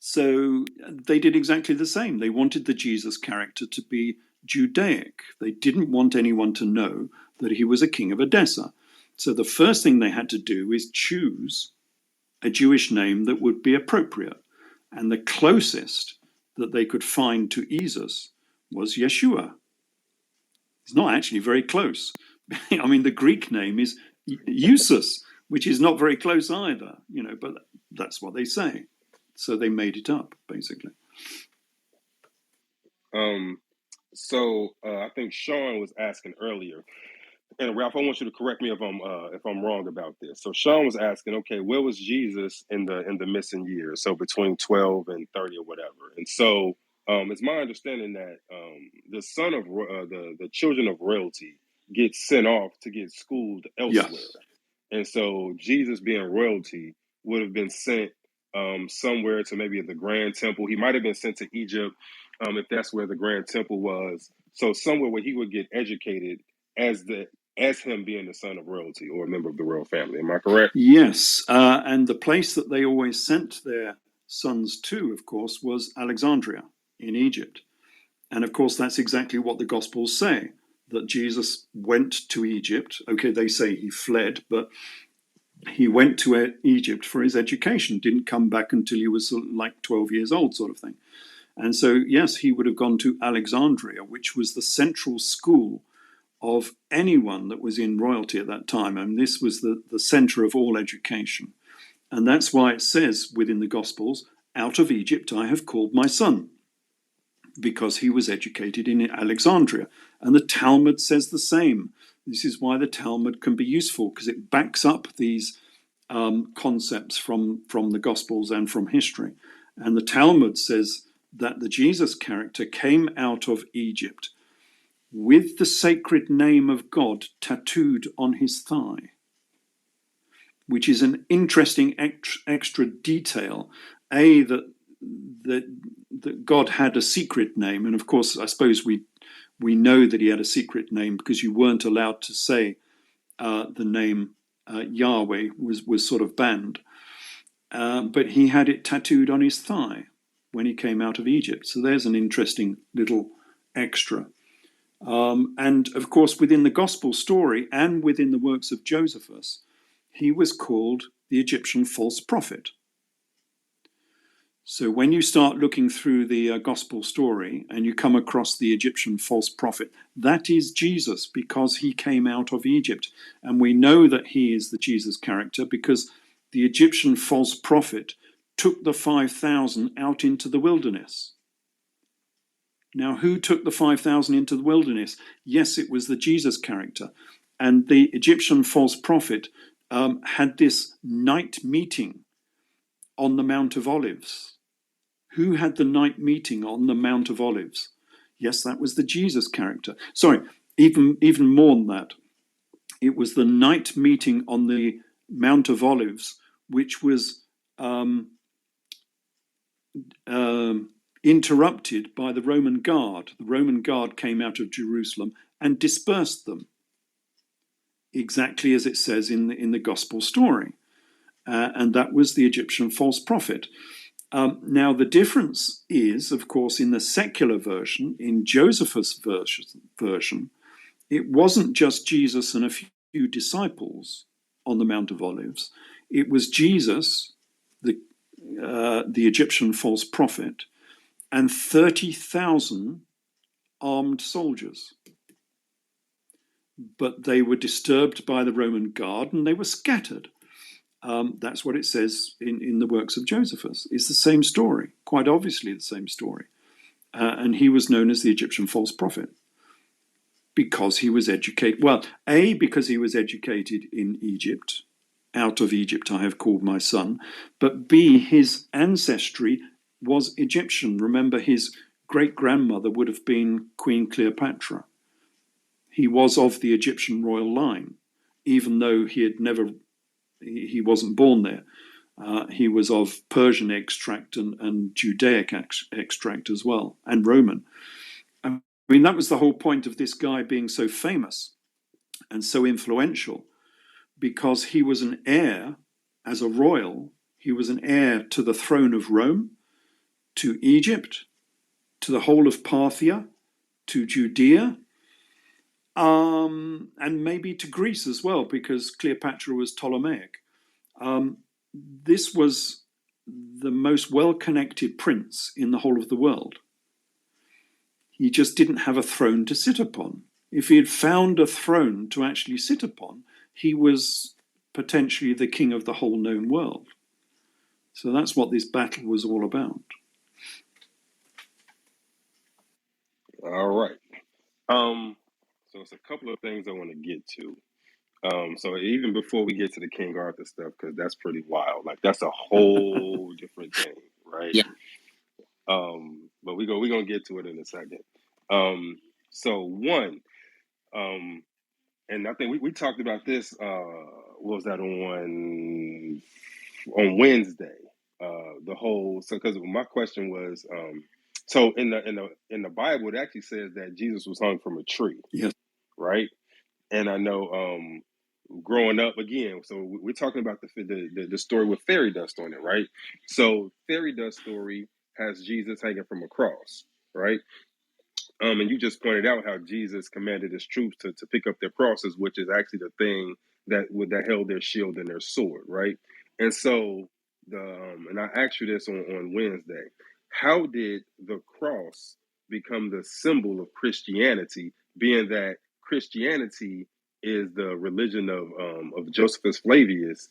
So they did exactly the same. They wanted the Jesus character to be Judaic. They didn't want anyone to know that he was a king of Edessa. So the first thing they had to do is choose a Jewish name that would be appropriate. And the closest that they could find to Isis was Yeshua. It's not actually very close. I mean, the Greek name is Eusus, which is not very close either, but that's what they say. So they made it up, basically. So I think Sean was asking earlier, and Ralph, I want you to correct me if I'm wrong about this. So Sean was asking, okay, where was Jesus in the missing years? So between 12 and 30 or whatever. And so it's my understanding that the son of the children of royalty get sent off to get schooled elsewhere. Yes. And so Jesus, being royalty, would have been sent somewhere to maybe the Grand Temple. He might have been sent to Egypt, if that's where the Grand Temple was. So somewhere where he would get educated as him being the son of royalty or a member of the royal family. Am I correct? Yes. And the place that they always sent their sons to, of course, was Alexandria in Egypt. And of course, that's exactly what the Gospels say, that Jesus went to Egypt. Okay, they say he fled, but he went to Egypt for his education, didn't come back until he was like 12 years old, sort of thing. And so, yes, he would have gone to Alexandria, which was the central school of anyone that was in royalty at that time. And this was the center of all education. And that's why it says within the Gospels, out of Egypt I have called my son, because he was educated in Alexandria. And the Talmud says the same. This is why the Talmud can be useful, because it backs up these concepts from the Gospels and from history. And the Talmud says that the Jesus character came out of Egypt with the sacred name of God tattooed on his thigh, which is an interesting extra detail. That God had a secret name, and of course, I suppose we know that he had a secret name because you weren't allowed to say the name Yahweh was sort of banned. But he had it tattooed on his thigh when he came out of Egypt. So there's an interesting little extra. And of course, within the gospel story and within the works of Josephus, he was called the Egyptian false prophet. So when you start looking through the gospel story and you come across the Egyptian false prophet, that is Jesus, because he came out of Egypt. And we know that he is the Jesus character because the Egyptian false prophet took the 5,000 out into the wilderness. Now, who took the 5,000 into the wilderness? Yes, it was the Jesus character. And the Egyptian false prophet had this night meeting on the Mount of Olives. Who had the night meeting on the Mount of Olives? Yes, that was the Jesus character. Sorry, even more than that. It was the night meeting on the Mount of Olives, which was interrupted by the Roman guard. The Roman guard came out of Jerusalem and dispersed them, exactly as it says in the gospel story. And that was the Egyptian false prophet. Now, the difference is, of course, in the secular version, in Josephus' version, it wasn't just Jesus and a few disciples on the Mount of Olives. It was Jesus, the Egyptian false prophet, and 30,000 armed soldiers. But they were disturbed by the Roman guard and they were scattered. That's what it says in the works of Josephus. It's the same story, quite obviously the same story. And he was known as the Egyptian false prophet because he was educated. Well, A, because he was educated in Egypt. Out of Egypt I have called my son. But B, his ancestry was Egyptian. Remember, his great-grandmother would have been Queen Cleopatra. He was of the Egyptian royal line, even though he wasn't born there. He was of Persian extract and Judaic extract as well, and Roman. I mean, that was the whole point of this guy being so famous and so influential, because he was an heir, as a royal, he was an heir to the throne of Rome, to Egypt, to the whole of Parthia, to Judea, and maybe to Greece as well, because Cleopatra was Ptolemaic. This was the most well-connected prince in the whole of the world. He just didn't have a throne to sit upon. If he had found a throne to actually sit upon, he was potentially the king of the whole known world. So that's what this battle was all about. All right. So it's a couple of things I want to get to. So even before we get to the King Arthur stuff, because that's pretty wild. Like that's a whole different thing, right? Yeah. But we're gonna get to it in a second. So one, and I think we talked about this. What was that on Wednesday? The whole because my question was, so in the Bible it actually says that Jesus was hung from a tree, Yes. right? And I know growing up again, so we're talking about the story with Fairydust on it, right? So Fairydust story has Jesus hanging from a cross, right? And you just pointed out how Jesus commanded his troops to pick up their crosses, which is actually the thing that held their shield and their sword, right? And so and I asked you this on Wednesday. How did the cross become the symbol of Christianity, being that Christianity is the religion of Josephus Flavius,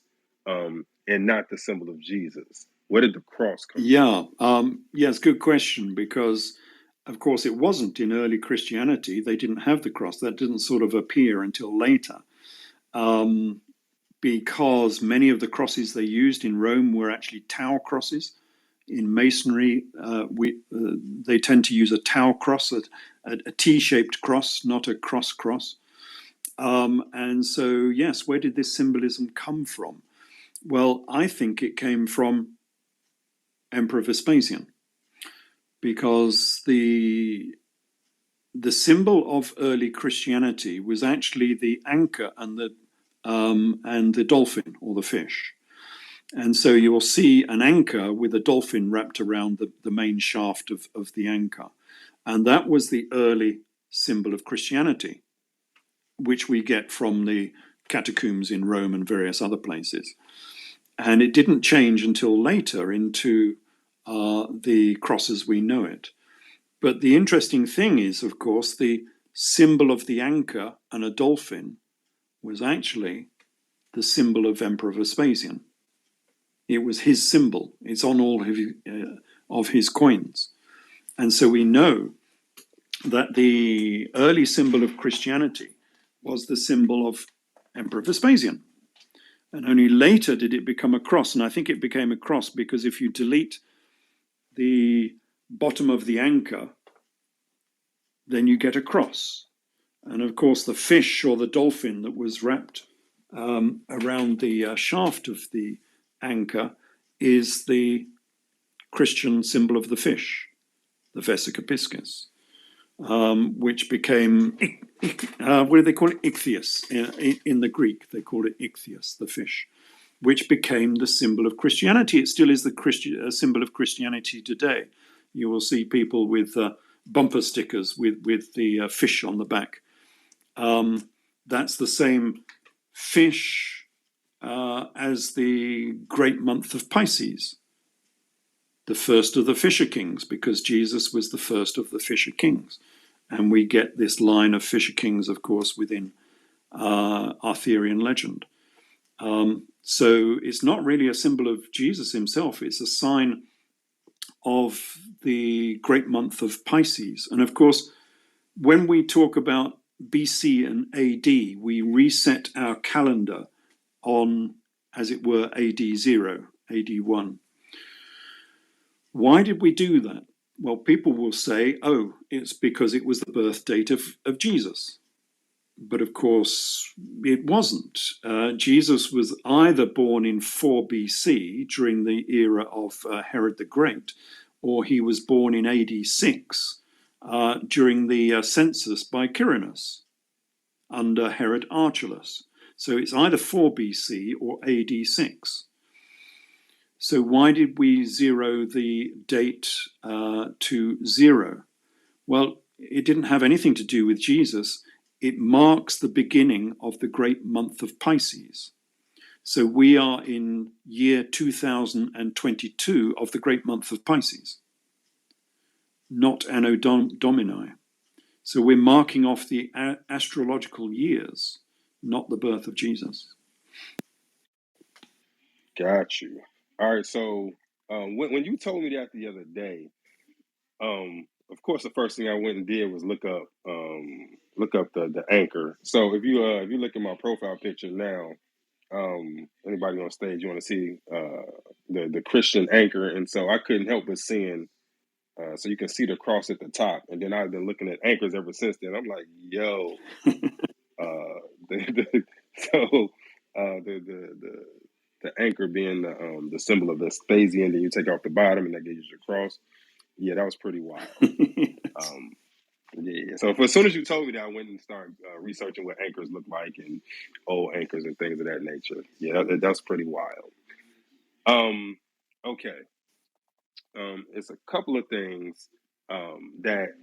and not the symbol of Jesus? Where did the cross come from? Yes, good question, because of course it wasn't in early Christianity. They didn't have the cross. That didn't sort of appear until later, because many of the crosses they used in Rome were actually tau crosses. In Masonry, they tend to use a tau cross, a T-shaped cross, not a cross. And so, yes, where did this symbolism come from? Well, I think it came from Emperor Vespasian, because the symbol of early Christianity was actually the anchor and the dolphin or the fish. And so you will see an anchor with a dolphin wrapped around the main shaft of the anchor. And that was the early symbol of Christianity, which we get from the catacombs in Rome and various other places. And it didn't change until later into the cross as we know it. But the interesting thing is, of course, the symbol of the anchor and a dolphin was actually the symbol of Emperor Vespasian. It was his symbol. It's on all of his coins. And so we know that the early symbol of Christianity was the symbol of Emperor Vespasian. And only later did it become a cross. And I think it became a cross because if you delete the bottom of the anchor, then you get a cross. And of course, the fish or the dolphin that was wrapped around the shaft of the anchor is the Christian symbol of the fish, the Vesica piscis, which became, what do they call it? Ichthyos. In the Greek, they call it ichthyos, the fish, which became the symbol of Christianity. It still is the symbol of Christianity today. You will see people with bumper stickers with the fish on the back. That's the same fish as the great month of Pisces, the first of the Fisher Kings, because Jesus was the first of the Fisher Kings. And we get this line of Fisher Kings, of course, within Arthurian legend. So it's not really a symbol of Jesus himself. It's a sign of the great month of Pisces. And of course, when we talk about BC and AD, we reset our calendar on, as it were, AD 0, AD 1. Why did we do that? Well, people will say, oh, it's because it was the birth date of Jesus. But of course, it wasn't. Jesus was either born in 4 BC during the era of Herod the Great, or he was born in AD 6 during the census by Quirinus under Herod Archelaus. So it's either 4 BC or AD 6. So why did we zero the date to 0? Well, it didn't have anything to do with Jesus. It marks the beginning of the great month of Pisces. So we are in year 2022 of the great month of Pisces, not Anno Domini. So we're marking off the astrological years, not the birth of Jesus. Got you. All right. So when you told me that the other day, of course, the first thing I went and did was look up the anchor. So if you look at my profile picture now, anybody on stage, you want to see the Christian anchor, and so I couldn't help but seeing. So you can see the cross at the top, and then I've been looking at anchors ever since then. I'm like, yo, so the anchor being the symbol of Vespasian, then you take off the bottom, and that gives you your cross. Yeah, that was pretty wild. Yeah. So as soon as you told me that, I went and started researching what anchors look like and old anchors and things of that nature. Yeah, that's pretty wild. Okay. It's a couple of things that.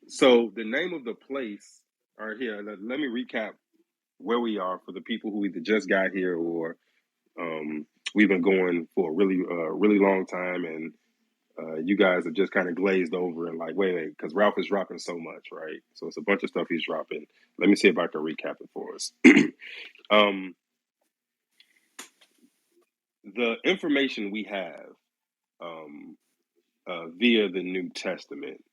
So the name of the place. All right, here. Let me recap where we are for the people who either just got here or we've been going for a really long time, and you guys have just kind of glazed over and like, wait, because Ralph is dropping so much, right? So it's a bunch of stuff he's dropping. Let me see if I can recap it for us. The information we have via the New Testament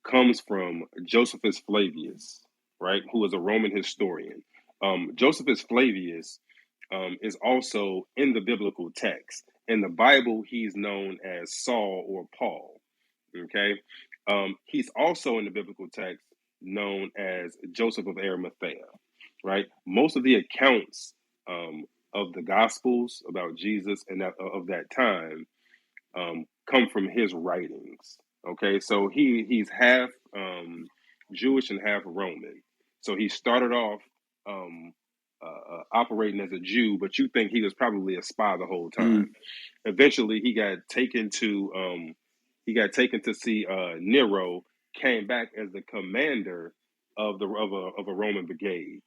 comes from Josephus Flavius, right, who is a Roman historian. Josephus Flavius is also in the biblical text, In the Bible, he's known as Saul or Paul. Okay. He's also in the biblical text known as Joseph of Arimathea, right? Most of the accounts of the Gospels about Jesus and of that time come from his writings. Okay, so he's half Jewish and half Roman. So he started off operating as a Jew, but you think he was probably a spy the whole time. Eventually, he got taken to see Nero. Came back as the commander of a Roman brigade.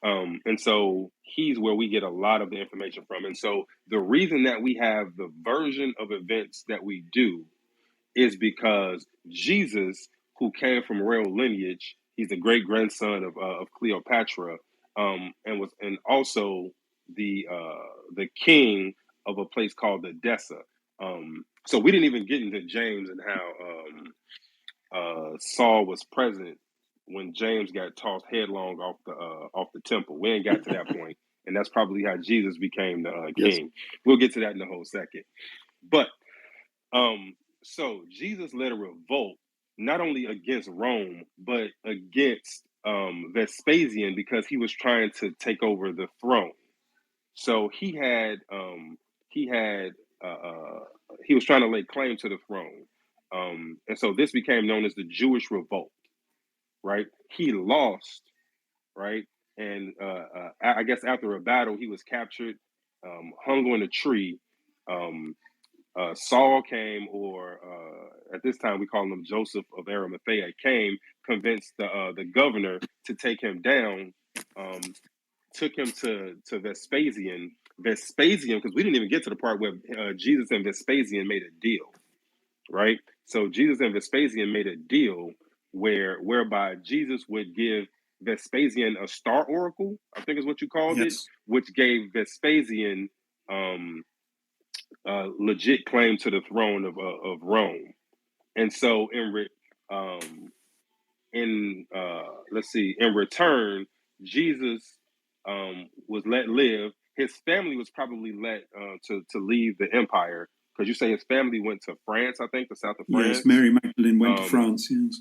And so he's where we get a lot of the information from. And so the reason that we have the version of events that we do is because Jesus, who came from royal lineage, he's the great grandson of Cleopatra, and also the king of a place called Edessa. So we didn't even get into James and how Saul was present when James got tossed headlong off the temple. We ain't got to that point, and that's probably how Jesus became the Yes. king. We'll get to that in a whole second. But so Jesus led a revolt not only against Rome but against Vespasian because he was trying to take over the throne. So he was trying to lay claim to the throne, and so this became known as the Jewish revolt. Right? He lost, right? And I guess after a battle, he was captured, hung on a tree. Saul came, or at this time we call him Joseph of Arimathea, came, convinced the governor to take him down, took him to Vespasian. Vespasian, because we didn't even get to the part where Jesus and Vespasian made a deal, right? So Jesus and Vespasian made a deal whereby Jesus would give Vespasian a star oracle, I think is what you called it, Yes. which gave Vespasian legit claim to the throne of Rome. And so in return, Jesus was let live. His family was probably let to leave the empire, because you say his family went to France, I think, the south of Yes, France. Mary Magdalene went to France, yes.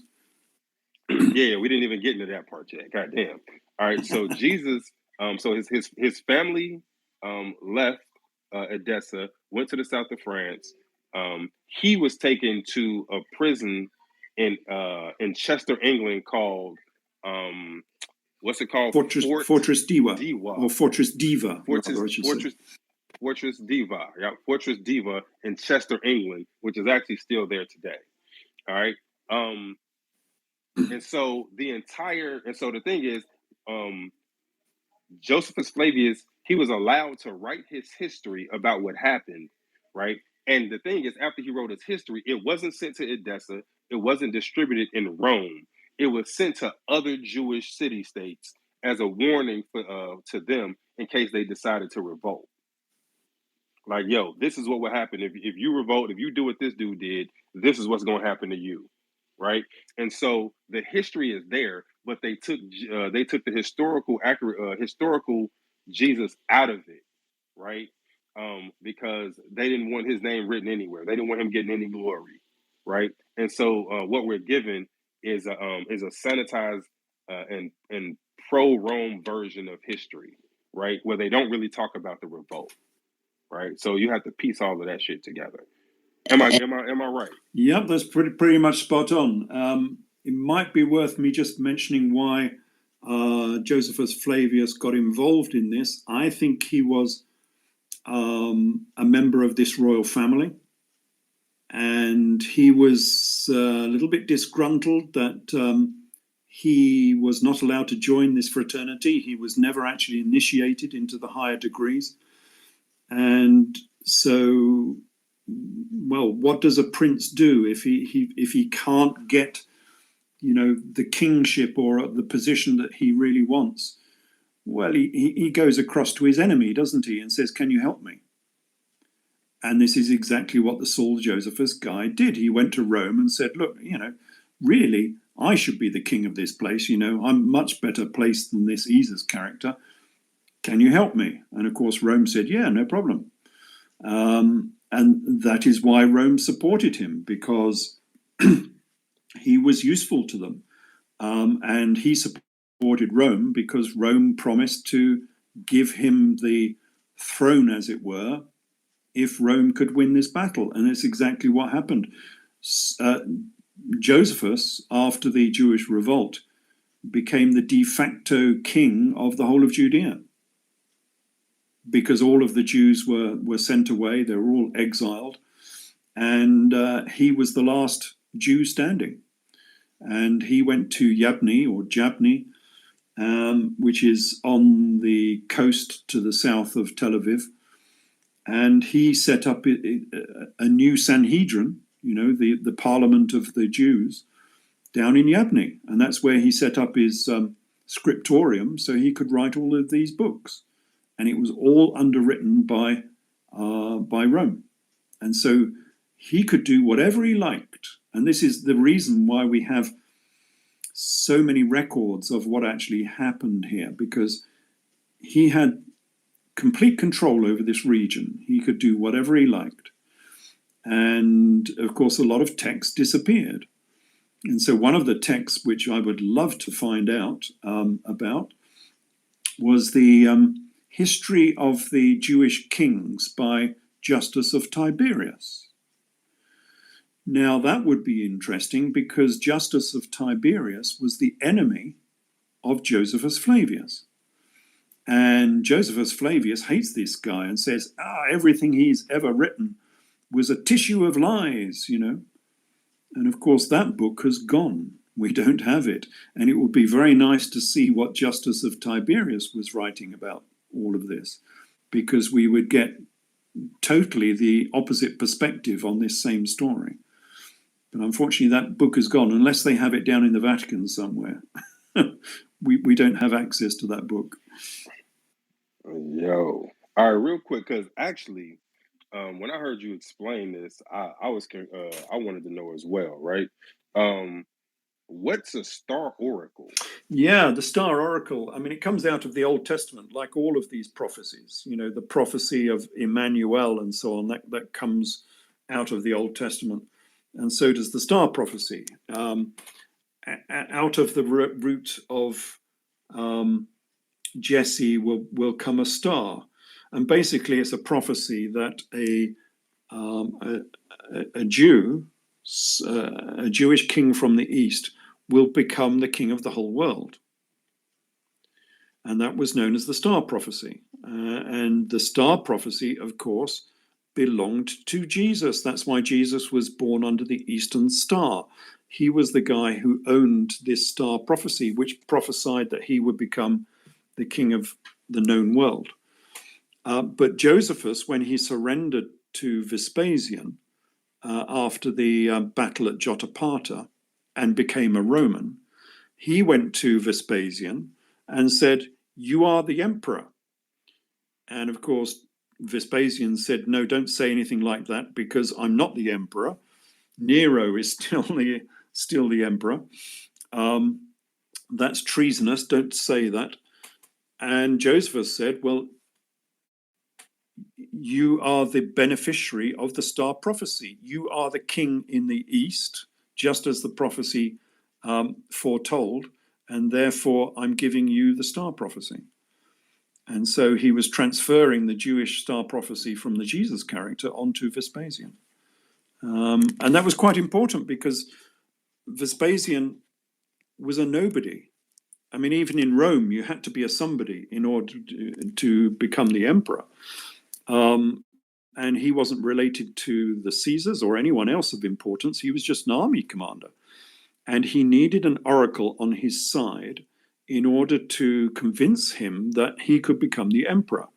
Yeah, we didn't even get into that part yet. God damn. All right, so Jesus, so his family left Edessa, went to the south of France. He was taken to a prison in Chester, England, called what's it called? Fortress Diva, or Fortress Diva, Fortress rather, I should Fortress say. Fortress Diva. Yeah, Fortress Diva in Chester, England, which is actually still there today. All right. And so the thing is, Josephus Flavius, he was allowed to write his history about what happened, right? And the thing is, after he wrote his history, it wasn't sent to Edessa, it wasn't distributed in Rome. It was sent to other Jewish city-states as a warning to them in case they decided to revolt. Like, yo, this is what would happen if you revolt, if you do what this dude did, this is what's going to happen to you, right? And so the history is there, but they took the historical Jesus out of it, right? Because they didn't want his name written anywhere. They didn't want him getting any glory, right? And so what we're given is a sanitized and pro Rome version of history, right? Where they don't really talk about the revolt. Right, so you have to piece all of that shit together. Am I right? Yep, that's pretty much spot on. It might be worth me just mentioning why Josephus Flavius got involved in this. I think he was a member of this royal family, and he was a little bit disgruntled that he was not allowed to join this fraternity. He was never actually initiated into the higher degrees. And so, well, what does a prince do if he can't get, the kingship or the position that he really wants? Well, he goes across to his enemy, doesn't he, and says, "Can you help me?" And this is exactly what the Saul Josephus guy did. He went to Rome and said, "Look, really, I should be the king of this place. I'm much better placed than this Esa's character. Can you help me?" And of course, Rome said, "Yeah, no problem." And that is why Rome supported him, because he was useful to them. And he supported Rome because Rome promised to give him the throne, as it were, if Rome could win this battle. And it's exactly what happened. Josephus, after the Jewish revolt, became the de facto king of the whole of Judea, because all of the Jews were sent away. They were all exiled. And he was the last Jew standing. And he went to Yabni, or Jabni, which is on the coast to the south of Tel Aviv. And he set up a new Sanhedrin, the parliament of the Jews, down in Yabni. And that's where he set up his scriptorium, so he could write all of these books. And it was all underwritten by Rome. And so he could do whatever he liked. And this is the reason why we have so many records of what actually happened here, because he had complete control over this region. He could do whatever he liked. And of course, a lot of texts disappeared. And so one of the texts which I would love to find out about was the history of the Jewish kings by Justus of Tiberias. Now, that would be interesting, because Justus of Tiberias was the enemy of Josephus Flavius. And Josephus Flavius hates this guy and says, everything he's ever written was a tissue of lies, And of course, that book has gone. We don't have it. And it would be very nice to see what Justus of Tiberias was writing about all of this, because we would get totally the opposite perspective on this same story. But unfortunately, that book is gone, unless they have it down in the Vatican somewhere. we don't have access to that book. Yo, all right, real quick, because actually, when I heard you explain this, I wanted to know as well, right? What's a star oracle? Yeah, the star oracle. I mean, it comes out of the Old Testament, like all of these prophecies. The prophecy of Emmanuel and so on, that comes out of the Old Testament. And so does the star prophecy. Out of the root of Jesse will come a star. And basically, it's a prophecy that a Jew, a Jewish king from the East, will become the king of the whole world. And that was known as the star prophecy. And the star prophecy, of course, belonged to Jesus. That's why Jesus was born under the Eastern Star. He was the guy who owned this star prophecy, which prophesied that he would become the king of the known world. But Josephus, when he surrendered to Vespasian after the battle at Jotapata and became a Roman, he went to Vespasian and said, "You are the emperor." And of course, Vespasian said, "No, don't say anything like that, because I'm not the emperor. Nero is still the emperor. That's treasonous. Don't say that." And Josephus said, "Well, you are the beneficiary of the star prophecy. You are the king in the East, just as the prophecy foretold, and therefore I'm giving you the star prophecy." And so he was transferring the Jewish star prophecy from the Jesus character onto Vespasian. And that was quite important, because Vespasian was a nobody. I mean, even in Rome, you had to be a somebody in order to become the emperor. And he wasn't related to the Caesars or anyone else of importance. He was just an army commander. And he needed an oracle on his side in order to convince him that he could become the emperor.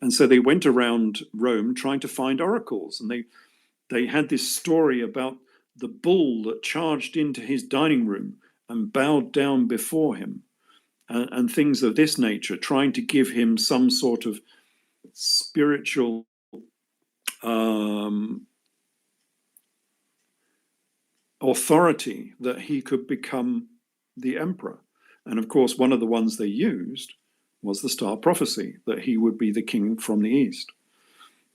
And so they went around Rome trying to find oracles. And they had this story about the bull that charged into his dining room and bowed down before him, and things of this nature, trying to give him some sort of spiritual authority that he could become the emperor. And of course, one of the ones they used was the star prophecy, that he would be the king from the East.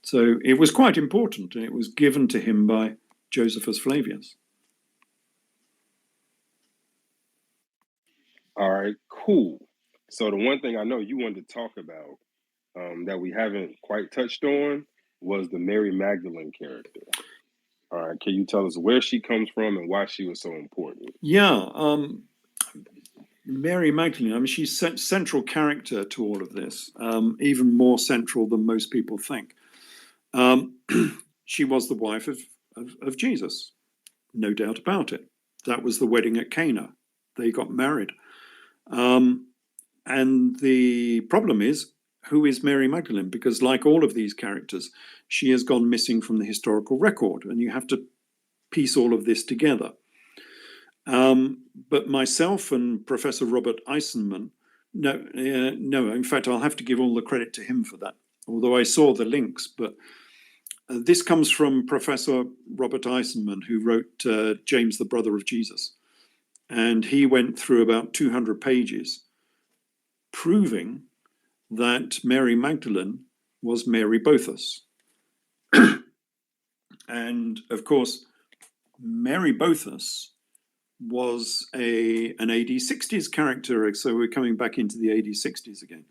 So it was quite important, and it was given to him by Josephus Flavius. All right, cool. So the one thing I know you wanted to talk about that we haven't quite touched on was the Mary Magdalene character. All right, can you tell us where she comes from and why she was so important? Yeah, Mary Magdalene, I mean, she's central character to all of this, even more central than most people think. She was the wife of Jesus, no doubt about it. That was the wedding at Cana. They got married. And the problem is, who is Mary Magdalene? Because like all of these characters, she has gone missing from the historical record, and you have to piece all of this together. But myself and Professor Robert Eisenman, no, in fact, I'll have to give all the credit to him for that, although I saw the links. But this comes from Professor Robert Eisenman, who wrote James, the Brother of Jesus. And he went through about 200 pages proving that Mary Magdalene was Mary Bothus. And of course, Mary Bothus was an AD 60s character, so we're coming back into the AD 60s again.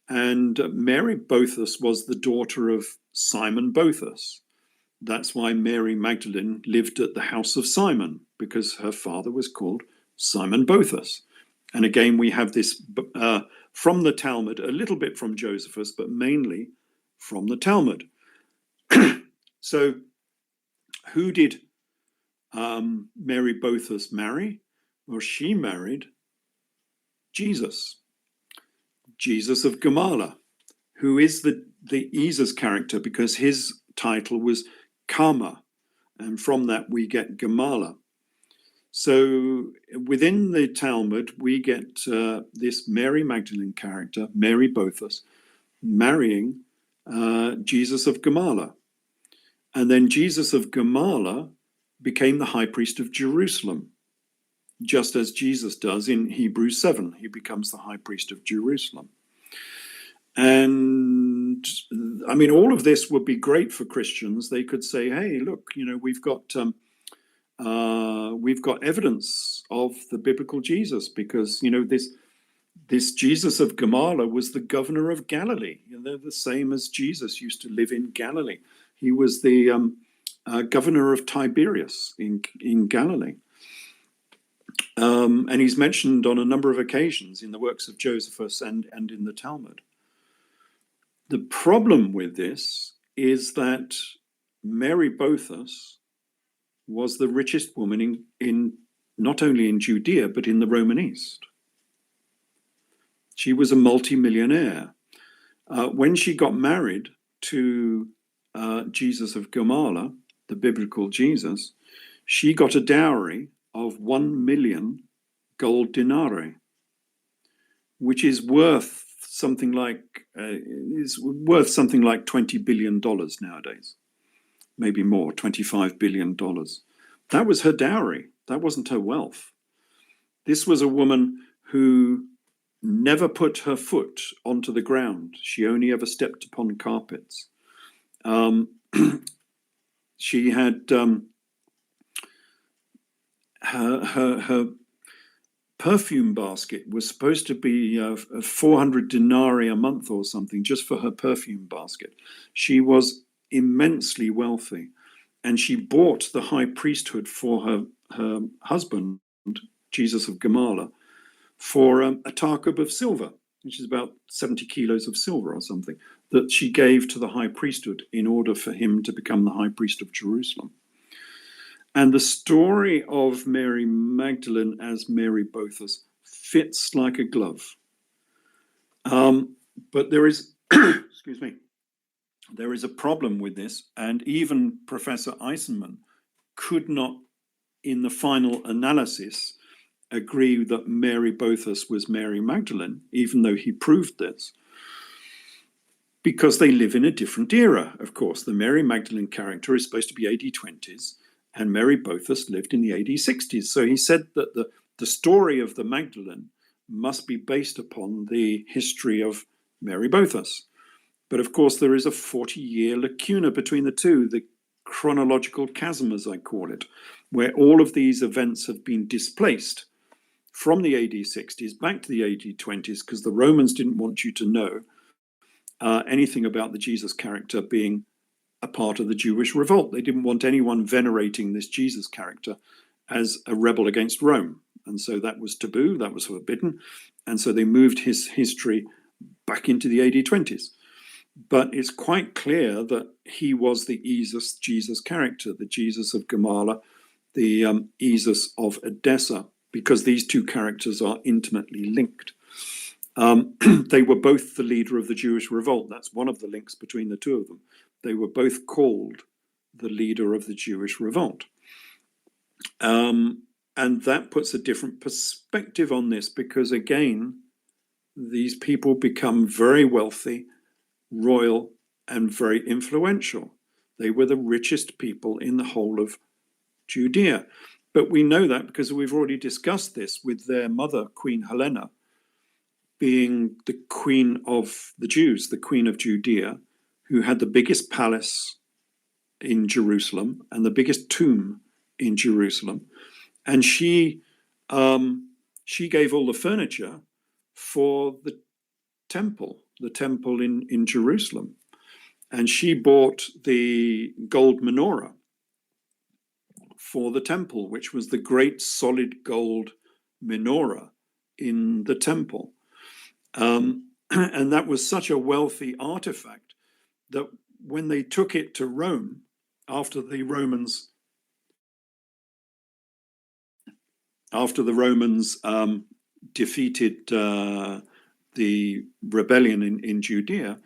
And Mary Bothus was the daughter of Simon Bothus. That's why Mary Magdalene lived at the house of Simon, because her father was called Simon Bothus. And again, we have this from the Talmud, a little bit from Josephus, but mainly from the Talmud. So who did Mary Bothus marry? Well, she married Jesus of Gamala, who is the Jesus character, because his title was Kama, and from that we get Gamala. So within the Talmud, we get this Mary Magdalene character, Mary Bothus, marrying Jesus of Gamala. And then Jesus of Gamala became the high priest of Jerusalem, just as Jesus does in Hebrews 7. He becomes the high priest of Jerusalem. And I mean, all of this would be great for Christians. They could say, hey, look, we've got evidence of the biblical Jesus, because this Jesus of Gamala was the governor of Galilee. They're the same as Jesus used to live in Galilee. He was the governor of Tiberias in Galilee. And he's mentioned on a number of occasions in the works of Josephus and in the Talmud. The problem with this is that Mary Bothus was the richest woman in not only in Judea, but in the Roman East. She was a multimillionaire. When she got married to Jesus of Gamala, the biblical Jesus, she got a dowry of 1 million gold denarii, which is worth something like $20 billion nowadays, maybe more, $25 billion. That was her dowry. That wasn't her wealth. This was a woman who never put her foot onto the ground. She only ever stepped upon carpets. She had her perfume basket was supposed to be 400 denarii a month or something, just for her perfume basket. She was immensely wealthy, and she bought the high priesthood for her husband, Jesus of Gamala, for a takub of silver, which is about 70 kilos of silver or something, that she gave to the high priesthood in order for him to become the high priest of Jerusalem. And the story of Mary Magdalene as Mary Bothus fits like a glove. But there is, excuse me, there is a problem with this, and even Professor Eisenman could not, in the final analysis, agree that Mary Bothus was Mary Magdalene, even though he proved this, because they live in a different era. Of course, the Mary Magdalene character is supposed to be AD 20s, and Mary Bothus lived in the AD 60s. So he said that the story of the Magdalene must be based upon the history of Mary Bothus. But of course, there is a 40-year lacuna between the two, the chronological chasm, as I call it, where all of these events have been displaced from the AD 60s back to the AD 20s, because the Romans didn't want you to know anything about the Jesus character being a part of the Jewish revolt. They didn't want anyone venerating this Jesus character as a rebel against Rome. And so that was taboo, that was forbidden. And so they moved his history back into the AD 20s. But it's quite clear that he was the Jesus character, the Jesus of Gamala, the Jesus of Edessa, because these two characters are intimately linked. They were both the leader of the Jewish revolt. That's one of the links between the two of them. They were both called the leader of the Jewish revolt. And that puts a different perspective on this, because again, these people become very wealthy, royal, and very influential. They were the richest people in the whole of Judea. But we know that because we've already discussed this with their mother, Queen Helena, being the queen of the Jews, the queen of Judea, who had the biggest palace in Jerusalem and the biggest tomb in Jerusalem. And she gave all the furniture for the temple in Jerusalem. And she bought the gold menorah for the temple, which was the great solid gold menorah in the temple. And that was such a wealthy artifact that when they took it to Rome, after the Romans defeated the rebellion in Judea,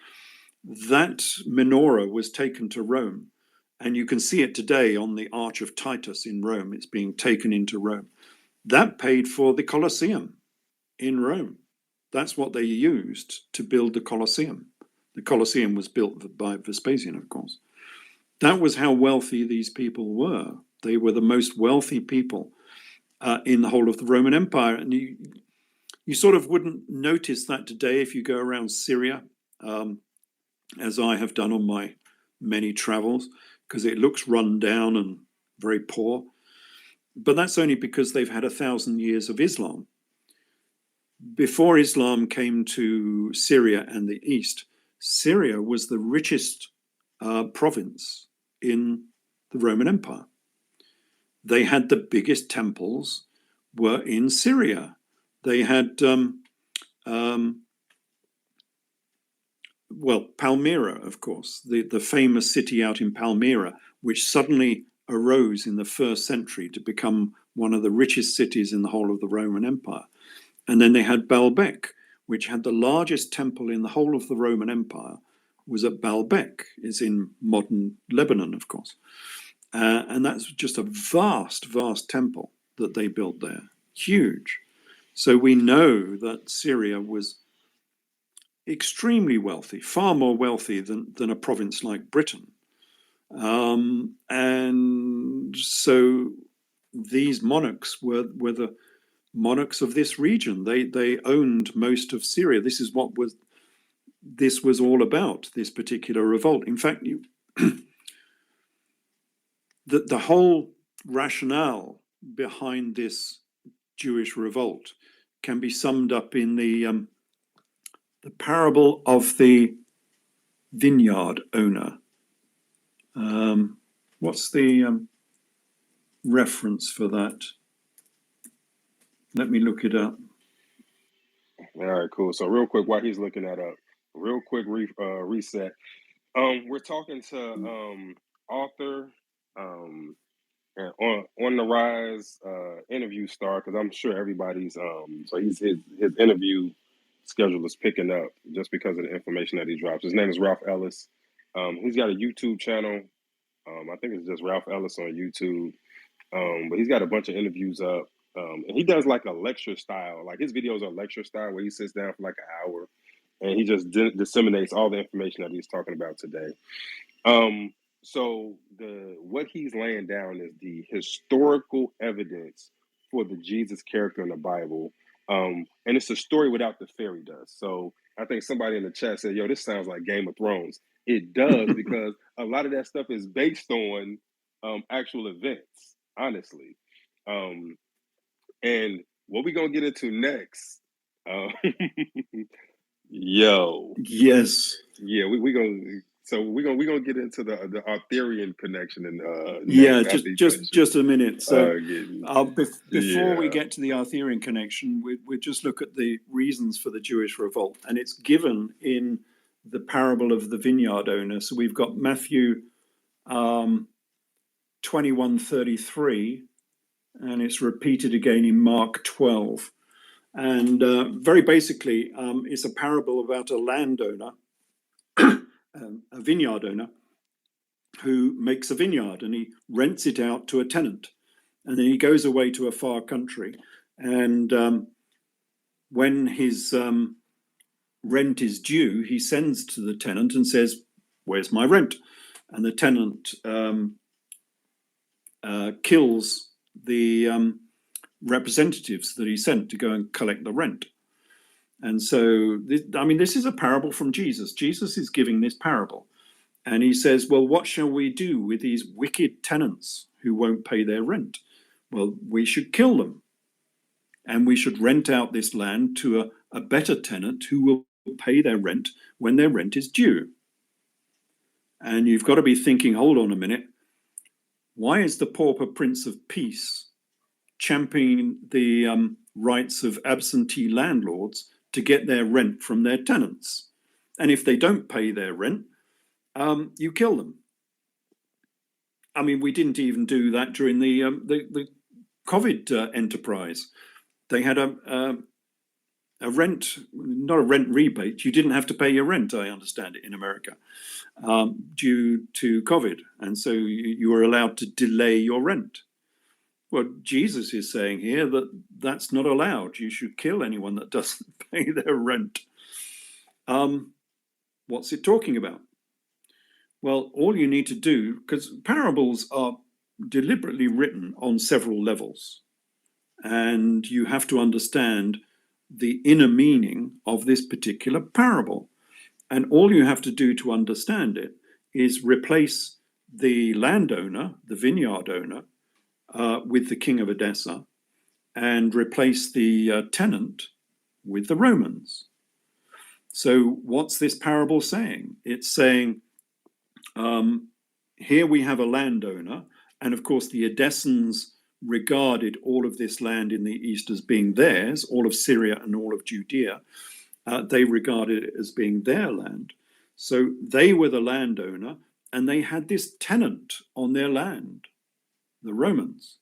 that menorah was taken to Rome. And you can see it today on the Arch of Titus in Rome. It's being taken into Rome. That paid for the Colosseum in Rome. That's what they used to build the Colosseum. The Colosseum was built by Vespasian, of course. That was how wealthy these people were. They were the most wealthy people in the whole of the Roman Empire. And you sort of wouldn't notice that today if you go around Syria, as I have done on my many travels, because it looks run down and very poor. But that's only because they've had 1,000 years of Islam. Before Islam came to Syria and the East, Syria was the richest province in the Roman Empire. They had the biggest temples were in Syria. They had, Palmyra, of course, the famous city out in Palmyra, which suddenly arose in the 1st century to become one of the richest cities in the whole of the Roman Empire. And then they had Baalbek, which had the largest temple in the whole of the Roman Empire, was at Baalbek, is in modern Lebanon, of course. And that's just a vast, vast temple that they built there, huge. So we know that Syria was extremely wealthy, far more wealthy than a province like Britain. And so these monarchs were the monarchs of this region. They owned most of Syria. This is what this was all about, this particular revolt. In fact, the whole rationale behind this Jewish revolt can be summed up in the parable of the vineyard owner. What's the reference for that? Let me look it up. All right, cool. So real quick, while he's looking that up, real quick reset. We're talking to author and on the rise interview star, because I'm sure everybody's so his interview schedule is picking up just because of the information that he drops. His name is Ralph Ellis. He's got a YouTube channel. I think it's just Ralph Ellis on YouTube. But he's got a bunch of interviews up. And he does like a lecture style. Like his videos are lecture style where he sits down for like an hour and he just disseminates all the information that he's talking about today. So what he's laying down is the historical evidence for the Jesus character in the Bible. And it's a story without the fairy dust. So I think somebody in the chat said, "Yo, this sounds like Game of Thrones." It does because a lot of that stuff is based on actual events, honestly. And what we gonna get into next? Uh, yo, Yes. yeah, we gonna we gonna get into the Arthurian connection and Yeah, next after he finishes. just a minute. So Getting before we yeah, get to the Arthurian connection, we just look at the reasons for the Jewish revolt, and it's given in the parable of the vineyard owner. So we've got Matthew 21:33, and it's repeated again in Mark 12. And very basically, it's a parable about a landowner, a vineyard owner, who makes a vineyard and he rents it out to a tenant. And then he goes away to a far country. And when his rent is due, he sends to the tenant and says, "Where's my rent?" And the tenant kills the representatives that he sent to go and collect the rent. And so, this is a parable from Jesus. Jesus is giving this parable. And he says, well, what shall we do with these wicked tenants who won't pay their rent? Well, we should kill them. And we should rent out this land to a better tenant who will pay their rent when their rent is due. And you've got to be thinking, hold on a minute. Why is the pauper Prince of Peace championing the rights of absentee landlords to get their rent from their tenants? And if they don't pay their rent, you kill them. I mean, we didn't even do that during the COVID enterprise. They had a rent, not a rent rebate. You didn't have to pay your rent, I understand it, in America, due to COVID. And so you were allowed to delay your rent. Well, Jesus is saying here that that's not allowed. You should kill anyone that doesn't pay their rent. What's it talking about? Well, all you need to do, because parables are deliberately written on several levels, and you have to understand the inner meaning of this particular parable. And all you have to do to understand it is replace the landowner, the vineyard owner, with the king of Edessa, and replace the tenant with the Romans. So what's this parable saying? It's saying, here we have a landowner, and of course the Edessans regarded all of this land in the east as being theirs, all of Syria and all of Judea. They regarded it as being their land. So they were the landowner, and they had this tenant on their land, the Romans.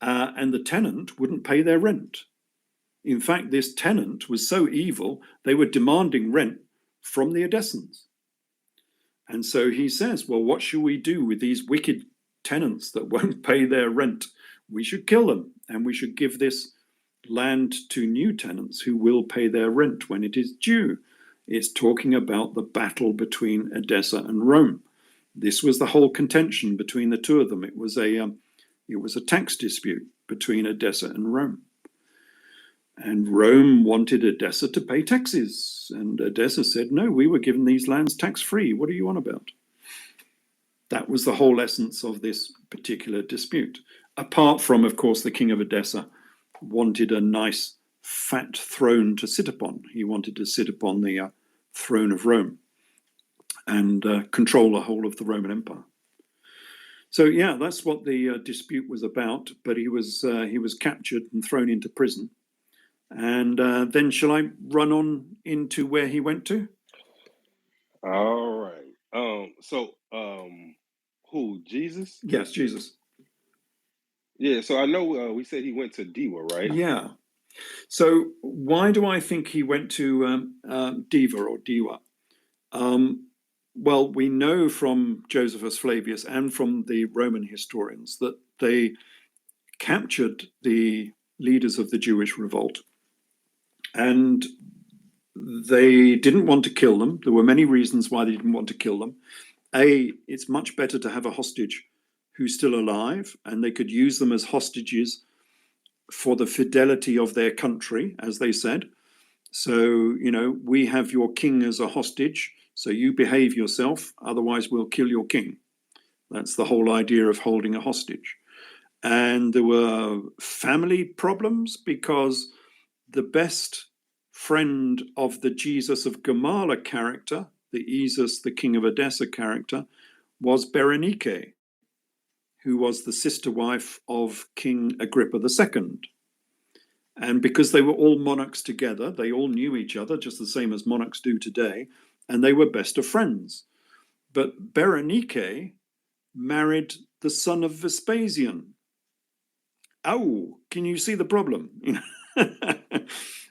And the tenant wouldn't pay their rent. In fact, this tenant was so evil, they were demanding rent from the Edessans. And so he says, well, what shall we do with these wicked tenants that won't pay their rent? We should kill them, and we should give this land to new tenants who will pay their rent when it is due. It's talking about the battle between Edessa and Rome. This was the whole contention between the two of them. It was a tax dispute between Edessa and Rome. And Rome wanted Edessa to pay taxes. And Edessa said, no, we were given these lands tax-free. What are you on about? That was the whole essence of this particular dispute. Apart from, of course, the king of Edessa wanted a nice fat throne to sit upon. He wanted to sit upon the throne of Rome and control the whole of the Roman Empire. So yeah, that's what the dispute was about. But he was captured and thrown into prison. And then shall I run on into where he went to? all right. Who, Jesus? Yes, Jesus. Yeah. So I know we said he went to Diva, right? Yeah. So why do I think he went to Diva or Diva? Well, we know from Josephus Flavius and from the Roman historians that they captured the leaders of the Jewish revolt, and they didn't want to kill them. There were many reasons why they didn't want to kill them. It's much better to have a hostage who's still alive, and they could use them as hostages for the fidelity of their country, as they said. So, we have your king as a hostage, so you behave yourself, otherwise we'll kill your king. That's the whole idea of holding a hostage. And there were family problems because the best friend of the Jesus of Gamala character, the Esus, the king of Edessa character, was Berenike, who was the sister wife of King Agrippa II. And because they were all monarchs together, they all knew each other, just the same as monarchs do today, and they were best of friends. But Berenike married the son of Vespasian. Oh, can you see the problem?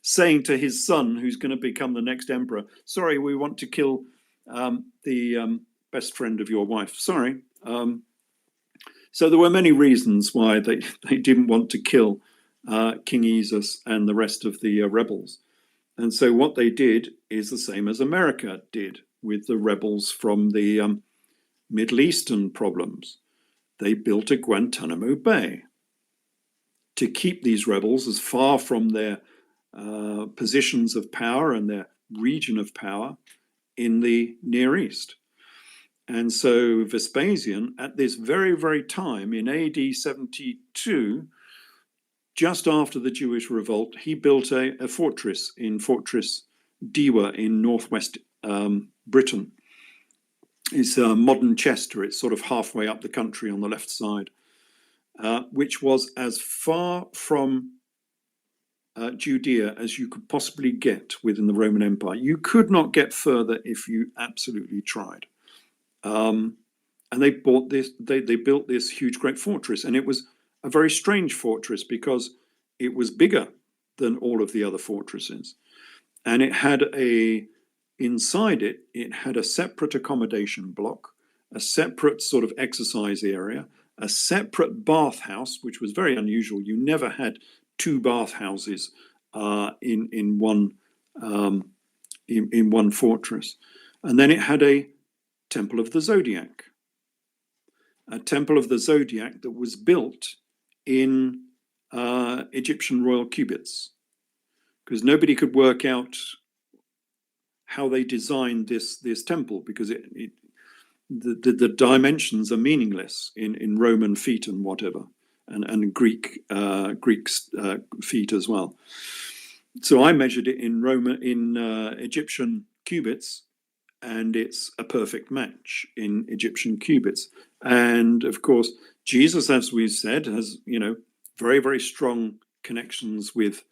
Saying to his son, who's going to become the next emperor, sorry, we want to kill the best friend of your wife. Sorry. So there were many reasons why they didn't want to kill King Esus and the rest of the rebels. And so what they did is the same as America did with the rebels from the Middle Eastern problems. They built a Guantanamo Bay to keep these rebels as far from their positions of power and their region of power in the Near East. And so Vespasian, at this very, very time in AD 72, just after the Jewish revolt, he built a fortress in Fortress Diwa in northwest Britain. It's a modern Chester. It's sort of halfway up the country on the left side, which was as far from Judea as you could possibly get within the Roman Empire. You could not get further if you absolutely tried. And they built this huge, great fortress, and it was a very strange fortress because it was bigger than all of the other fortresses, and it had inside it had a separate accommodation block, a separate sort of exercise area, a separate bathhouse, which was very unusual. You never had two bathhouses in one fortress, and then it had a Temple of the Zodiac, that was built in Egyptian royal cubits, because nobody could work out how they designed this temple, because the dimensions are meneningless in Roman feet and whatever, and Greek feet as well. So I measured it in Egyptian cubits, and it's a perfect match in Egyptian cubits. And of course, Jesus, as we've said, has very, very strong connections with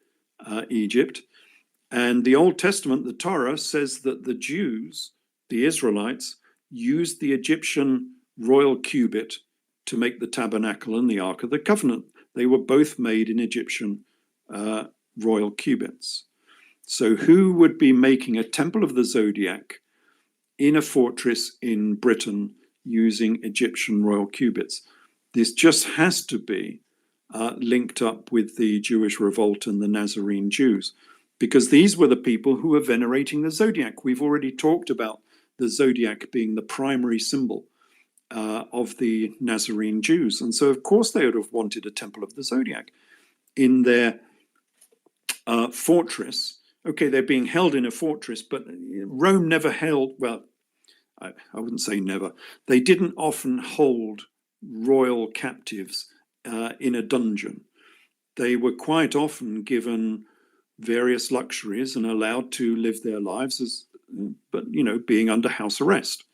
Egypt. And the Old Testament, the Torah, says that the Jews, the Israelites, used the Egyptian royal cubit to make the tabernacle and the Ark of the Covenant. They were both made in Egyptian royal cubits. So who would be making a Temple of the Zodiac in a fortress in Britain using Egyptian royal cubits? This just has to be linked up with the Jewish revolt and the Nazarene Jews, because these were the people who were venerating the zodiac. We've already talked about the zodiac being the primary symbol of the Nazarene Jews. And so, of course, they would have wanted a Temple of the Zodiac in their fortress. Okay, they're being held in a fortress, but Rome never held, well, I wouldn't say never. They didn't often hold royal captives in a dungeon. They were quite often given various luxuries and allowed to live their lives but being under house arrest.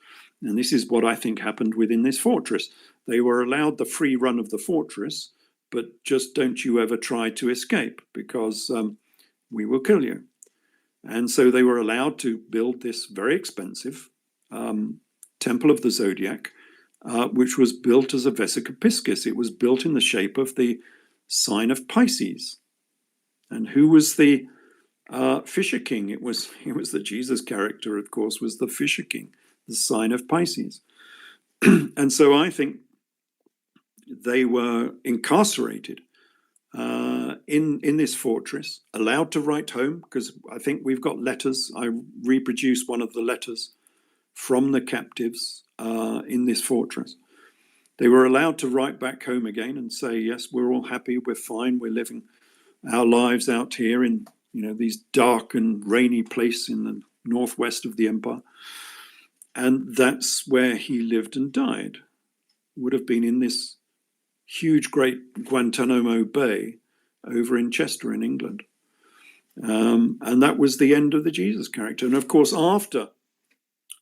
And this is what I think happened within this fortress. They were allowed the free run of the fortress, but just don't you ever try to escape, because we will kill you. And so they were allowed to build this very expensive Temple of the Zodiac, which was built as a vesica piscis. It was built in the shape of the sign of Pisces. And who was the Fisher King? It was the Jesus character, of course, was the Fisher King, the sign of Pisces. And so I think they were incarcerated in this fortress, allowed to write home, because I think we've got letters. I reproduced one of the letters from the captives in this fortress. They were allowed to write back home again and say, yes, we're all happy, we're fine, we're living our lives out here in these dark and rainy place in the northwest of the empire. And that's where he lived and died. Would have been in this huge, great Guantanamo Bay over in Chester in England. And that was the end of the Jesus character. And of course, after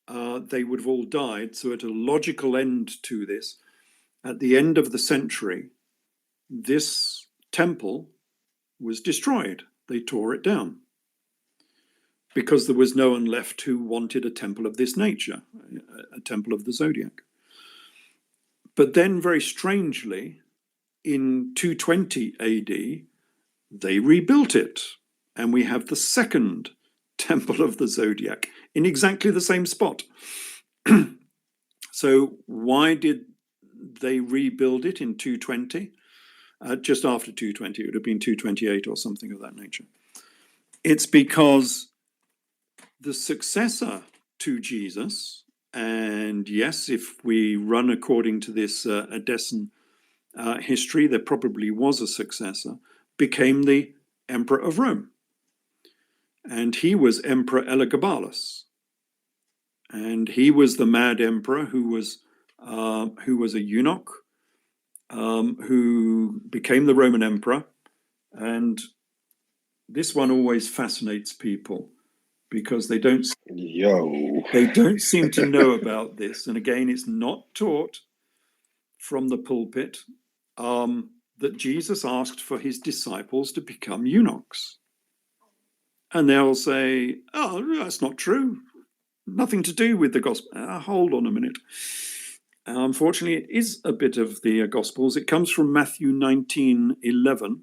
they would have all died, so at a logical end to this, at the end of the century, this temple was destroyed. They tore it down because there was no one left who wanted a temple of this nature, a temple of the zodiac. But then, very strangely, in 220 AD, they rebuilt it, and we have the second temple of the zodiac in exactly the same spot. So why did they rebuild it in 220? Just after 220, it would have been 228 or something of that nature. It's because the successor to Jesus, and yes, if we run according to this Edessan history, there probably was a successor, became the Emperor of Rome. And he was Emperor Elagabalus. And he was the mad emperor who was a eunuch, who became the Roman emperor. And this one always fascinates people because they don't seem to know about this. And again, it's not taught from the pulpit that Jesus asked for his disciples to become eunuchs. And they'll say, oh, that's not true. Nothing to do with the gospel. Hold on a minute. Unfortunately, it is a bit of the Gospels. It comes from Matthew 19:11.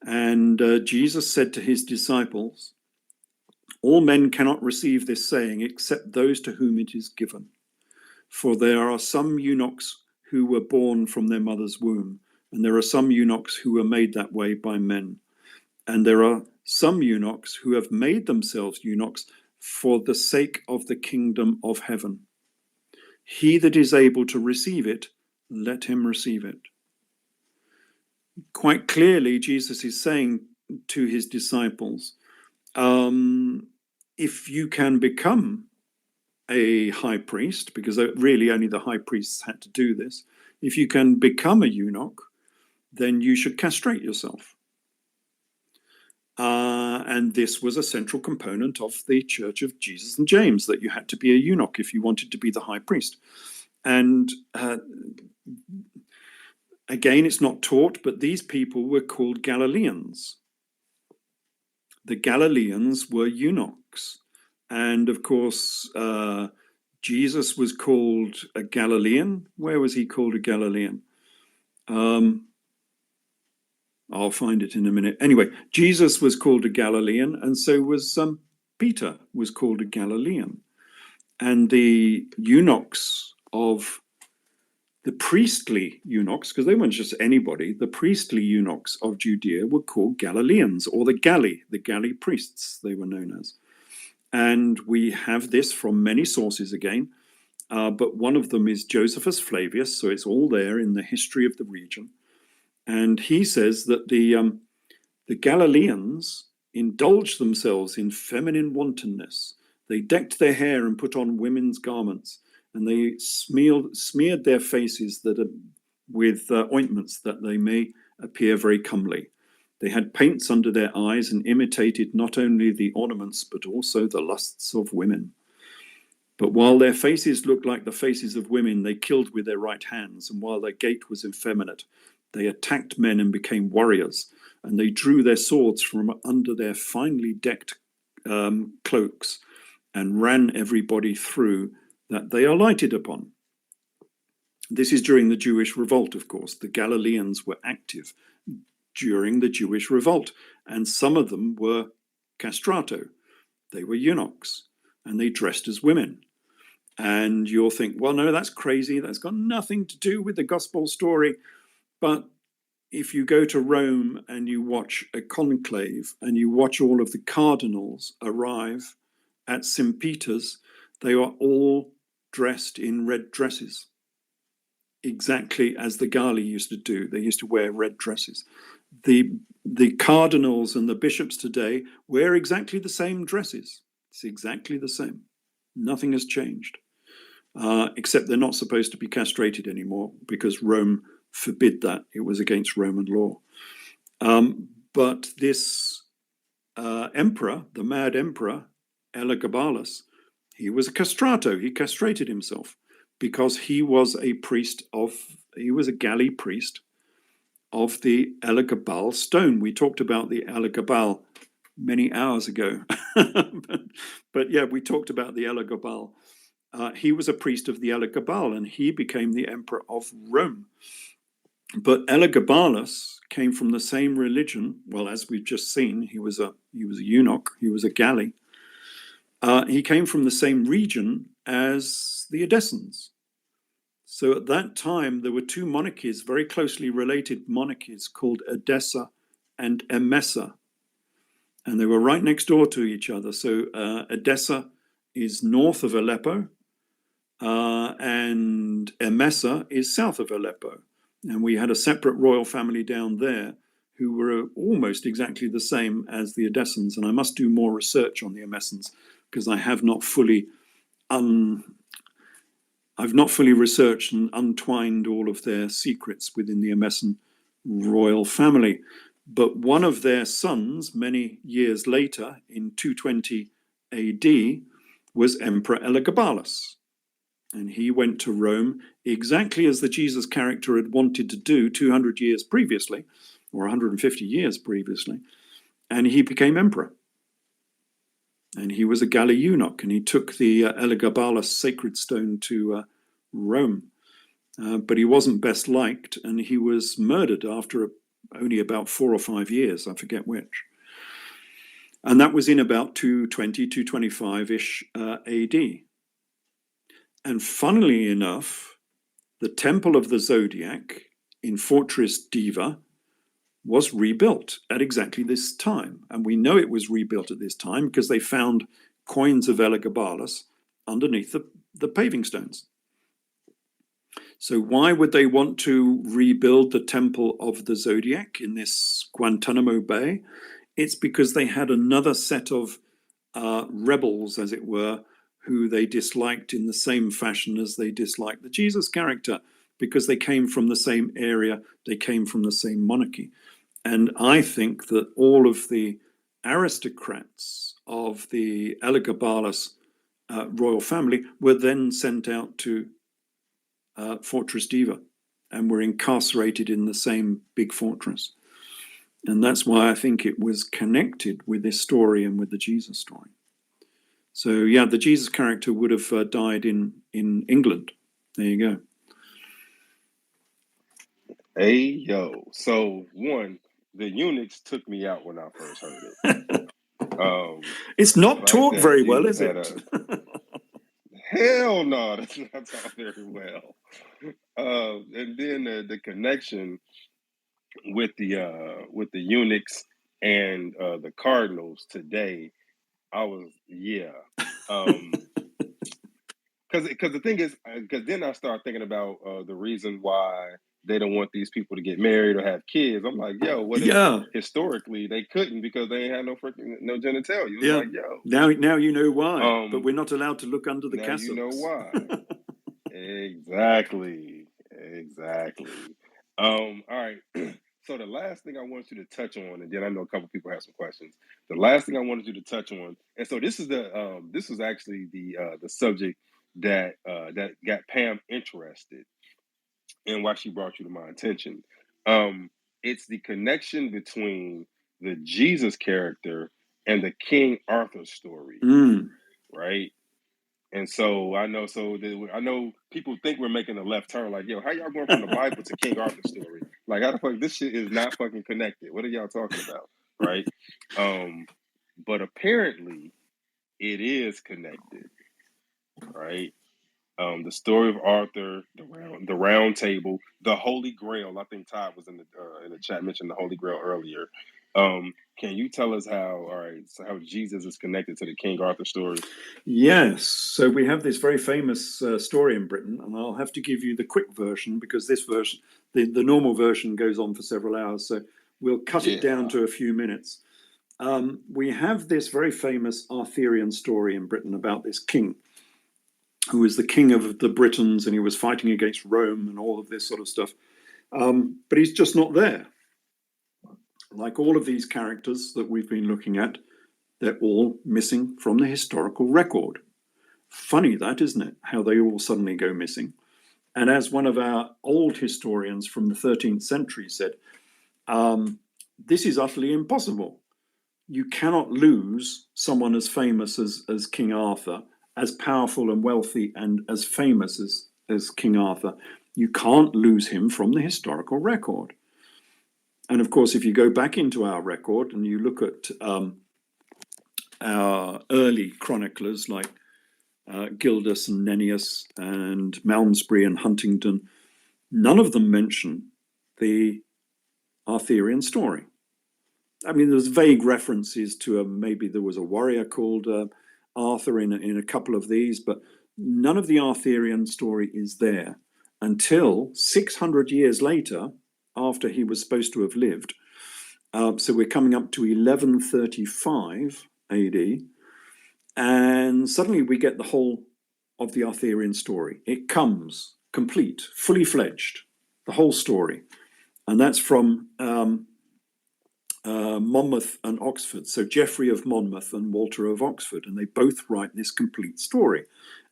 And Jesus said to his disciples, all men cannot receive this saying except those to whom it is given. For there are some eunuchs who were born from their mother's womb, and there are some eunuchs who were made that way by men. And there are some eunuchs who have made themselves eunuchs for the sake of the kingdom of heaven. He that is able to receive it, let him receive it. Quite clearly, Jesus is saying to his disciples, if you can become a high priest, because really only the high priests had to do this, if you can become a eunuch, then you should castrate yourself. And this was a central component of the Church of Jesus and James, that you had to be a eunuch if you wanted to be the high priest. And again, it's not taught, but these people were called Galileans. The Galileans were eunuchs. And of course, Jesus was called a Galilean. Where was he called a Galilean? I'll find it in a minute. Anyway, Jesus was called a Galilean, and so was Peter was called a Galilean. And the eunuchs of the priestly eunuchs, because they weren't just anybody, the priestly eunuchs of Judea were called Galileans, or the Galli priests, they were known as. And we have this from many sources again, but one of them is Josephus Flavius, so it's all there in the history of the region. And he says that the Galileans indulged themselves in feminine wantonness. They decked their hair and put on women's garments, and they smeared their faces with ointments that they may appear very comely. They had paints under their eyes and imitated not only the ornaments but also the lusts of women. But while their faces looked like the faces of women, they killed with their right hands, and while their gait was effeminate, they attacked men and became warriors, and they drew their swords from under their finely decked cloaks and ran everybody through that they alighted upon. This is during the Jewish revolt, of course. The Galileans were active during the Jewish revolt, and some of them were castrato. They were eunuchs, and they dressed as women. And you'll think, well, no, that's crazy. That's got nothing to do with the gospel story. But if you go to Rome and you watch a conclave and you watch all of the cardinals arrive at St. Peter's, they are all dressed in red dresses, exactly as the Galli used to do. They used to wear red dresses. the cardinals and the bishops today wear exactly the same dresses. It's exactly the same. Nothing has changed, except they're not supposed to be castrated anymore because Rome forbid that. It was against Roman law. But this emperor, the mad emperor, Elagabalus, he was a castrato. He castrated himself because he was a galley priest of the Elagabal stone. We talked about the Elagabal many hours ago. but yeah, we talked about the Elagabal. He was a priest of the Elagabal, and he became the emperor of Rome. But Elagabalus came from the same religion. Well, as we've just seen, he was a eunuch. He was a galley. He came from the same region as the Edessans. So at that time, there were two monarchies, very closely related monarchies, called Edessa and Emesa. And they were right next door to each other. So Edessa is north of Aleppo, and Emesa is south of Aleppo. And we had a separate royal family down there who were almost exactly the same as the Edessans. And I must do more research on the Emesans because I have not fully researched and untwined all of their secrets within the Emesan royal family. But one of their sons, many years later, in 220 AD, was Emperor Elagabalus. And he went to Rome exactly as the Jesus character had wanted to do 200 years previously, or 150 years previously, and he became emperor. And he was a galley eunuch, and he took the Elagabalus sacred stone to Rome. But he wasn't best liked, and he was murdered after only about 4 or 5 years, I forget which. And that was in about 220, 225-ish AD. And funnily enough, the Temple of the Zodiac in Fortress Diva was rebuilt at exactly this time. And we know it was rebuilt at this time because they found coins of Elagabalus underneath the paving stones. So why would they want to rebuild the Temple of the Zodiac in this Guantanamo Bay? It's because they had another set of rebels, as it were, who they disliked in the same fashion as they disliked the Jesus character, because they came from the same area, they came from the same monarchy. And I think that all of the aristocrats of the Elagabalus royal family were then sent out to Fortress Diva and were incarcerated in the same big fortress. And that's why I think it was connected with this story and with the Jesus story. So yeah, the Jesus character would have died in England. There you go. Hey, yo. So, one, the eunuchs took me out when I first heard it. It's not taught that very well, Jesus is it? hell no, that's not taught very well. And then the connection with the eunuchs and the cardinals today, I was because the thing is, because then I start thinking about the reason why they don't want these people to get married or have kids. I'm like, yo, what if historically they couldn't because they ain't had no genitalia? It was like, yo. Now you know why, but we're not allowed to look under the cassocks. Now you know why. Exactly. All right. So the last thing I want you to touch on, and then I know a couple people have some questions. The last thing I wanted you to touch on, and so this is this was actually the subject that got Pam interested in why she brought you to my attention. It's the connection between the Jesus character and the King Arthur story, right? And so I know people think we're making a left turn, like, yo, how y'all going from the Bible to King Arthur's story? Like, how the fuck this shit is not fucking connected? What are y'all talking about, right? But apparently it is connected, right? The story of Arthur, the round table, the Holy Grail. I think Todd was in the chat, mentioned the Holy Grail earlier. Can you tell us how Jesus is connected to the King Arthur story? Yes. So we have this very famous story in Britain, and I'll have to give you the quick version because this version, the normal version, goes on for several hours. So We'll cut it down to a few minutes. We have this very famous Arthurian story in Britain about this king who was the king of the Britons, and he was fighting against Rome and all of this sort of stuff. But he's just not there. Like all of these characters that we've been looking at, they're all missing from the historical record. Funny that, isn't it? How they all suddenly go missing. And as one of our old historians from the 13th century said, this is utterly impossible. You cannot lose someone as famous as King Arthur, as powerful and wealthy and as famous as King Arthur. You can't lose him from the historical record. And of course, if you go back into our record and you look at our early chroniclers like Gildas and Nennius and Malmesbury and Huntingdon, none of them mention the Arthurian story. I mean, there's vague references to maybe there was a warrior called Arthur in a couple of these, but none of the Arthurian story is there until 600 years later, after he was supposed to have lived. So we're coming up to 1135 AD, and suddenly we get the whole of the Arthurian story. It comes complete, fully fledged, the whole story. And that's from Monmouth and Oxford. So Geoffrey of Monmouth and Walter of Oxford, and they both write this complete story.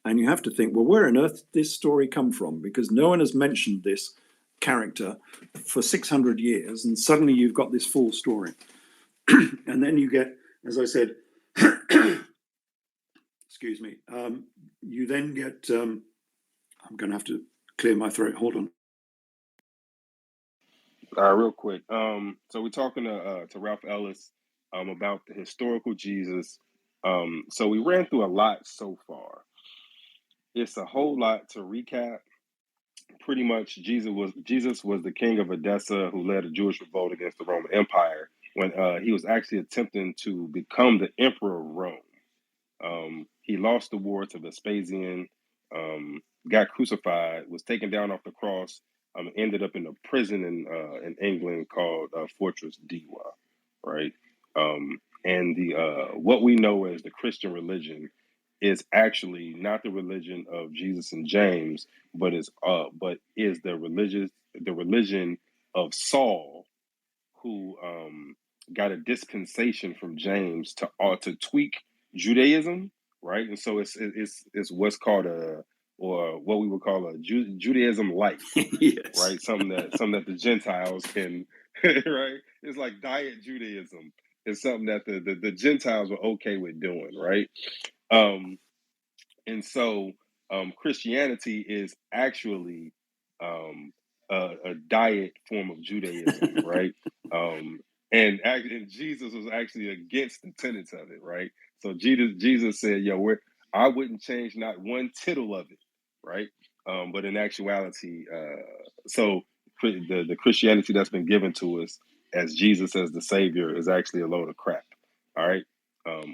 And you have to think, well, where on earth did this story come from? Because no one has mentioned this character for 600 years, and suddenly you've got this full story. And then you get, as I said, excuse me, you then get, I'm going to have to clear my throat, hold on. Real quick. So we're talking to Ralph Ellis about the historical Jesus. So we ran through a lot so far. It's a whole lot to recap. Pretty much, Jesus was the king of Edessa who led a Jewish revolt against the Roman Empire when he was actually attempting to become the emperor of Rome. He lost the war to Vespasian, got crucified, was taken down off the cross, ended up in a prison in England called Fortress Diwa, right? And the what we know as the Christian religion is actually not the religion of Jesus and James, but is the religion of Saul, who got a dispensation from James to tweak Judaism, right? And so it's what's called or what we would call a Judaism light, Yes. right? Something that the Gentiles can, right? It's like diet Judaism. It's something that the Gentiles were okay with doing, right? And so Christianity is actually a diet form of Judaism, right? And Jesus was actually against the tenets of it, right? So Jesus said, "Yo, I wouldn't change not one tittle of it," right? But in actuality, so the Christianity that's been given to us as Jesus as the Savior is actually a load of crap. All right.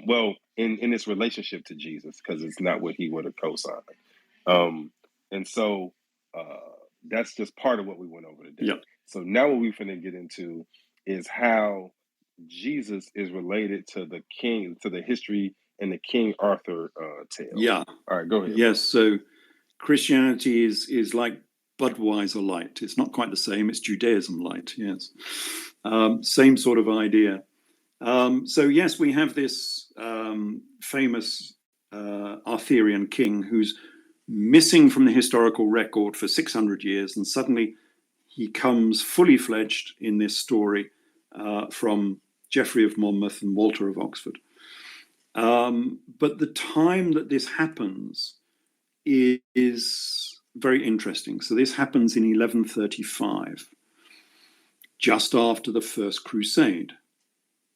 Well, in its relationship to Jesus, because it's not what he would have co-signed. And so that's just part of what we went over today. Yep. So now what we're finna get into is how Jesus is related to the king, to the history and the King Arthur tale. Yeah. All right, go ahead. Yes. So Christianity is like Budweiser light. It's not quite the same. It's Judaism light. Yes. Same sort of idea. So yes, we have this famous Arthurian king who's missing from the historical record for 600 years, and suddenly he comes fully fledged in this story from Geoffrey of Monmouth and Walter of Oxford. But the time that this happens is very interesting. So this happens in 1135, just after the First Crusade.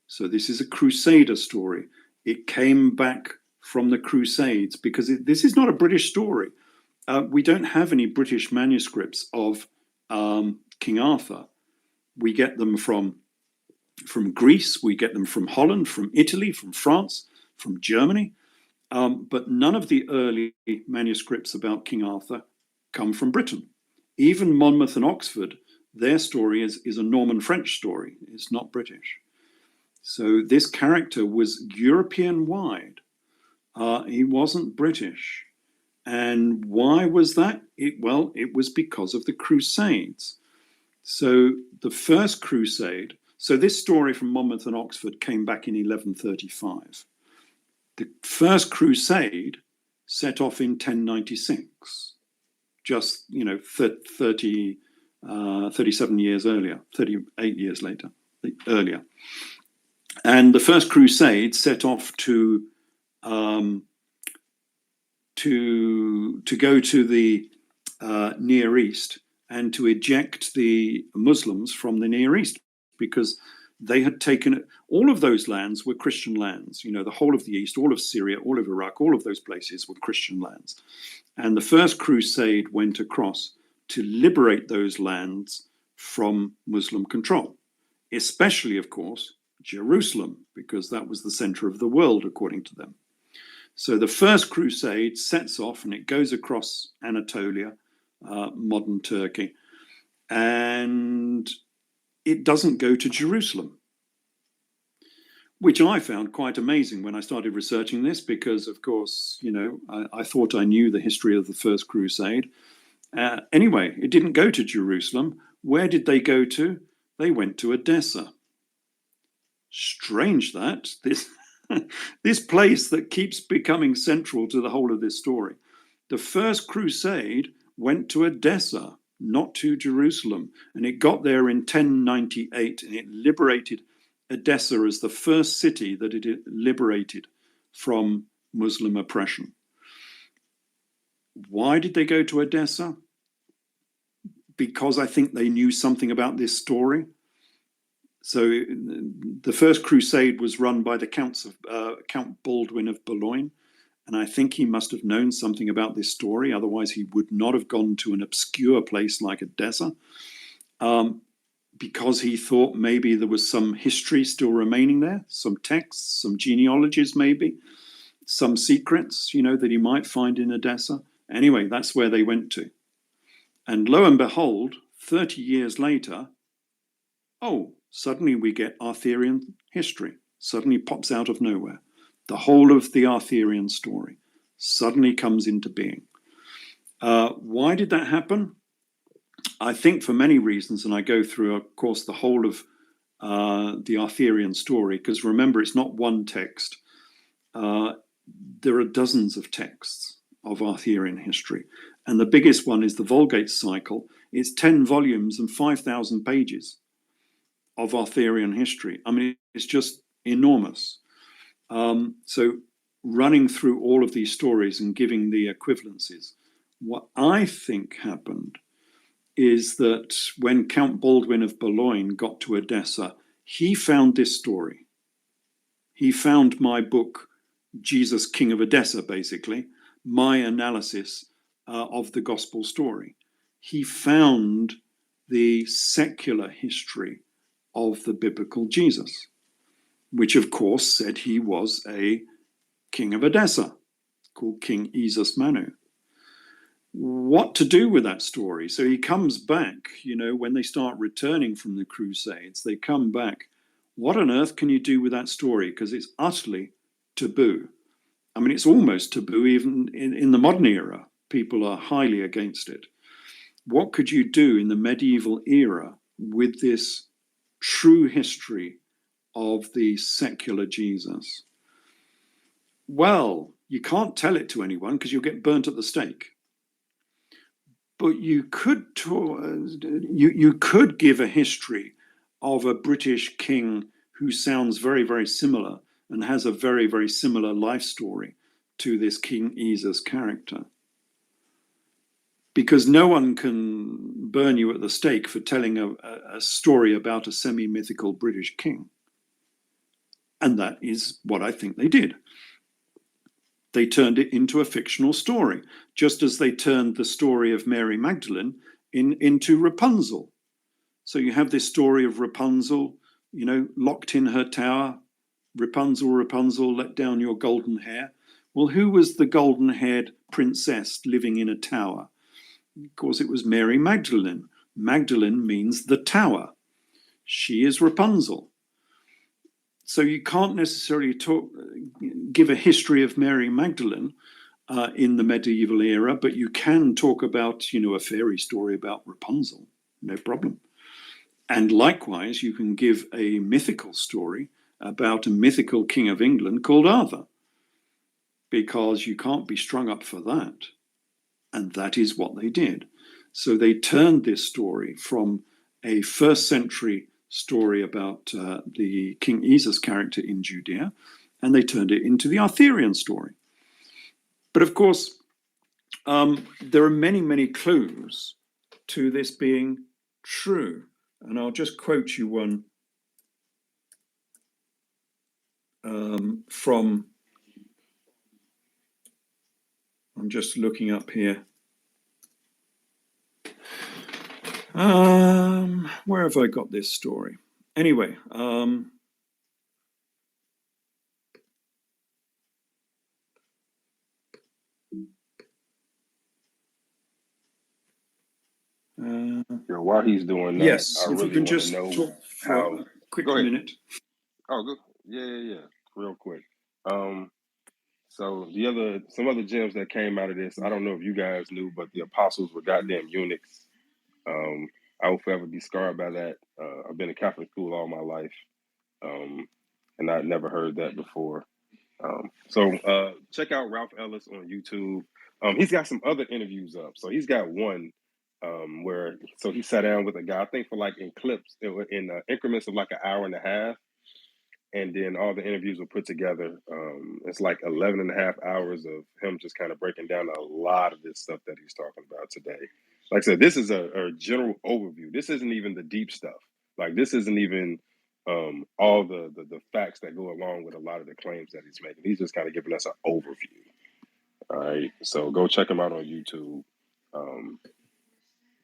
So this is a Crusader story. It came back from the Crusades because this is not a British story. We don't have any British manuscripts of King Arthur. We get them from Greece, we get them from Holland, from Italy, from France, from Germany. But none of the early manuscripts about King Arthur come from Britain. Even Monmouth and Oxford, Their story is a Norman French story. It's not British. So this character was European-wide. He wasn't British. And why was that? It was because of the Crusades. So the first crusade, so this story from Monmouth and Oxford came back in 1135. The first crusade set off in 1096, just 37 years earlier, 38 years earlier. And the first crusade set off to go to the Near East and to eject the Muslims from the Near East, because they had taken all of those lands were Christian lands. The whole of the East, all of Syria, all of Iraq, all of those places were Christian lands. And the first crusade went across to liberate those lands from Muslim control, especially, of course, Jerusalem, because that was the center of the world, according to them. So the first crusade sets off and it goes across Anatolia, modern Turkey, and it doesn't go to Jerusalem, which I found quite amazing when I started researching this, because, of course, I thought I knew the history of the First Crusade. Anyway, it didn't go to Jerusalem. Where did they go to? They went to Edessa. Strange that, this place that keeps becoming central to the whole of this story. The First Crusade went to Edessa, not to Jerusalem, and it got there in 1098, and it liberated Edessa as the first city that it liberated from Muslim oppression. Why did they go to Edessa? Because I think they knew something about this story. So the First Crusade was run by the Count Baldwin of Boulogne, and I think he must have known something about this story. Otherwise, he would not have gone to an obscure place like Edessa, because he thought maybe there was some history still remaining there, some texts, some genealogies maybe, some secrets, that he might find in Edessa. Anyway, that's where they went to. And lo and behold, 30 years later, suddenly we get Arthurian history. Suddenly pops out of nowhere. The whole of the Arthurian story suddenly comes into being. Why did that happen? I think for many reasons, and I go through, of course, the whole of the Arthurian story, because remember, it's not one text. There are dozens of texts of Arthurian history. And the biggest one is the Vulgate cycle. It's 10 volumes and 5,000 pages of Arthurian history. I mean, it's just enormous. So running through all of these stories and giving the equivalencies, what I think happened is that when Count Baldwin of Boulogne got to Edessa, he found this story. He found my book, Jesus, King of Edessa, basically, my analysis of the gospel story. He found the secular history of the biblical Jesus, which of course said he was a king of Edessa, called King Esus Manu. What to do with that story? So he comes back, when they start returning from the Crusades, they come back. What on earth can you do with that story? Because it's utterly taboo. I mean, it's almost taboo even in the modern era. People are highly against it. What could you do in the medieval era with this true history of the secular Jesus? Well, you can't tell it to anyone because you'll get burnt at the stake. But you could give a history of a British king who sounds very, very similar and has a very, very similar life story to this King Esus character. Because no one can burn you at the stake for telling a story about a semi-mythical British king. And that is what I think they did. They turned it into a fictional story, just as they turned the story of Mary Magdalene into Rapunzel. So you have this story of Rapunzel, locked in her tower. Rapunzel, Rapunzel, let down your golden hair. Well, who was the golden-haired princess living in a tower? Of course, it was Mary Magdalene, Magdalene means the tower. She is Rapunzel. So you can't necessarily give a history of Mary Magdalene in the medieval era, but you can talk about, a fairy story about Rapunzel, no problem. And likewise, you can give a mythical story about a mythical king of England called Arthur, because you can't be strung up for that. And that is what they did. So they turned this story from a first century story about the King Esa's character in Judea, and they turned it into the Arthurian story. But of course, there are many, many clues to this being true. And I'll just quote you one from, I'm just looking up here. Where have I got this story? Anyway, While he's doing that, yes, I if we really can want to just know talk for how. a quick Go ahead. minute. Oh, good. Yeah. Real quick. So some other gems that came out of this, I don't know if you guys knew, but the apostles were goddamn eunuchs. I will forever be scarred by that. I've been in Catholic school all my life, and I'd never heard that before. So check out Ralph Ellis on YouTube. He's got some other interviews up. So he's got one where he sat down with a guy, I think for like in clips, in increments of like an hour and a half. And then all the interviews were put together. It's like 11 and a half hours of him just kind of breaking down a lot of this stuff that he's talking about today. Like I said, this is a general overview. This isn't even the deep stuff. Like this isn't even all the facts that go along with a lot of the claims that he's making. He's just kind of giving us an overview. All right. So go check him out on YouTube.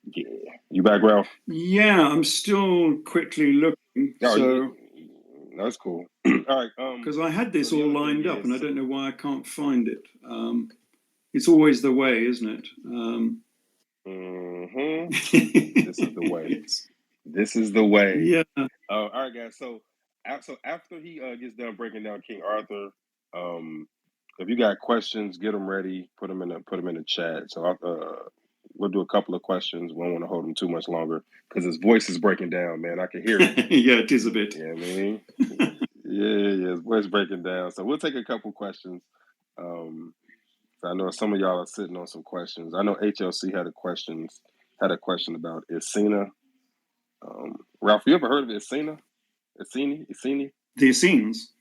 Yeah. You back, Ralph? Yeah, I'm still quickly looking. So that's cool. All right. Because I had this so the all other thing lined up, is- and I don't know why I can't find it. It's always the way, isn't it? This is the way. This is the way. Yeah. All right, guys. So after he gets done breaking down King Arthur, if you got questions, get them ready. Put them in the chat. So we'll do a couple of questions. We don't want to hold him too much longer because his voice is breaking down, man. I can hear it. Yeah, it is a bit. Yeah, man. Yeah. His voice breaking down. So we'll take a couple questions. So I know some of y'all are sitting on some questions. I know HLC had a question about Isina. Ralph, you ever heard of Isina? Iceni? The Essenes.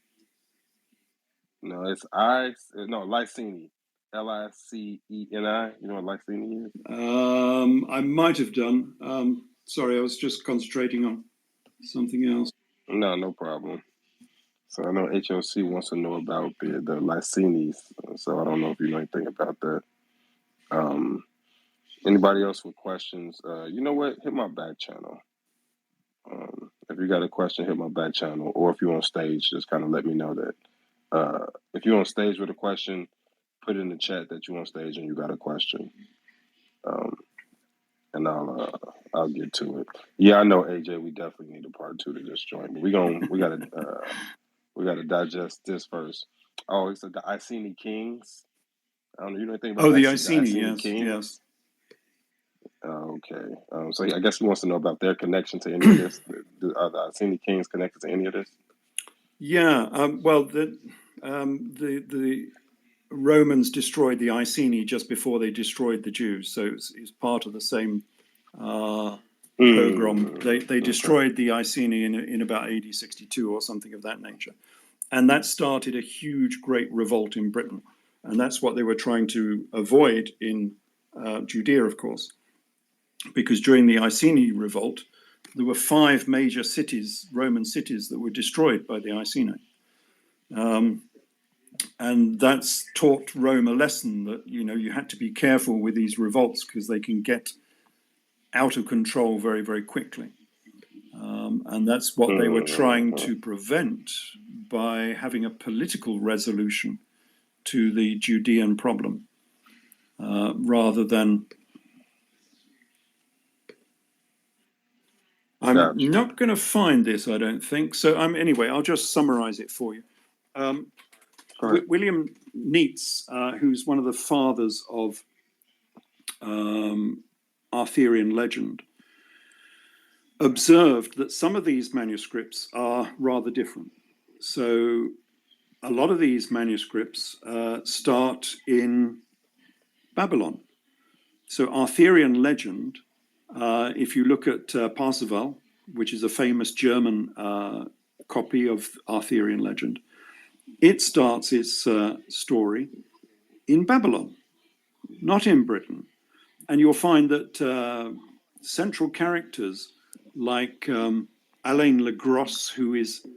No, it's Lyceni. Liceni. You know what Lyceni is? I might have done. Sorry, I was just concentrating on something else. No problem. So I know HLC wants to know about the Lycenes. So I don't know if you know anything about that. Anybody else with questions? You know what? Hit my back channel. If you got a question, hit my back channel. Or if you're on stage, just kind of let me know that. If you're on stage with a question, put in the chat that you're on stage and you got a question. And I'll get to it. Yeah, I know, AJ. We definitely need a part 2 to this joint, but we gotta digest this first. Oh, it's the Iceni Kings. I don't know. You know anything about the Iceni Iceni, Kings? yes. Okay. So I guess he wants to know about their connection to any of this. Are the Iceni Kings connected to any of this? Yeah. Well, the Romans destroyed the Iceni just before they destroyed the Jews, so it's part of the same pogrom. They destroyed the Iceni in about AD 62 or something of that nature, and that started a huge, great revolt in Britain, and that's what they were trying to avoid in Judea, of course, because during the Iceni revolt, there were 5 major cities, Roman cities, that were destroyed by the Iceni. And that's taught Rome a lesson that, you had to be careful with these revolts because they can get out of control very, very quickly. And that's what they were trying to prevent by having a political resolution to the Judean problem, rather than I'm Gotcha. not going to find this, I don't think. So anyway, I'll just summarize it for you. All right. William Nietzsche, who's one of the fathers of Arthurian legend, observed that some of these manuscripts are rather different. So a lot of these manuscripts start in Babylon. So Arthurian legend, if you look at Parzival, which is a famous German copy of Arthurian legend, it starts its story in Babylon, not in Britain. And you'll find that central characters like Alain Le Gros, who is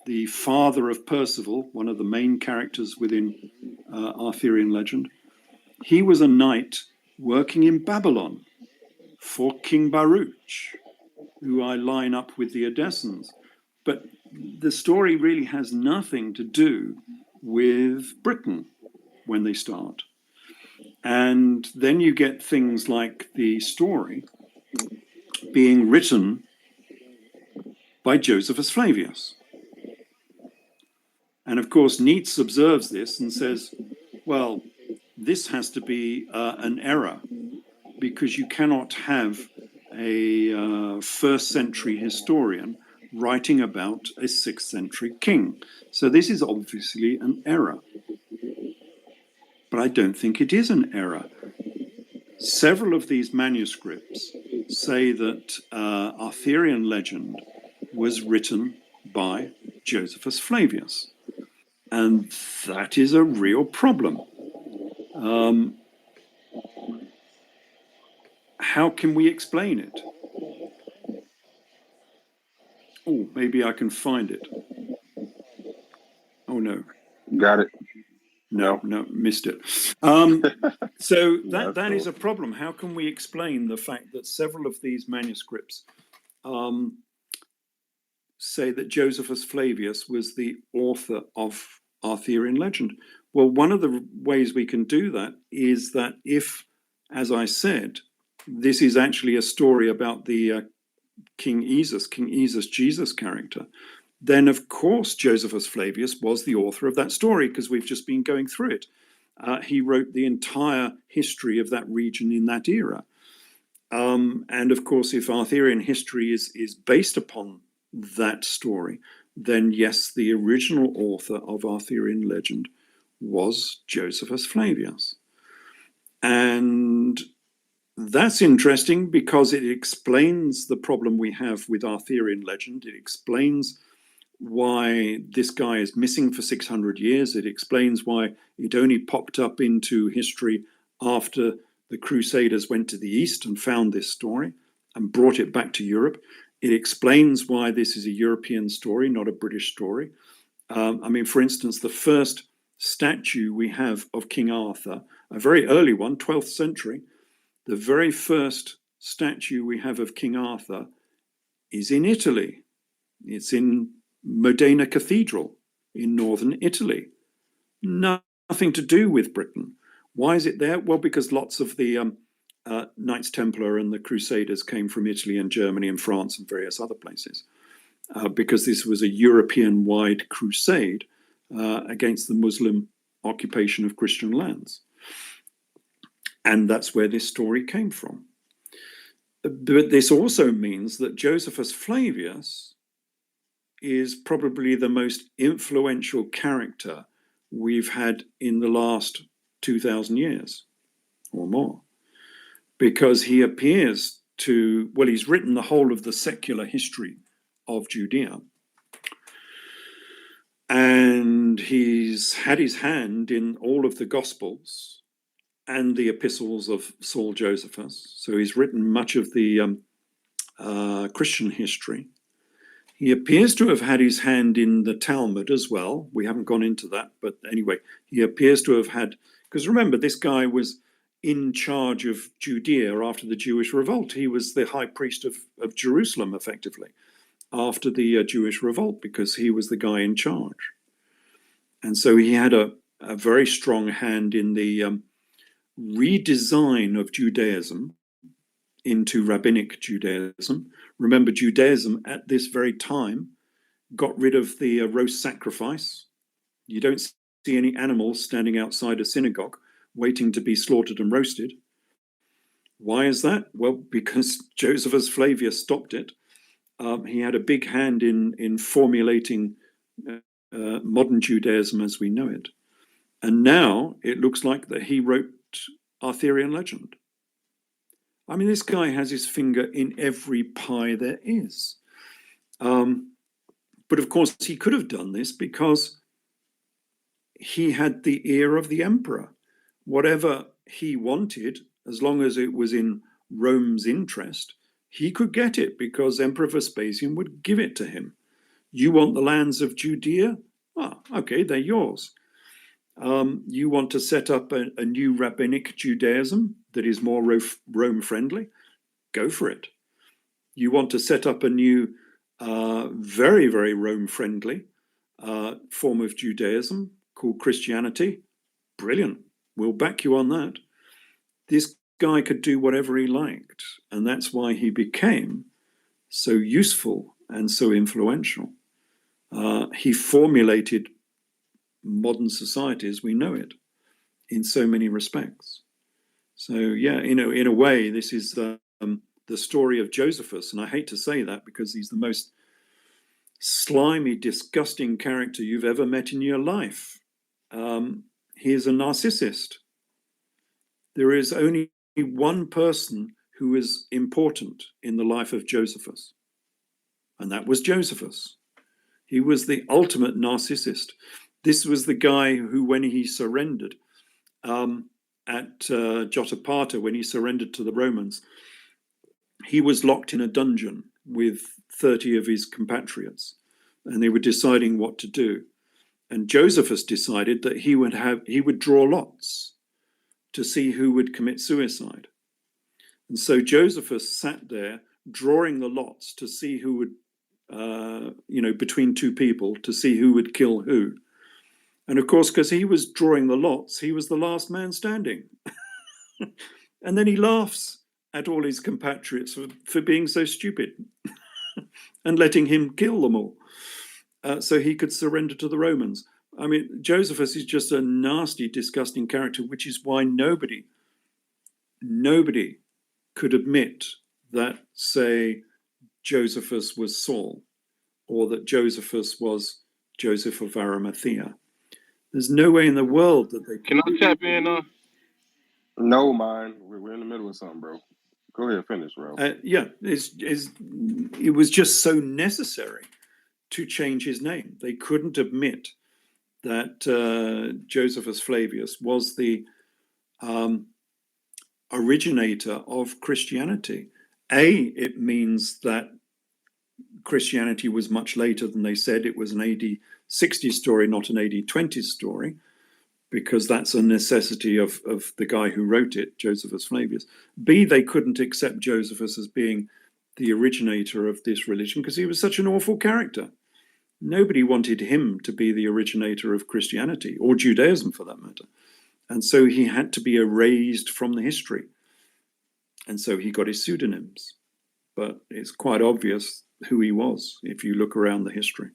the father of Percival, one of the main characters within Arthurian legend, he was a knight working in Babylon for King Baruch, who I line up with the Edessans. But the story really has nothing to do with Britain when they start. And then you get things like the story being written by Josephus Flavius. And of course, Nietzsche observes this and says, well, this has to be an error, because you cannot have a first century historian writing about a 6th century king. So this is obviously an error. But I don't think it is an error. Several of these manuscripts say that Arthurian legend was written by Josephus Flavius. And that is a real problem. How can we explain it? Oh, maybe I can find it. Oh, no. Got it. No, missed it. So that is a problem. How can we explain the fact that several of these manuscripts say that Josephus Flavius was the author of Arthurian legend? Well, one of the ways we can do that is that if, as I said, this is actually a story about the King Jesus Jesus character, then of course Josephus Flavius was the author of that story, because we've just been going through it. He wrote the entire history of that region in that era. And of course, if Arthurian history is based upon that story, then yes, the original author of Arthurian legend was Josephus Flavius. And that's interesting because it explains the problem we have with Arthurian legend. It explains why this guy is missing for 600 years. It explains why it only popped up into history after the Crusaders went to the East and found this story and brought it back to Europe. It explains why this is a European story, not a British story. I mean, for instance, the first statue we have of King Arthur, a very early one, 12th century, the very first statue we have of King Arthur is in Italy. It's in Modena Cathedral in northern Italy. Nothing to do with Britain. Why is it there? Well, because lots of the Knights Templar and the Crusaders came from Italy and Germany and France and various other places, because this was a European-wide crusade against the Muslim occupation of Christian lands. And that's where this story came from. But this also means that Josephus Flavius is probably the most influential character we've had in the last 2,000 years or more, because he appears to, well, he's written the whole of the secular history of Judea, and he's had his hand in all of the Gospels and the epistles of Saul Josephus. So he's written much of the Christian history. He appears to have had his hand in the Talmud as well. We haven't gone into that, but anyway, he appears to have had, because remember, this guy was in charge of Judea after the Jewish revolt. He was the high priest of Jerusalem, effectively, after the Jewish revolt, because he was the guy in charge. And so he had a very strong hand in the redesign of Judaism into rabbinic Judaism, Remember, Judaism at this very time got rid of the roast sacrifice. You don't see any animals standing outside a synagogue waiting to be slaughtered and roasted. Why is that? Well, because Josephus Flavius stopped it. He had a big hand in formulating modern Judaism as we know it. And now it looks like that he wrote Arthurian legend. I mean, this guy has his finger in every pie there is. But of course, he could have done this because he had the ear of the emperor. Whatever he wanted, as long as it was in Rome's interest, he could get it because Emperor Vespasian would give it to him. You want the lands of Judea? Ah, okay, they're yours. You want to set up a new rabbinic Judaism that is more Rome friendly? Go for it. You want to set up a new, very, very Rome friendly form of Judaism called Christianity? Brilliant. We'll back you on that. This guy could do whatever he liked, and that's why he became so useful and so influential. He formulated modern society as we know it in so many respects. So yeah, in a way, this is the story of Josephus, and I hate to say that because he's the most slimy, disgusting character you've ever met in your life. He is a narcissist. There is only one person who is important in the life of Josephus, and that was Josephus. He was the ultimate narcissist. This was the guy who, when he surrendered at Jotapata, when he surrendered to the Romans, he was locked in a dungeon with 30 of his compatriots, and they were deciding what to do. And Josephus decided that he would draw lots to see who would commit suicide. And so Josephus sat there drawing the lots to see who would, between two people, to see who would kill who. And of course, because he was drawing the lots, he was the last man standing. And then he laughs at all his compatriots for being so stupid and letting him kill them all so he could surrender to the Romans. I mean, Josephus is just a nasty, disgusting character, which is why nobody could admit that, say, Josephus was Saul or that Josephus was Joseph of Arimathea. There's no way in the world that they Can I tap in? No, mine. We're in the middle of something, bro. Go ahead, finish, Ralph. It was just so necessary to change his name. They couldn't admit that Josephus Flavius was the originator of Christianity. It means that Christianity was much later than they said. It was an AD 60 story, not an AD 20 story, because that's a necessity of the guy who wrote it, Josephus Flavius. B, they couldn't accept Josephus as being the originator of this religion because he was such an awful character. Nobody wanted him to be the originator of Christianity, or Judaism for that matter. And so he had to be erased from the history. And so he got his pseudonyms. But it's quite obvious who he was if you look around the history.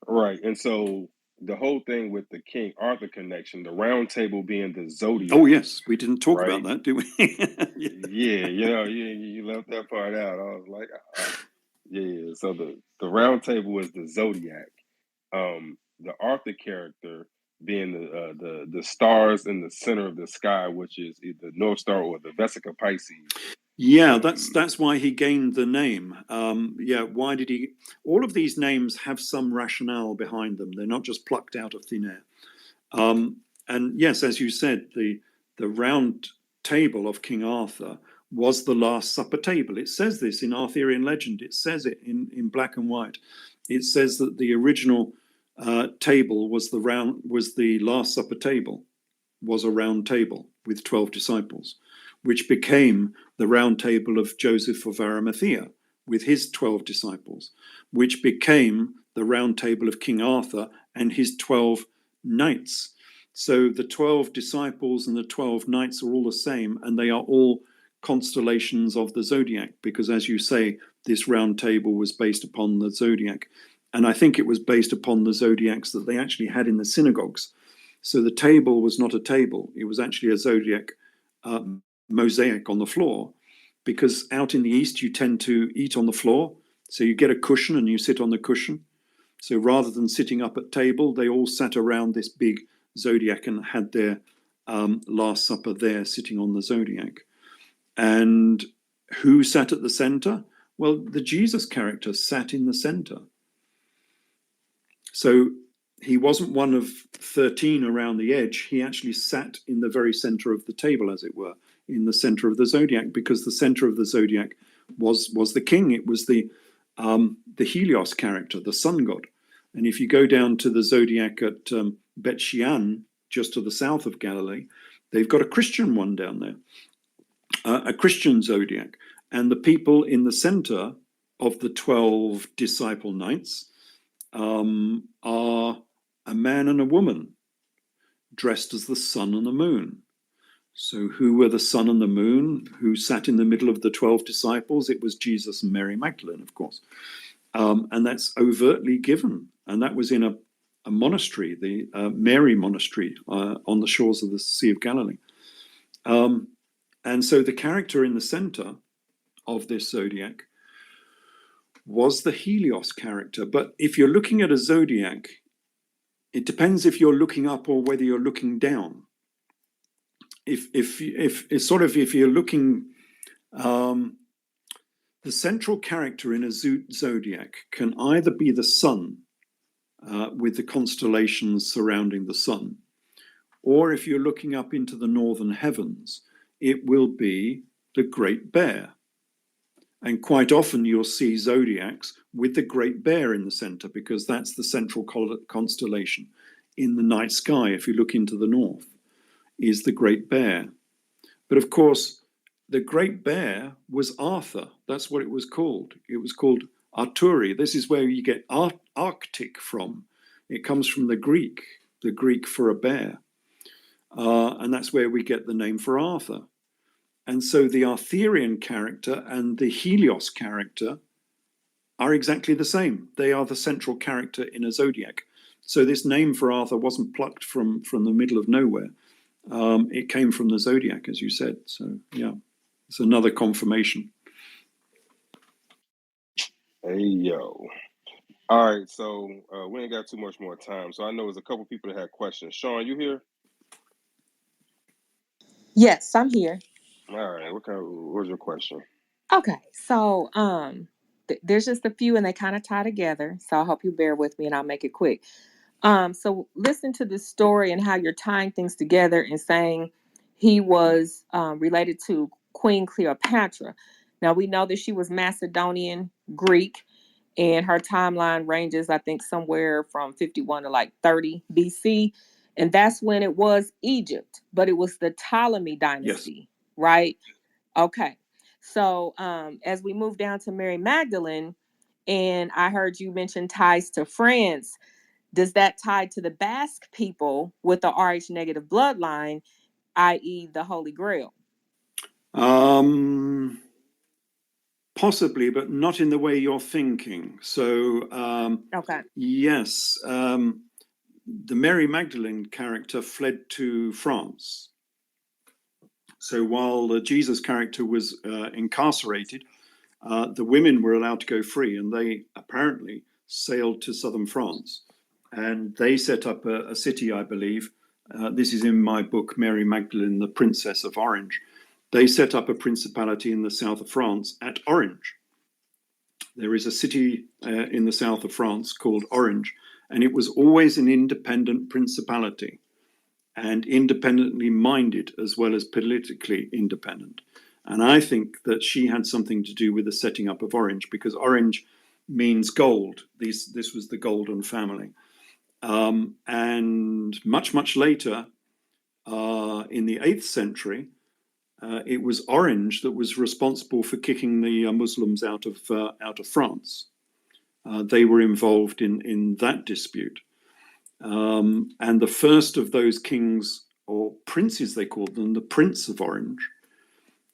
Right. And so the whole thing with the King Arthur connection, the round table being the zodiac. Oh, yes. We didn't talk right? about that, did we? Yeah, you left that part out. I was like, yeah. So the round table is the zodiac. The Arthur character being the stars in the center of the sky, which is either North Star or the Vesica Pisces. Yeah, that's why he gained the name. Why did he? All of these names have some rationale behind them. They're not just plucked out of thin air. And yes, as you said, the round table of King Arthur was the Last Supper table. It says this in Arthurian legend. It says it in black and white. It says that the original table was the Last Supper table, was a round table with 12 disciples, which became the round table of Joseph of Arimathea with his 12 disciples, which became the round table of King Arthur and his 12 knights. So the 12 disciples and the 12 knights are all the same, and they are all constellations of the zodiac, because, as you say, this round table was based upon the zodiac. And I think it was based upon the zodiacs that they actually had in the synagogues. So the table was not a table, it was actually a zodiac mosaic on the floor, because out in the East you tend to eat on the floor. So you get a cushion and you sit on the cushion. So rather than sitting up at table, they all sat around this big zodiac and had their Last Supper there, sitting on the zodiac. And who sat at the center? Well, the Jesus character sat in the center. So he wasn't one of 13 around the edge. He actually sat in the very center of the table, as it were, in the center of the zodiac, because the center of the zodiac was the king. It was the Helios character, the sun god. And if you go down to the zodiac at Bet Shean, just to the south of Galilee, they've got a Christian one down there, a Christian zodiac. And the people in the center of the 12 disciple knights are a man and a woman dressed as the sun and the moon. So who were the sun and the moon? Who sat in the middle of the 12 disciples? It was Jesus and Mary Magdalene, of course. And that's overtly given. And that was in a monastery, the Mary Monastery on the shores of the Sea of Galilee. And so the character in the center of this zodiac was the Helios character. But if you're looking at a zodiac, it depends if you're looking up or whether you're looking down. If you're looking, the central character in a zodiac can either be the sun with the constellations surrounding the sun, or if you're looking up into the northern heavens, it will be the Great Bear. And quite often you'll see zodiacs with the Great Bear in the center, because that's the central constellation in the night sky. If you look into the north, is the Great Bear. But of course, the Great Bear was Arthur. That's what it was called. It was called Arturi. This is where you get Arctic from. It comes from the Greek for a bear. And that's where we get the name for Arthur. And so the Arthurian character and the Helios character are exactly the same. They are the central character in a zodiac. So this name for Arthur wasn't plucked from the middle of nowhere. It came from the zodiac, as you said. So yeah, it's another confirmation. Hey, yo. All right, so we ain't got too much more time. So I know there's a couple people that had questions. Sean, you here? Yes, I'm here. All right, what's your question? Okay, so there's just a few and they kind of tie together. So I hope you bear with me and I'll make it quick. So listen to this story and how you're tying things together and saying he was related to Queen Cleopatra. Now we know that she was Macedonian Greek, and her timeline ranges, I think, somewhere from 51 to like 30 BC. And that's when it was Egypt, but it was the Ptolemy dynasty, right? Okay. So as we move down to Mary Magdalene, and I heard you mention ties to France, does that tie to the Basque people with the Rh negative bloodline, i.e. the Holy Grail? Possibly, but not in the way you're thinking. So Okay. yes, the Mary Magdalene character fled to France. So while the Jesus character was incarcerated, the women were allowed to go free, and they apparently sailed to southern France. And they set up a city, I believe. This is in my book, Mary Magdalene, the Princess of Orange. They set up a principality in the south of France at Orange. There is a city in the south of France called Orange, and it was always an independent principality, and independently minded as well as politically independent. And I think that she had something to do with the setting up of Orange, because Orange means gold. This was the golden family. And much later, in the 8th century, it was Orange that was responsible for kicking the Muslims out of France. They were involved in that dispute. And the first of those kings, or princes they called them, the Prince of Orange,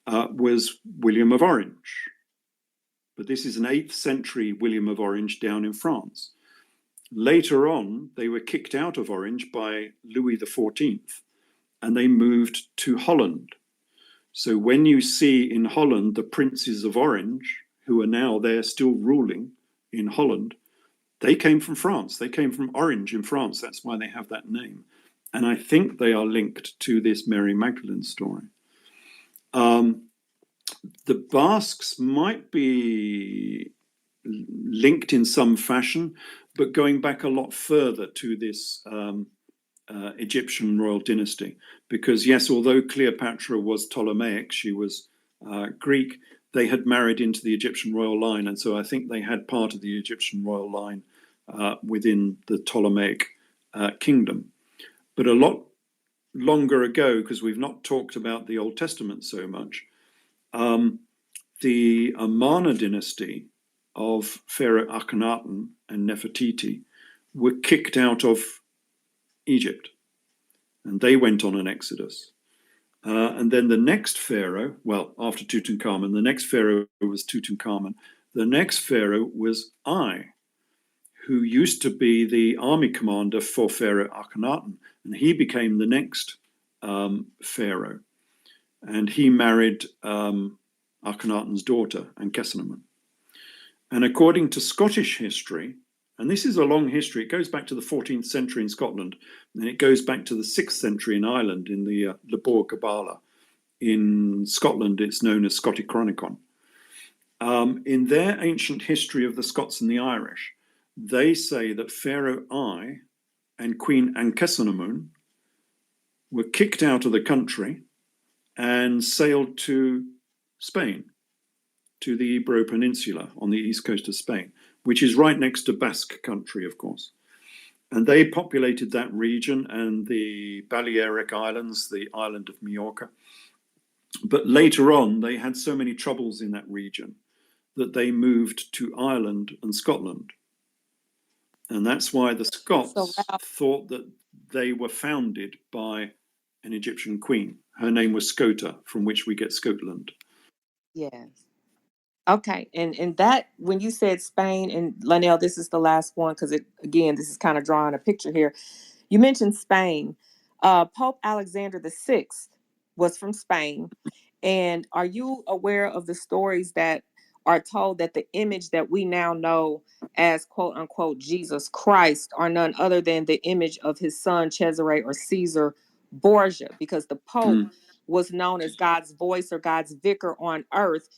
was William of Orange. But this is an 8th century William of Orange down in France. Later on, they were kicked out of Orange by Louis XIV, and they moved to Holland. So when you see in Holland the princes of Orange, who are now there still ruling in Holland, they came from France. They came from Orange in France. That's why they have that name. And I think they are linked to this Mary Magdalene story. The Basques might be linked in some fashion, but going back a lot further to this Egyptian royal dynasty. Because yes, although Cleopatra was Ptolemaic, she was Greek, they had married into the Egyptian royal line. And so I think they had part of the Egyptian royal line within the Ptolemaic kingdom. But a lot longer ago, because we've not talked about the Old Testament so much, the Amarna dynasty of Pharaoh Akhenaten and Nefertiti were kicked out of Egypt, and they went on an exodus. And then the next pharaoh, well, after Tutankhamun, the next pharaoh was Tutankhamun. The next pharaoh was Ai, who used to be the army commander for Pharaoh Akhenaten, and he became the next pharaoh. And he married Akhenaten's daughter, Ankhesenamun. And according to Scottish history, and this is a long history, it goes back to the 14th century in Scotland, and it goes back to the 6th century in Ireland, in the Lebor Gabála. In Scotland, it's known as Scotichronicon. In their ancient history of the Scots and the Irish, they say that Pharaoh Ai and Queen Ankhesenamun were kicked out of the country and sailed to Spain, to the Ebro Peninsula on the east coast of Spain, which is right next to Basque country, of course. And they populated that region and the Balearic Islands, the island of Majorca. But later on, they had so many troubles in that region that they moved to Ireland and Scotland. And that's why the Scots thought that they were founded by an Egyptian queen. Her name was Scota, from which we get Scotland. Yes. Okay, and that, when you said Spain, and Linnell, this is the last one, because this is kind of drawing a picture here. You mentioned Spain. Pope Alexander VI was from Spain. And are you aware of the stories that are told that the image that we now know as quote unquote Jesus Christ are none other than the image of his son Cesare or Caesar Borgia, because the Pope was known as God's voice or God's vicar on earth,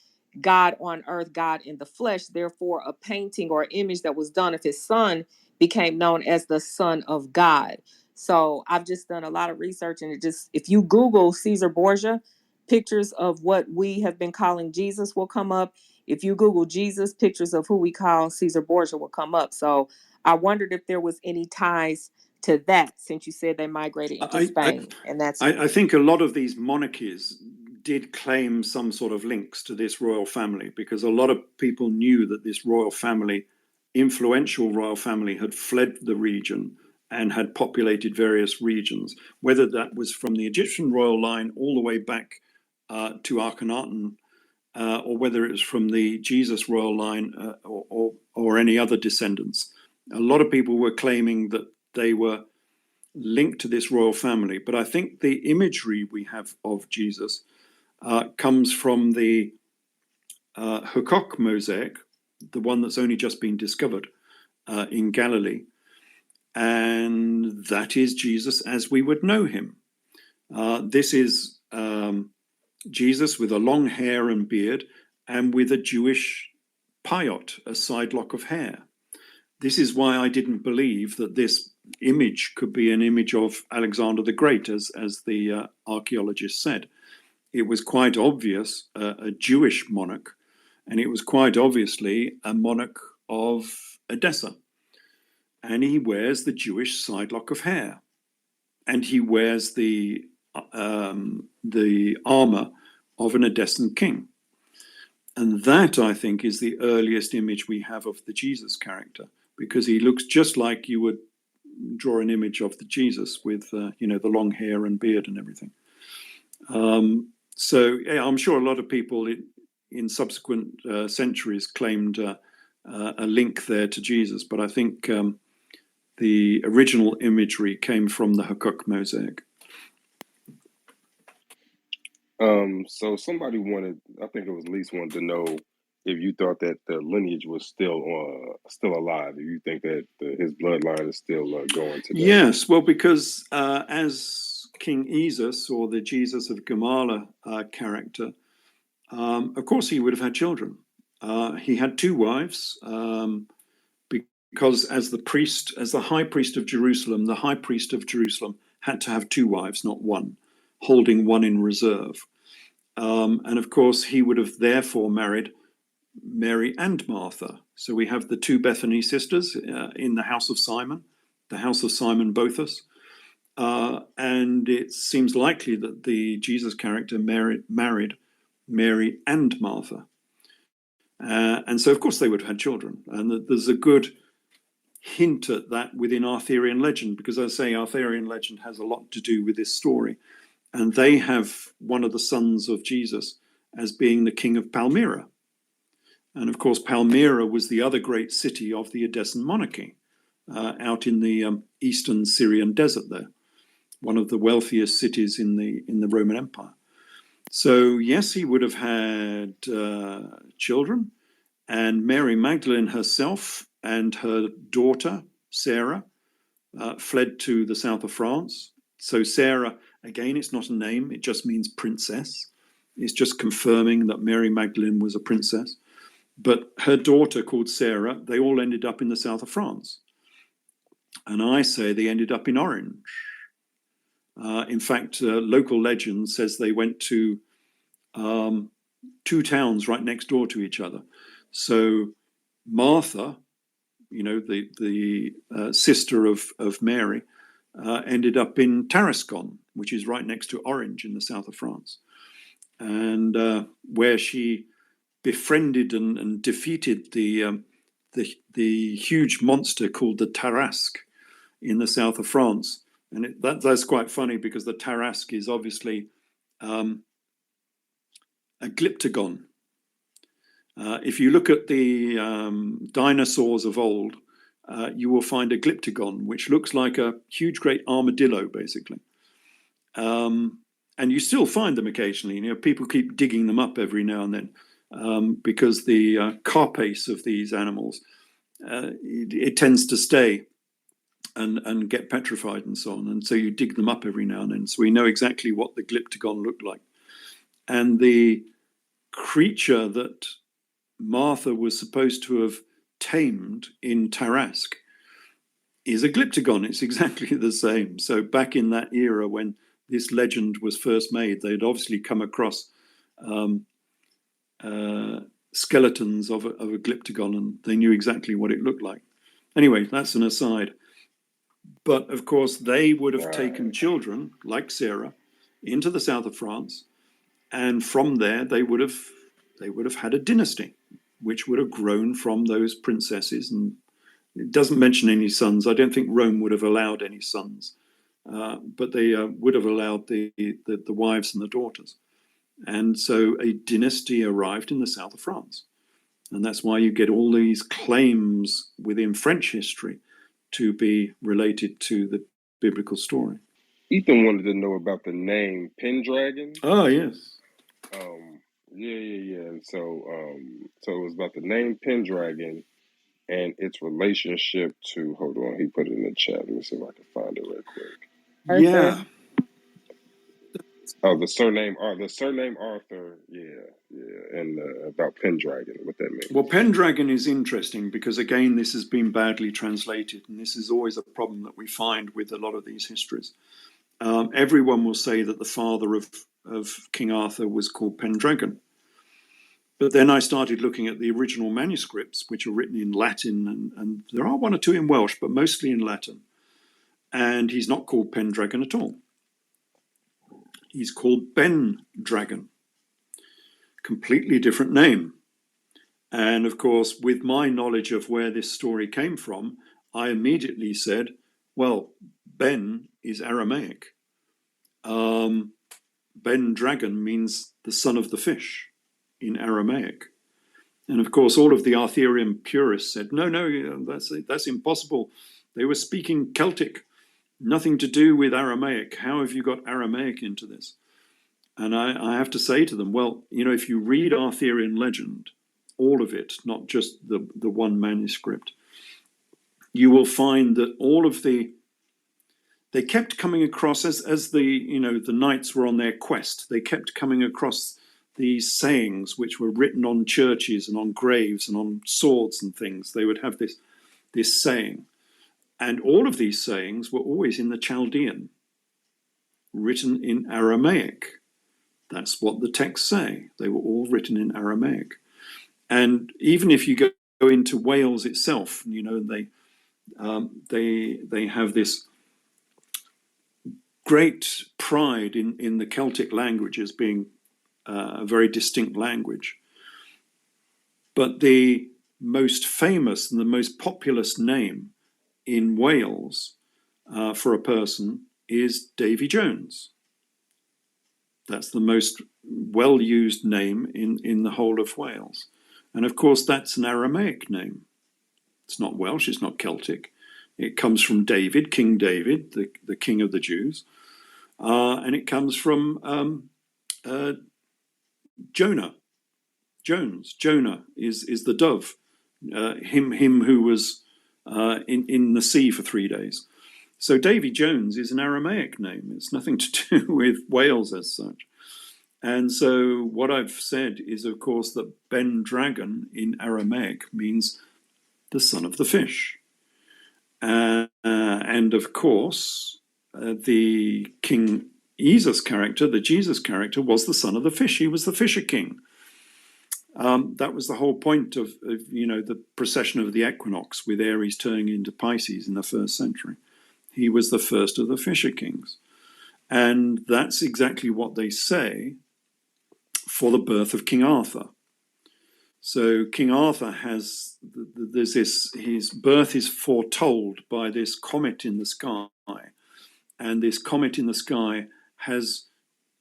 God on earth, God in the flesh. Therefore, a painting or image that was done of his son became known as the Son of God. So I've just done a lot of research, and if you Google Caesar Borgia, pictures of what we have been calling Jesus will come up. If you Google Jesus, pictures of who we call Caesar Borgia will come up. So I wondered if there was any ties to that, since you said they migrated into Spain. I think a lot of these monarchies did claim some sort of links to this royal family, because a lot of people knew that this royal family, influential royal family, had fled the region and had populated various regions, whether that was from the Egyptian royal line all the way back to Akhenaten, or whether it was from the Jesus royal line or any other descendants. A lot of people were claiming that they were linked to this royal family. But I think the imagery we have of Jesus comes from the Huqoq mosaic, the one that's only just been discovered in Galilee. And that is Jesus as we would know him. This is Jesus with a long hair and beard and with a Jewish payot, a side lock of hair. This is why I didn't believe that this image could be an image of Alexander the Great, as the archaeologists said. It was quite obvious a Jewish monarch, and it was quite obviously a monarch of Edessa. And he wears the Jewish side lock of hair, and he wears the armor of an Edessan king. And that, I think, is the earliest image we have of the Jesus character, because he looks just like you would draw an image of the Jesus with, the long hair and beard and everything. So yeah, I'm sure a lot of people in subsequent centuries claimed a link there to Jesus, but I think the original imagery came from the Hakkuk mosaic. So somebody wanted, I think it was at least wanted to know if you thought that the lineage was still alive. If you think that his bloodline is still going today. Yes, well, because as King Jesus, or the Jesus of Gamala character, of course he would have had children. He had two wives, because as the high priest of Jerusalem, the high priest of Jerusalem had to have two wives, not one, holding one in reserve. And of course, he would have therefore married Mary and Martha. So we have the two Bethany sisters in the house of Simon, the house of Simon Bothus. And it seems likely that the Jesus character married Mary and Martha. And so, of course, they would have had children. And there's a good hint at that within Arthurian legend, because I say Arthurian legend has a lot to do with this story. And they have one of the sons of Jesus as being the king of Palmyra. And of course, Palmyra was the other great city of the Edessan monarchy, out in the eastern Syrian desert there, one of the wealthiest cities in the Roman Empire. So yes, he would have had children, and Mary Magdalene herself and her daughter, Sarah, fled to the south of France. So Sarah, again, it's not a name, it just means princess. It's just confirming that Mary Magdalene was a princess. But her daughter, called Sarah, they all ended up in the south of France. And I say they ended up in Orange. In fact, local legend says they went to two towns right next door to each other. So Martha, the sister of Mary, ended up in Tarascon, which is right next to Orange in the south of France, and where she befriended and defeated the huge monster called the Tarasque in the south of France. And that's quite funny, because the Tarasque is obviously a glyptagon. If you look at the dinosaurs of old, you will find a glyptagon, which looks like a huge, great armadillo, basically. And you still find them occasionally. People keep digging them up every now and then, because the carapace of these animals, it tends to stay and get petrified and so on. And so you dig them up every now and then. So we know exactly what the glyptagon looked like. And the creature that Martha was supposed to have tamed in Tarasque is a glyptagon. It's exactly the same. So back in that era when this legend was first made, they'd obviously come across skeletons of a glyptagon, and they knew exactly what it looked like. Anyway, that's an aside. But of course, they would have taken children like Sarah into the south of France, and from there they would have had a dynasty, which would have grown from those princesses. And it doesn't mention any sons. I don't think Rome would have allowed any sons, but they would have allowed the wives and the daughters. And so a dynasty arrived in the south of France. And that's why you get all these claims within French history to be related to the biblical story. Ethan wanted to know about the name Pendragon. Oh, yes. Yeah. So it was about the name Pendragon and its relationship to, hold on, he put it in the chat. Let me see if I can find it real quick. Arthur. Yeah. Oh, the surname Arthur. Yeah. And about Pendragon, what that means. Well, Pendragon is interesting because, again, this has been badly translated, and this is always a problem that we find with a lot of these histories. Everyone will say that the father of King Arthur was called Pendragon. But then I started looking at the original manuscripts, which are written in Latin, and there are one or two in Welsh, but mostly in Latin. And he's not called Pendragon at all. He's called Ben-Dragon. Completely different name. And of course, with my knowledge of where this story came from, I immediately said, well, Ben is Aramaic. Ben Dragon means the son of the fish in Aramaic. And of course, all of the Arthurian purists said, no, that's impossible. They were speaking Celtic, nothing to do with Aramaic. How have you got Aramaic into this? And I have to say to them, well, if you read Arthurian legend, all of it, not just the one manuscript, you will find that all of they kept coming across as the knights were on their quest. They kept coming across these sayings which were written on churches and on graves and on swords and things. They would have this saying, and all of these sayings were always in the Chaldean, written in Aramaic. That's what the texts say. They were all written in Aramaic. And even if you go into Wales itself, they have this great pride in the Celtic language as being a very distinct language. But the most famous and the most populous name in Wales for a person is Davy Jones. That's the most well-used name in the whole of Wales. And of course, that's an Aramaic name. It's not Welsh, it's not Celtic. It comes from David, King David, the king of the Jews. And it comes from Jonah, Jones. Jonah is the dove, him who was in the sea for 3 days. So Davy Jones is an Aramaic name. It's nothing to do with Wales as such. And so what I've said is, of course, that Ben Dragon in Aramaic means the son of the fish. And of course, the King Jesus character, the Jesus character, was the son of the fish. He was the fisher king. That was the whole point of the procession of the equinox, with Aries turning into Pisces in the 1st century. He was the first of the fisher kings. And that's exactly what they say for the birth of King Arthur. So King Arthur there's his birth is foretold by this comet in the sky. And this comet in the sky has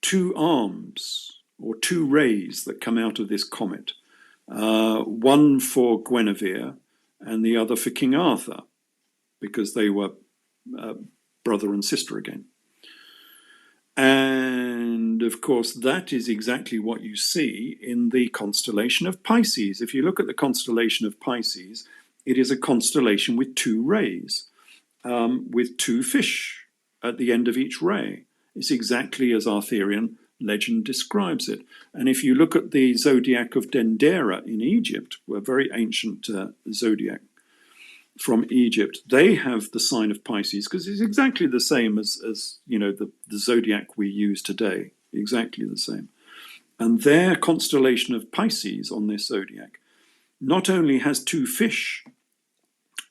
2 arms or 2 rays that come out of this comet. One for Guinevere and the other for King Arthur, because they were brother and sister again. And of course, that is exactly what you see in the constellation of Pisces. If you look at the constellation of Pisces, it is a constellation with 2 rays, with 2 fish at the end of each ray. It's exactly as Arthurian legend describes it. And if you look at the zodiac of Dendera in Egypt, a very ancient zodiac from Egypt, they have the sign of Pisces, because it's exactly the same as the zodiac we use today, exactly the same. And their constellation of Pisces on this zodiac not only has 2 fish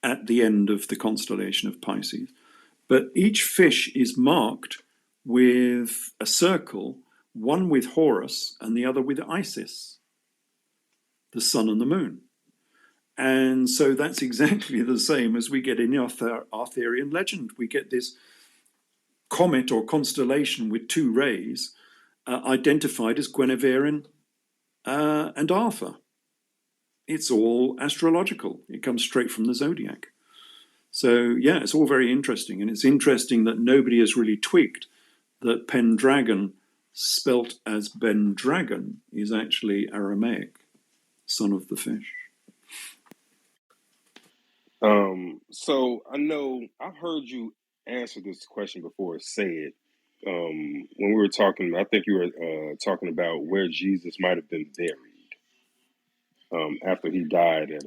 at the end of the constellation of Pisces, but each fish is marked with a circle, one with Horus and the other with Isis, the sun and the moon. And so that's exactly the same as we get in Arthurian legend. We get this comet or constellation with 2 rays identified as Guinevere and Arthur. It's all astrological. It comes straight from the zodiac. So yeah, it's all very interesting. And it's interesting that nobody has really tweaked that Pendragon, spelt as Ben Dragon, is actually Aramaic, son of the fish. So I know I've heard you answer this question before, say it. When we were talking, I think you were talking about where Jesus might have been buried after he died at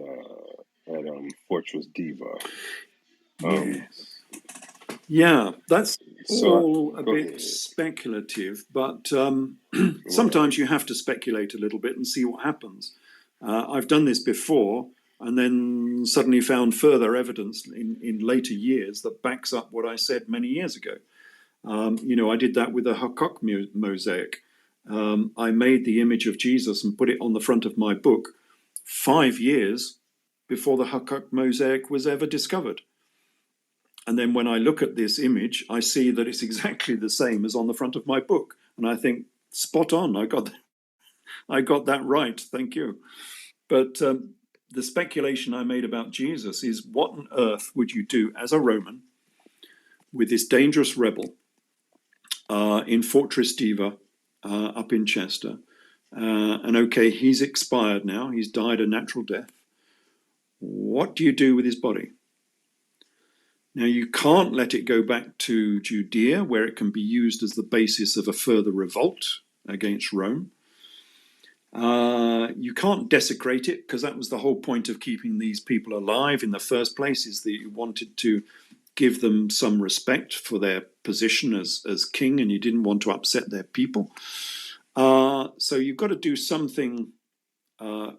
Fortress Diva. Yes. Yeah, that's So all a go bit ahead. speculative, but sometimes you have to speculate a little bit and see what happens. I've done this before and then suddenly found further evidence in later years that backs up what I said many years ago. I did that with the Hakkuk mosaic. I made the image of Jesus and put it on the front of my book 5 years before the Hakkuk mosaic was ever discovered. And then when I look at this image, I see that it's exactly the same as on the front of my book. And I think, spot on, I got that right, thank you. But the speculation I made about Jesus is, what on earth would you do as a Roman with this dangerous rebel in Fortress Diva up in Chester? And okay, he's expired now, he's died a natural death. What do you do with his body? Now, you can't let it go back to Judea, where it can be used as the basis of a further revolt against Rome. You can't desecrate it, because that was the whole point of keeping these people alive in the first place, is that you wanted to give them some respect for their position as king, and you didn't want to upset their people. So you've got to do something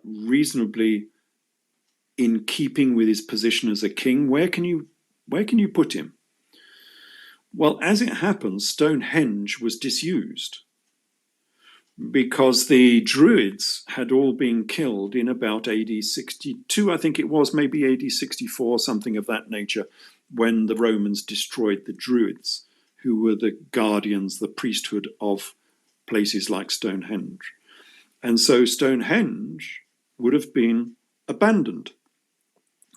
reasonably in keeping with his position as a king. Where can you put him? Well, as it happens, Stonehenge was disused because the Druids had all been killed in about AD 62, I think it was, maybe AD 64, something of that nature, when the Romans destroyed the Druids, who were the guardians, the priesthood of places like Stonehenge. And so Stonehenge would have been abandoned.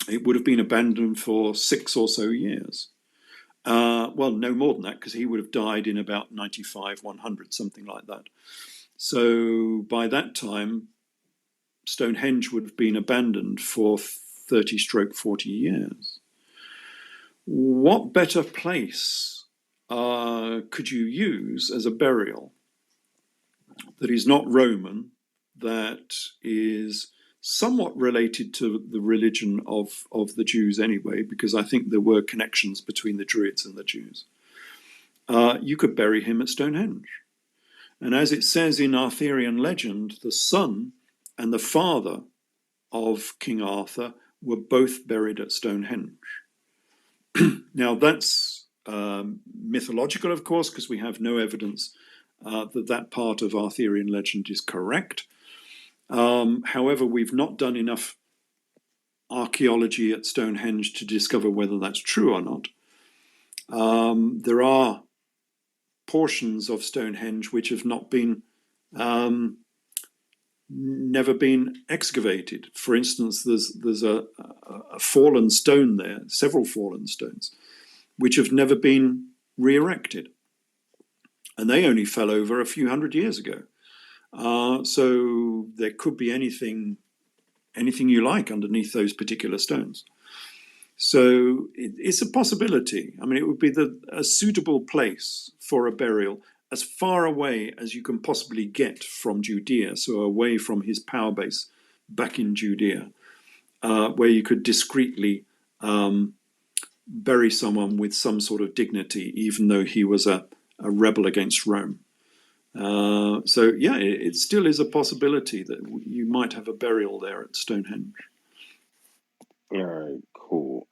It would have been abandoned for 6 or so years. Well, no more than that, because he would have died in about 95, 100, something like that. So by that time, Stonehenge would have been abandoned for 30-40 years. What better place could you use as a burial that is not Roman, that is somewhat related to the religion of the Jews anyway, because I think there were connections between the Druids and the Jews? You could bury him at Stonehenge. And as it says in Arthurian legend, the son and the father of King Arthur were both buried at Stonehenge. Now, that's mythological, of course, because we have no evidence that part of Arthurian legend is correct. However, we've not done enough archaeology at Stonehenge to discover whether that's true or not. There are portions of Stonehenge which have not been never been excavated. For instance, there's a fallen stone there, several fallen stones, which have never been re-erected, and they only fell over a few hundred years ago. So there could be anything you like underneath those particular stones. So it's a possibility. I mean, it would be a suitable place for a burial, as far away as you can possibly get from Judea, so away from his power base back in Judea, where you could discreetly bury someone with some sort of dignity, even though he was a rebel against Rome. So yeah, it still is a possibility that you might have a burial there at Stonehenge. All right, cool.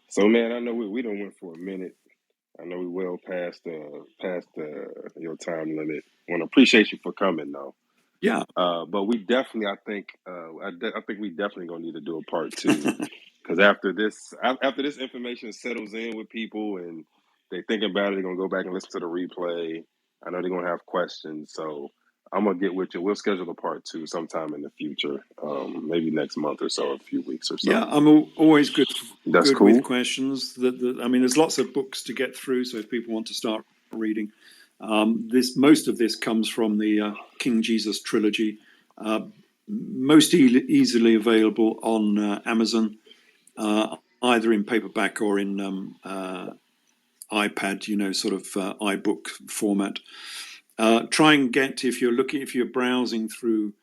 So man, I know we done went for a minute. I know we well past your time limit. I want to appreciate you for coming though. Yeah. But we definitely, I think we definitely gonna need to do a part 2, because after this information settles in with people and they think about it, they're gonna go back and listen to the replay. I know they're gonna have questions, so I'm gonna get with you. We'll schedule a part 2 sometime in the future, maybe next month or so, a few weeks or so. Yeah, I'm always good cool with questions. I mean, there's lots of books to get through, so if people want to start reading, most of this comes from the King Jesus trilogy, most easily available on Amazon, either in paperback or in iPad, sort of iBook format. Try and get, if you're browsing through,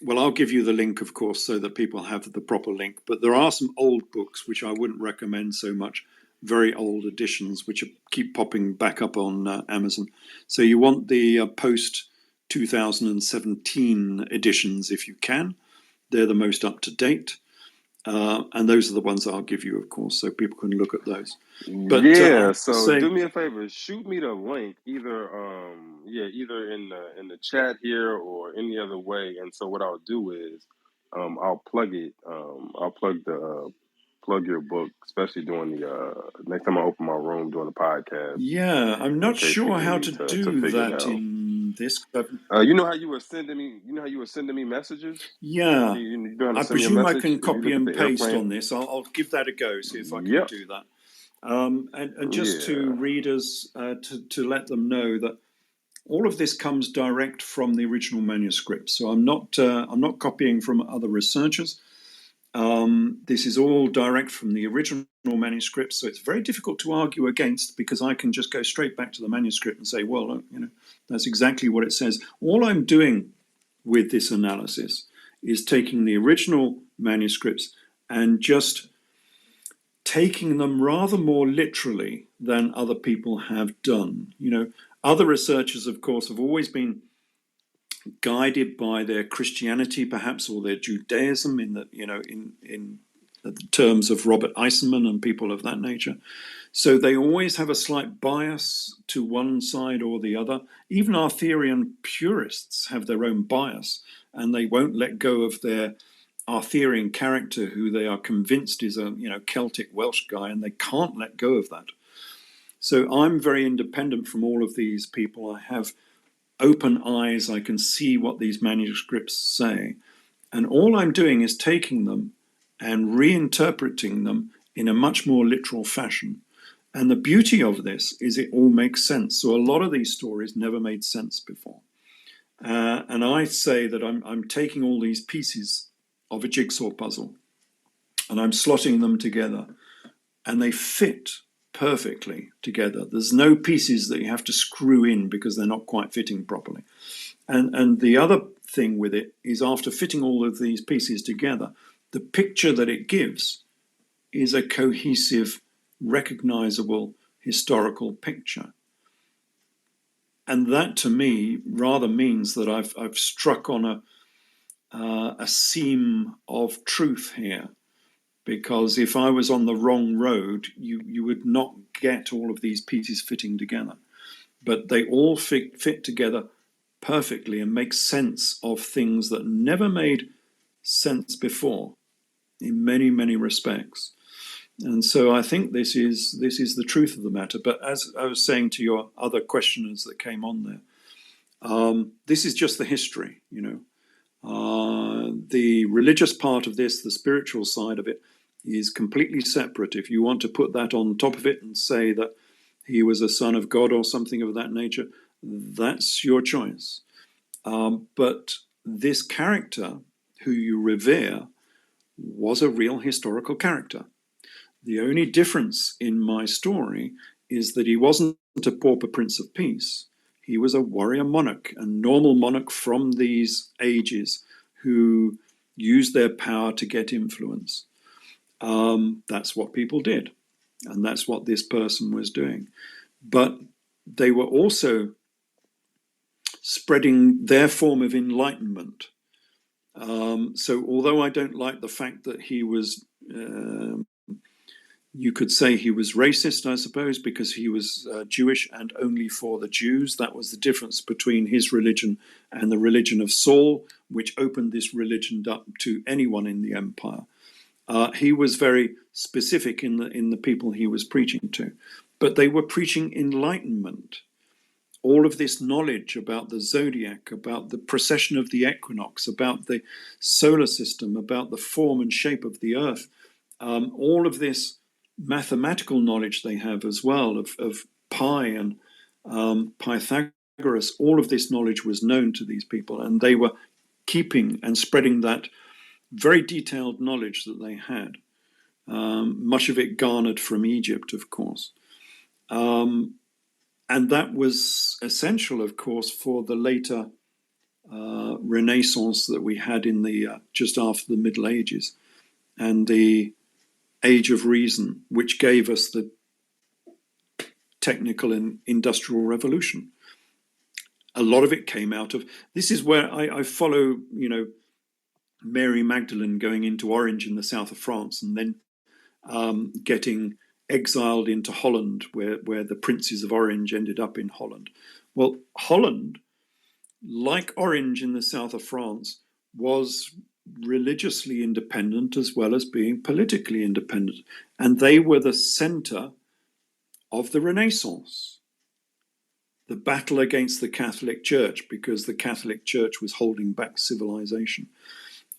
well, I'll give you the link, of course, so that people have the proper link. But there are some old books which I wouldn't recommend so much, very old editions, which keep popping back up on Amazon. So you want the post-2017 editions if you can. They're the most up-to-date. And those are the ones I'll give you, of course, so people can look at those. But so do me a favor, shoot me the link either in the chat here or any other way. And so what I'll do is I'll plug it. I'll plug the plug your book, especially during the next time I open my room during the podcast, Yeah, I'm in not case sure people how need to to do figure it that out. in this. You know how you were sending me? You know how you were sending me messages? Yeah, You know how to I send me a presume I message can if you copy look at and the paste airplane? on this. I'll give that a go, see if I can Yep. do that. And just to Yeah. readers, to let them know that all of this comes direct from the original manuscript. So I'm not copying from other researchers. This is all direct from the original manuscript, so it's very difficult to argue against because I can just go straight back to the manuscript and say, well, that's exactly what it says. All I'm doing with this analysis is taking the original manuscripts and just taking them rather more literally than other people have done. Other researchers, of course, have always been guided by their Christianity, perhaps, or their Judaism, in the terms of Robert Eisenman and people of that nature. So they always have a slight bias to one side or the other. Even Arthurian purists have their own bias, and they won't let go of their Arthurian character, who they are convinced is a Celtic Welsh guy, and they can't let go of that. So I'm very independent from all of these people. I have open eyes. I can see what these manuscripts say. And all I'm doing is taking them and reinterpreting them in a much more literal fashion. And the beauty of this is it all makes sense. So a lot of these stories never made sense before. And I say that I'm taking all these pieces of a jigsaw puzzle and I'm slotting them together, and they fit perfectly together. There's no pieces that you have to screw in because they're not quite fitting properly. And the other thing with it is, after fitting all of these pieces together, the picture that it gives is a cohesive, recognizable historical picture. And that, to me, rather means that I've struck on a seam of truth here. Because if I was on the wrong road, you would not get all of these pieces fitting together. But they all fit together perfectly and make sense of things that never made sense before in many, many respects. And so I think this is the truth of the matter. But as I was saying to your other questioners that came on there, this is just the history, the religious part of this, the spiritual side of it, is completely separate. If you want to put that on top of it and say that he was a son of God or something of that nature, that's your choice. But this character, who you revere, was a real historical character. The only difference in my story is that he wasn't a pauper prince of peace. He was a warrior monarch, a normal monarch from these ages who used their power to get influence. That's what people did, and that's what this person was doing. But they were also spreading their form of enlightenment. So although I don't like the fact that he was, you could say he was racist, I suppose, because he was Jewish and only for the Jews. That was the difference between his religion and the religion of Saul, which opened this religion up to anyone in the empire. He was very specific in the people he was preaching to, but they were preaching enlightenment. All of this knowledge about the zodiac, about the precession of the equinox, about the solar system, about the form and shape of the earth, all of this mathematical knowledge they have as well of pi and Pythagoras, all of this knowledge was known to these people, and they were keeping and spreading that very detailed knowledge that they had, much of it garnered from Egypt, of course. And that was essential, of course, for the later Renaissance that we had in the just after the Middle Ages and the Age of Reason, which gave us the technical and industrial revolution. A lot of it came out of this. Is where I follow, Mary Magdalene going into Orange in the south of France, and then getting exiled into Holland, where the princes of Orange ended up in Holland. Well, Holland, like Orange in the south of France, was religiously independent as well as being politically independent. And they were the center of the Renaissance, the battle against the Catholic Church, because the Catholic Church was holding back civilization.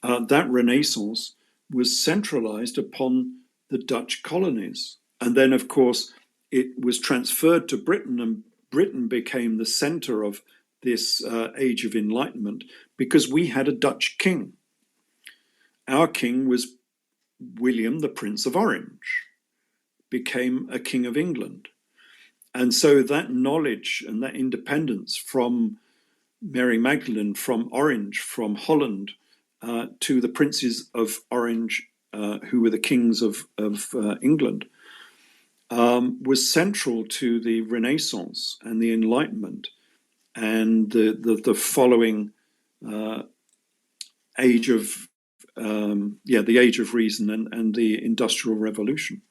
That Renaissance was centralized upon the Dutch colonies. And then, of course, it was transferred to Britain, and Britain became the center of this age of enlightenment because we had a Dutch king. Our king was William, the Prince of Orange, became a king of England. And so that knowledge and that independence from Mary Magdalene, from Orange, from Holland, to the princes of Orange, who were the kings of England, was central to the Renaissance and the Enlightenment and the following age of the age of reason and the Industrial Revolution.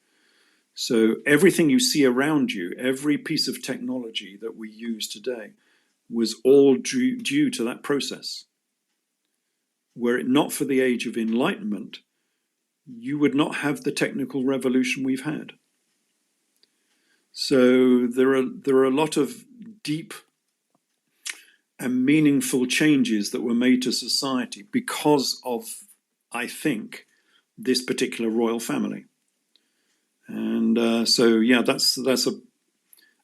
So everything you see around you, every piece of technology that we use today, was all due to that process. Were it not for the age of enlightenment, you would not have the technical revolution we've had. So there are a lot of deep and meaningful changes that were made to society because of, I think, this particular royal family. And that's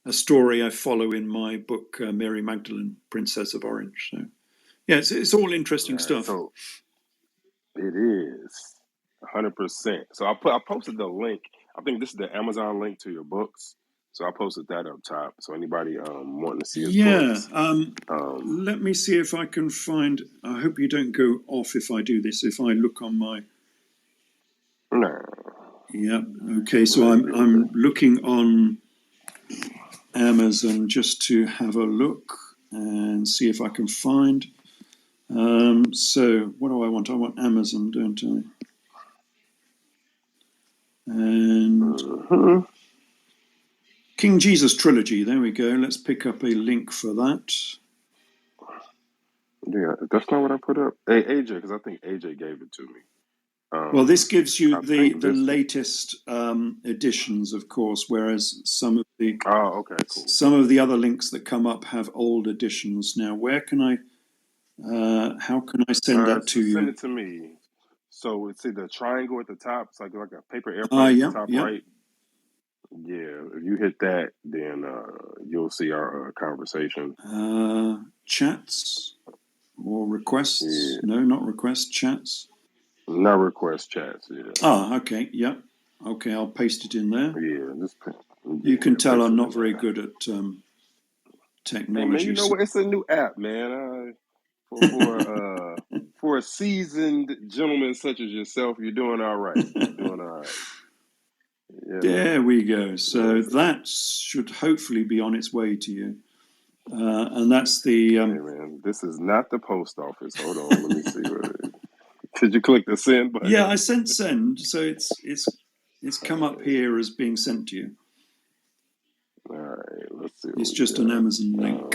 a story I follow in my book, Mary Magdalene, Princess of Orange. So yeah, it's all interesting stuff. So it is 100%. So I posted the link. I think this is the Amazon link to your books. So I posted that up top. So anybody wanting to see his books. Let me see if I can find. I hope you don't go off if I do this. If I look on my. No. Yeah. Okay. So I'm looking on Amazon just to have a look and see if I can find. So what do I want? I want Amazon, don't I? And King Jesus Trilogy. There we go. Let's pick up a link for that. Yeah, that's not what I put up. Hey, AJ, because I think AJ gave it to me. Well, this gives you the latest editions, of course, whereas some of the some of the other links that come up have old editions. Now, where can I? How can I send that to you? Send it to me. So it's the triangle at the top. It's like a paper airplane at the top right. Yeah, if you hit that, then you'll see our conversation. Chats or requests? Yeah. No, not requests. Chats. Not request chats. Yeah. Oh, okay. Yeah. Okay, I'll paste it in there. Yeah. You can tell I'm not very good at technology. Hey, man, you know what? It's a new app, man. For a seasoned gentleman such as yourself, you're doing all right. You're doing all right. Yeah, there we go. So that should hopefully be on its way to you. And that's the. Hey, man, this is not the post office. Hold on, let me see. Did you click the send button? Yeah, I sent send, so it's come up here as being sent to you. All right, let's see. It's just an Amazon link.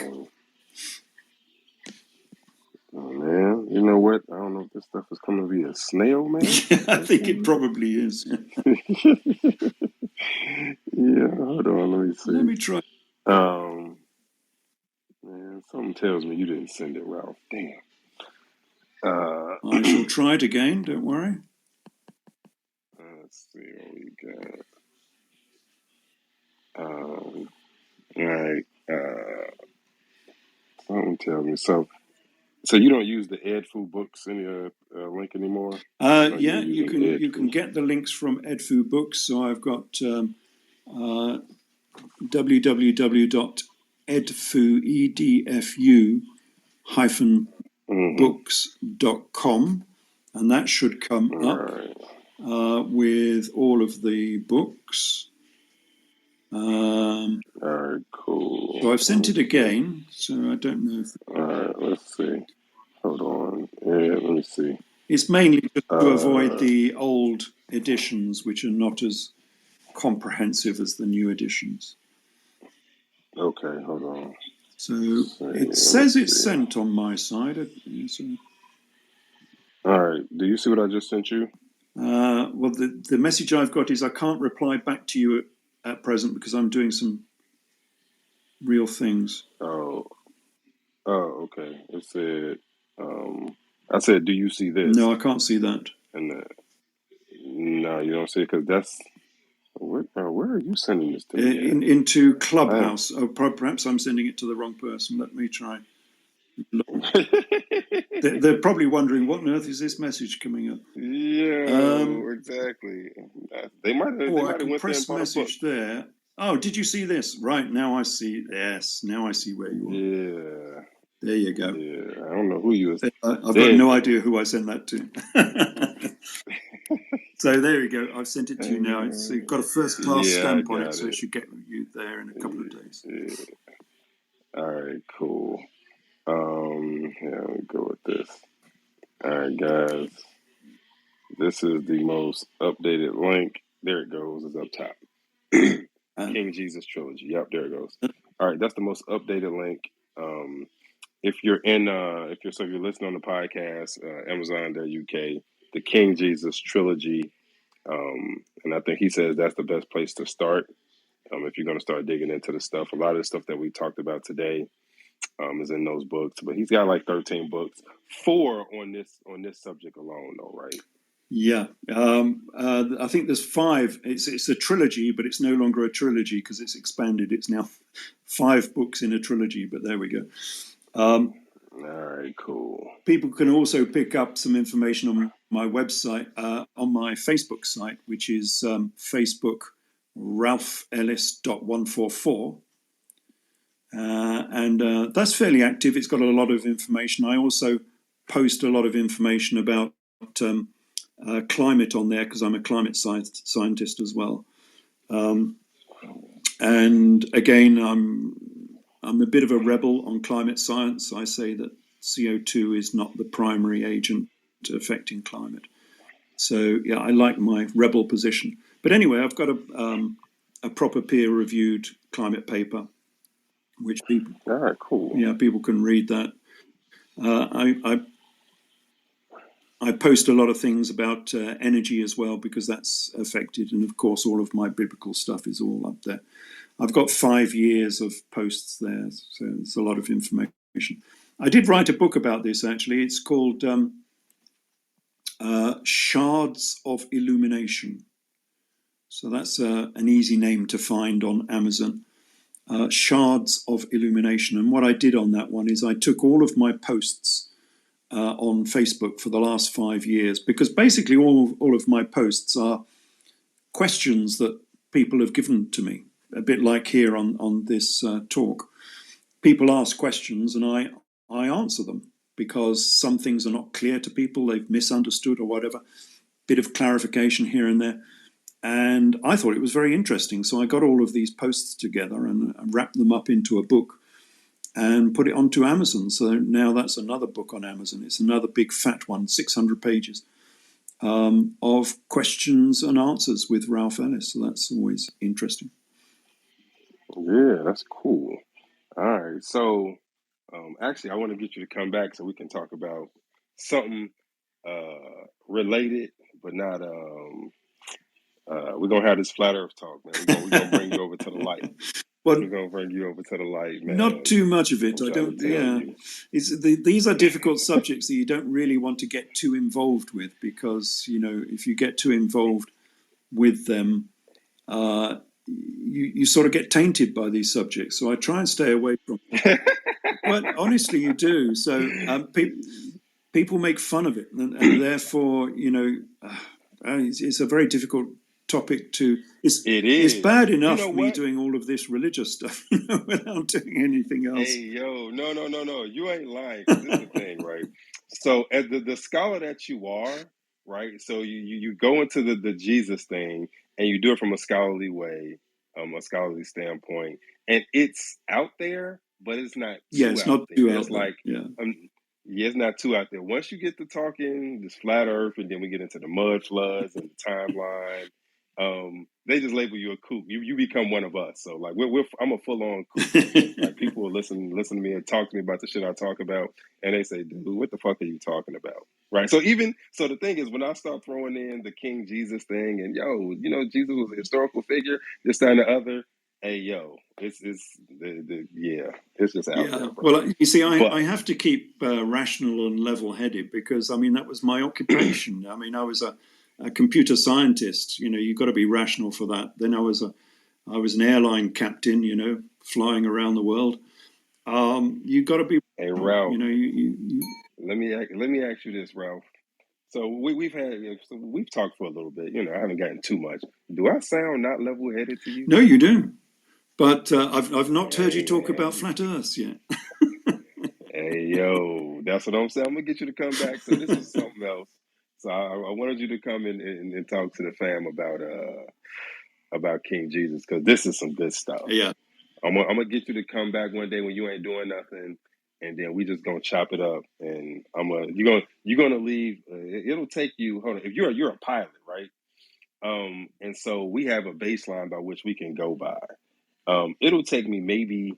Oh man, you know what? I don't know if this stuff is coming via snail, man. I think it probably is. Yeah, hold on, let me see. Let me try. Man, something tells me you didn't send it, Ralph. Damn. I shall try it again. Don't worry. Let's see what we got. All right. Something tells me so. So you don't use the EdFu books in your link anymore? Yeah, you can get the links from EdFu books. So I've got www.edfu-books.com, and that should come up with all of the books. All right, cool. So I've sent it again. So I don't know if. All right, let's see. Hold on. Yeah, let me see. It's mainly just to avoid the old editions, which are not as comprehensive as the new editions. Okay, hold on. So it says it's sent on my side. All right, right. Do you see what I just sent you? Well, the message I've got is I can't reply back to you at present because I'm doing some real things. Oh, okay. It said, I said, do you see this? No, I can't see that. And no, you don't see it because that's where are you sending this to me at? Into Clubhouse. Oh, perhaps I'm sending it to the wrong person. Let me try. They're probably wondering what on earth is this message coming up. Yeah, exactly. They might have I can went there and press bought a book. message there. Oh, did you see this? Right, now I see. Yes, now I see where you are. Yeah. There you go. Yeah, I don't know who you was. I've got no idea who I sent that to. So there you go. I've sent it to you now. It's got a first class stamp on it, so it should get you there in a couple of days. Yeah. All right, cool. Yeah, let me go with this. All right, guys. This is the most updated link. There it goes. It's up top. King Jesus Trilogy. Yep, there it goes. All right, that's the most updated link. If you're listening on the podcast, Amazon.uk, the King Jesus Trilogy, and I think he says that's the best place to start. If you're going to start digging into the stuff, a lot of the stuff that we talked about today is in those books. But he's got like 13 books, 4 on this subject alone, though, right? Yeah, I think there's 5. It's a trilogy, but it's no longer a trilogy because it's expanded. It's now 5 books in a trilogy. But there we go. All right, cool. People can also pick up some information on my website, on my Facebook site, which is Facebook RalphEllis.144. And that's fairly active. It's got a lot of information. I also post a lot of information about climate on there because I'm a climate scientist as well. And again, I'm a bit of a rebel on climate science. I say that CO2 is not the primary agent affecting climate. So yeah, I like my rebel position. But anyway, I've got a proper peer-reviewed climate paper, which people, all right, cool. Yeah, people can read that. I post a lot of things about energy as well because that's affected, and of course, all of my biblical stuff is all up there. I've got 5 years of posts there, so there's a lot of information. I did write a book about this, actually. It's called Shards of Illumination. So that's an easy name to find on Amazon. Shards of Illumination. And what I did on that one is I took all of my posts on Facebook for the last 5 years, because basically all of my posts are questions that people have given to me, a bit like here on this talk. People ask questions and I answer them because some things are not clear to people, they've misunderstood or whatever, bit of clarification here and there. And I thought it was very interesting. So I got all of these posts together and wrapped them up into a book and put it onto Amazon. So now that's another book on Amazon. It's another big fat one, 600 pages of questions and answers with Ralph Ellis. So that's always interesting. Yeah, that's cool. All right, so actually, I want to get you to come back so we can talk about something related, but not. We're gonna have this flat Earth talk, man. We're gonna bring you over to the light. Well, we're gonna bring you over to the light, man. Not too much of it. I'm I don't. yeah, these are difficult subjects that you don't really want to get too involved with, because if you get too involved with them, you sort of get tainted by these subjects. So I try and stay away from them. Well, honestly, you do. So people make fun of it, and therefore, it's a very difficult topic to. It is. It's bad enough me doing all of this religious stuff without doing anything else. Hey, yo, no, you ain't lying. This is the thing, right? So, as the scholar that you are, right? So you go into the Jesus thing and you do it from a scholarly way, a scholarly standpoint, and it's out there, but it's not too it's out not there. Too it's out like there. yeah, it's not too out there. Once you get to talking this flat Earth, and then we get into the mud floods and the timeline, They just label you a kook. You become one of us. So like I'm a full on kook. Like people will listen to me and talk to me about the shit I talk about, and they say, "Dude, what the fuck are you talking about?" Right. So the thing is, when I start throwing in the King Jesus thing, and Jesus was a historical figure, this that, and the other. Hey, yo, it's yeah, it's just out Yeah, there, bro. well, you see, I But have to keep rational and level-headed because, I mean, that was my occupation. I mean, I was a computer scientist. You've got to be rational for that. Then I was an airline captain. Flying around the world. You've got to be hey, rational. Ralph, You let me ask you this, Ralph. So we've talked for a little bit. I haven't gotten too much. Do I sound not level headed to you? No, you do. But I've not heard you Hey talk about man, flat Earth yet. hey yo, that's what I'm saying. I'm gonna get you to come back. So this is something else. So I wanted you to come in and talk to the fam about King Jesus, because this is some good stuff. Yeah. I'm gonna get you to come back one day when you ain't doing nothing, and then we just gonna chop it up. And you're gonna leave. It'll take you. Hold on. If you're a pilot, right? And so we have a baseline by which we can go by. It'll take me maybe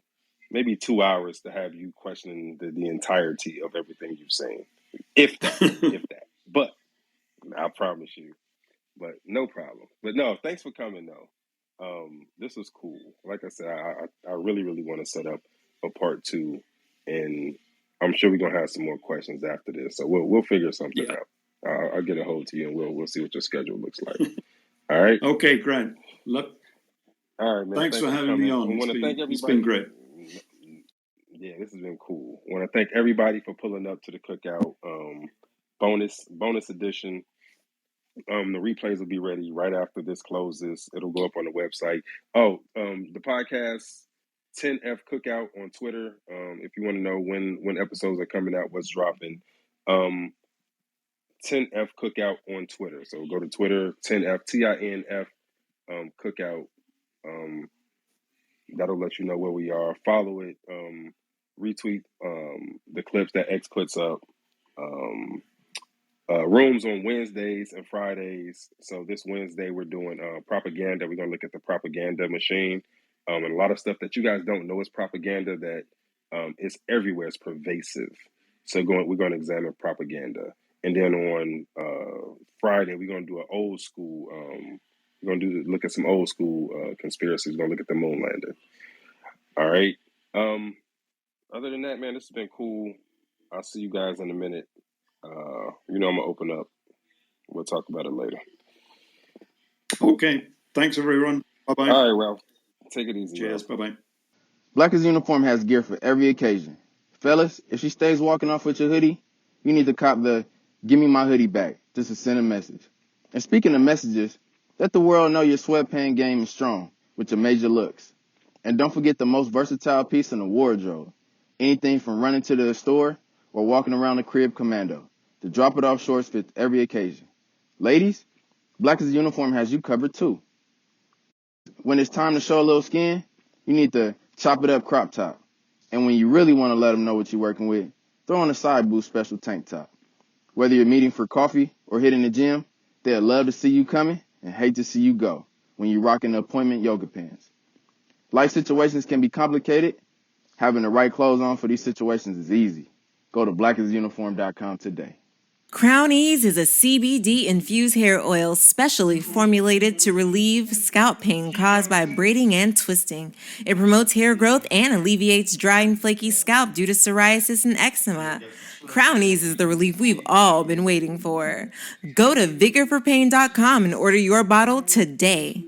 2 hours to have you questioning the entirety of everything you've seen, if that, if that. But I promise you. But no problem. But no, thanks for coming though. This was cool. Like I said, I really really want to set up a part two, and I'm sure we're gonna have some more questions after this. So we'll figure something Yeah. out. I'll get a hold to you, and we'll see what your schedule looks like. All right. Okay, Grant. Look, All right, man. thanks Thanks for for having me coming. I on. want to thank It's been everybody for. great. Yeah, this has been cool. I want to thank everybody for pulling up to the cookout. Bonus edition. The replays will be ready right after this closes. It'll go up on the website. Oh, the podcast 10F Cookout on Twitter. If you want to know when episodes are coming out, what's dropping. 10F Cookout on Twitter. So go to Twitter, 10F TINF Cookout. That'll let you know where we are. Follow it. Retweet the clips that X puts up. Rooms on Wednesdays and Fridays. So this Wednesday we're doing propaganda. We're gonna look at the propaganda machine, and a lot of stuff that you guys don't know is propaganda that is everywhere. It's pervasive. So we're going to examine propaganda, and then on Friday we're going to do an old school. We're going to look at some old school conspiracies. We're going to look at the moon landing. All right. Other than that, man, this has been cool. I'll see you guys in a minute. I'm gonna open up. We'll talk about it later. Okay. Thanks, everyone. Bye-bye. All right, Ralph. Take it easy, Cheers. Ralph. Bye-bye. Blackest Uniform has gear for every occasion. Fellas, if she stays walking off with your hoodie, you need to cop the "Give me my hoodie back" just to send a message. And speaking of messages, let the world know your sweatpant game is strong with your major looks. And don't forget the most versatile piece in the wardrobe. Anything from running to the store or walking around the crib commando. The drop it off shorts fit every occasion. Ladies, Blackest Uniform has you covered too. When it's time to show a little skin, you need to chop it up crop top. And when you really want to let them know what you're working with, throw on a side boost special tank top. Whether you're meeting for coffee or hitting the gym, they'll love to see you coming and hate to see you go when you're rocking the appointment yoga pants. Life situations can be complicated. Having the right clothes on for these situations is easy. Go to blackisuniform.com today. Crown Ease is a CBD-infused hair oil specially formulated to relieve scalp pain caused by braiding and twisting. It promotes hair growth and alleviates dry and flaky scalp due to psoriasis and eczema. Crown Ease is the relief we've all been waiting for. Go to vigorforpain.com and order your bottle today.